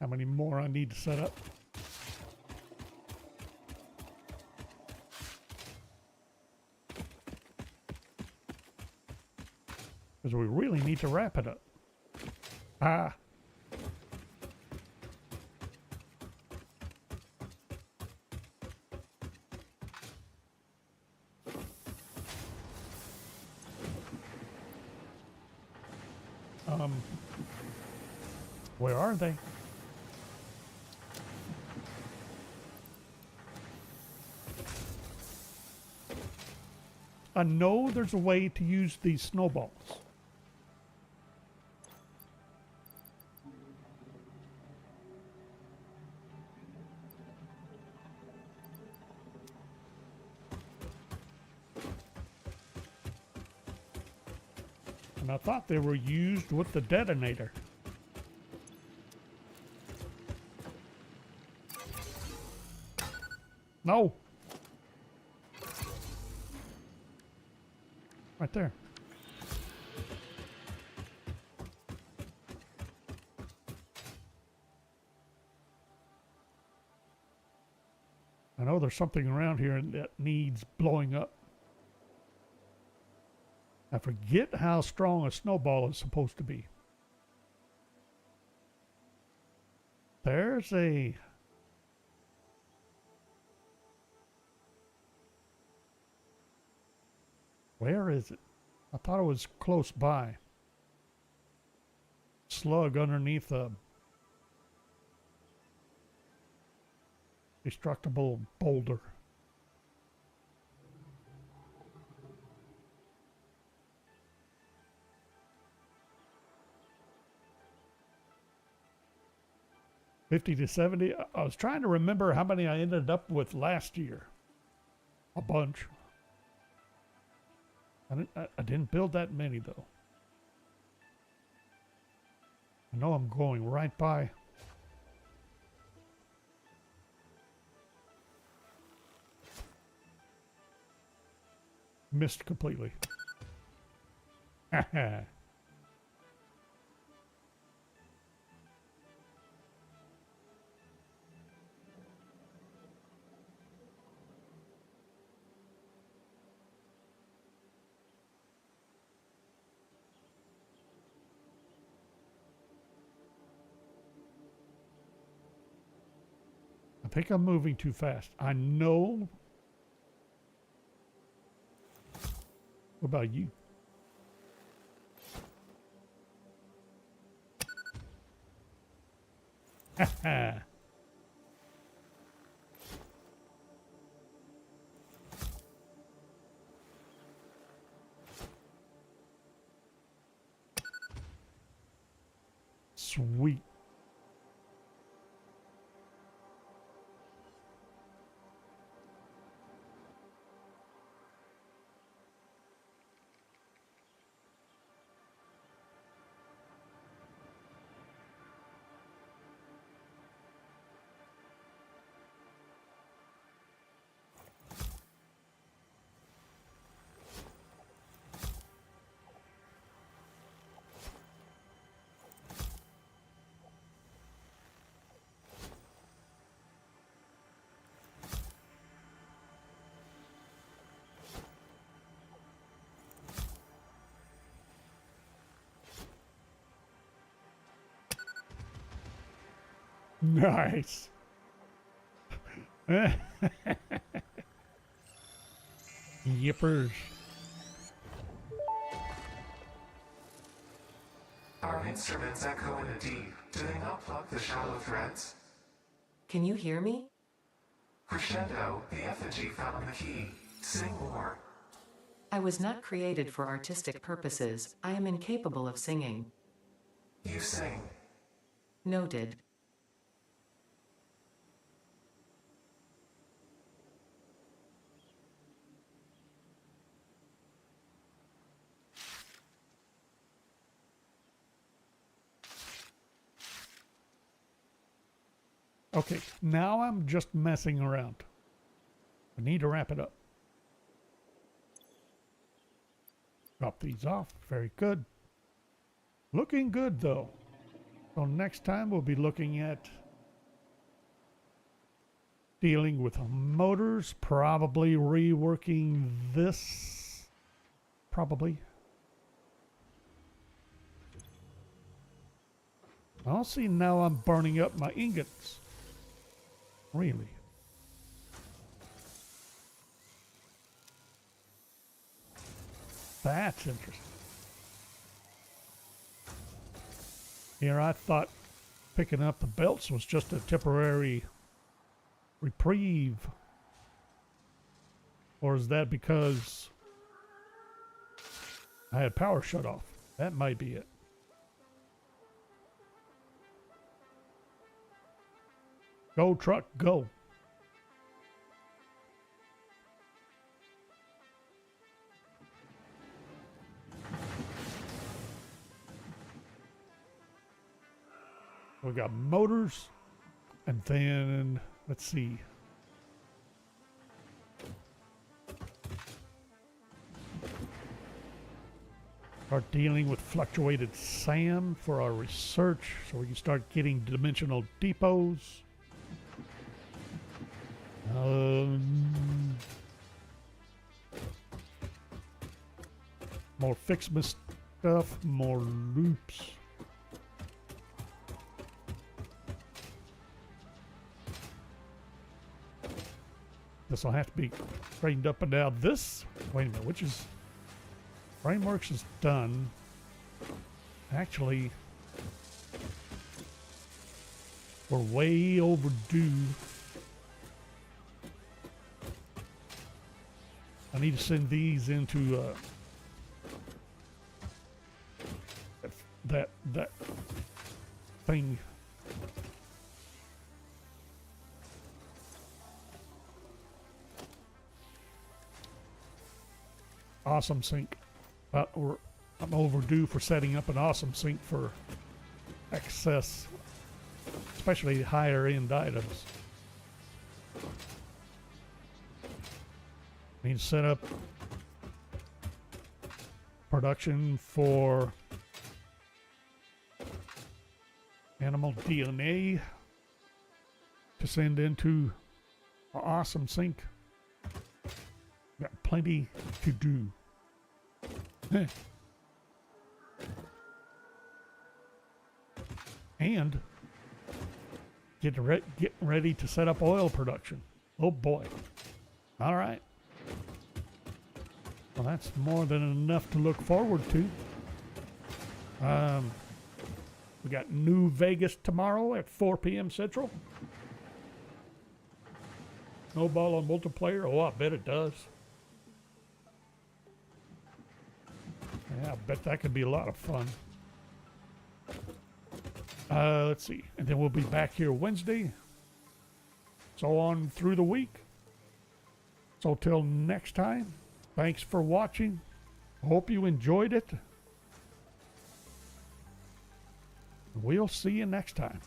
how many more I need to set up. Because we really need to wrap it up. Ah. Where are they? I know there's a way to use these snowballs. And I thought they were used with the detonator. No. Right there. I know there's something around here that needs blowing up. I forget how strong a snowball is supposed to be. There's a... Where is it? I thought it was close by. Slug underneath a destructible boulder. $50 to $70. I was trying to remember how many I ended up with last year. A bunch. I didn't build that many though. I know I'm going right by. Missed completely. Haha. I think I'm moving too fast. I know. What about you? Haha. Sweet. Nice. Yippers. Our instruments echo in the deep. Do they not pluck the shallow threads? Can you hear me? Crescendo, the effigy found the key. Sing more. I was not created for artistic purposes. I am incapable of singing. You sing. Noted. Okay, now I'm just messing around. I need to wrap it up. Drop these off. Very good. Looking good, though. So next time we'll be looking at dealing with motors, probably reworking this. Probably. I'll see, now I'm burning up my ingots. Really? That's interesting. Here I thought picking up the belts was just a temporary reprieve. Or is that because I had power shut off? That might be it. Go truck, go. We got motors, and then let's see. Start dealing with fluctuated SAM for our research, so we can start getting dimensional depots. More fixed stuff, more loops. This will have to be straightened up and down. This, wait a minute, which is, frameworks is done. Actually, we're way overdue. I need to send these into that thing. Awesome sync. I'm overdue for setting up an awesome sync for excess, especially higher end items. I need to set up production for animal DNA to send into an awesome sync. Got plenty to do. And get ready to set up oil production. Oh boy. All right. Well, that's more than enough to look forward to. We got New Vegas tomorrow at 4 p.m. Central. Snowball on multiplayer. Oh, I bet it does. Yeah, I bet that could be a lot of fun. Let's see. And then we'll be back here Wednesday. So on through the week. So till next time, thanks for watching. Hope you enjoyed it. We'll see you next time.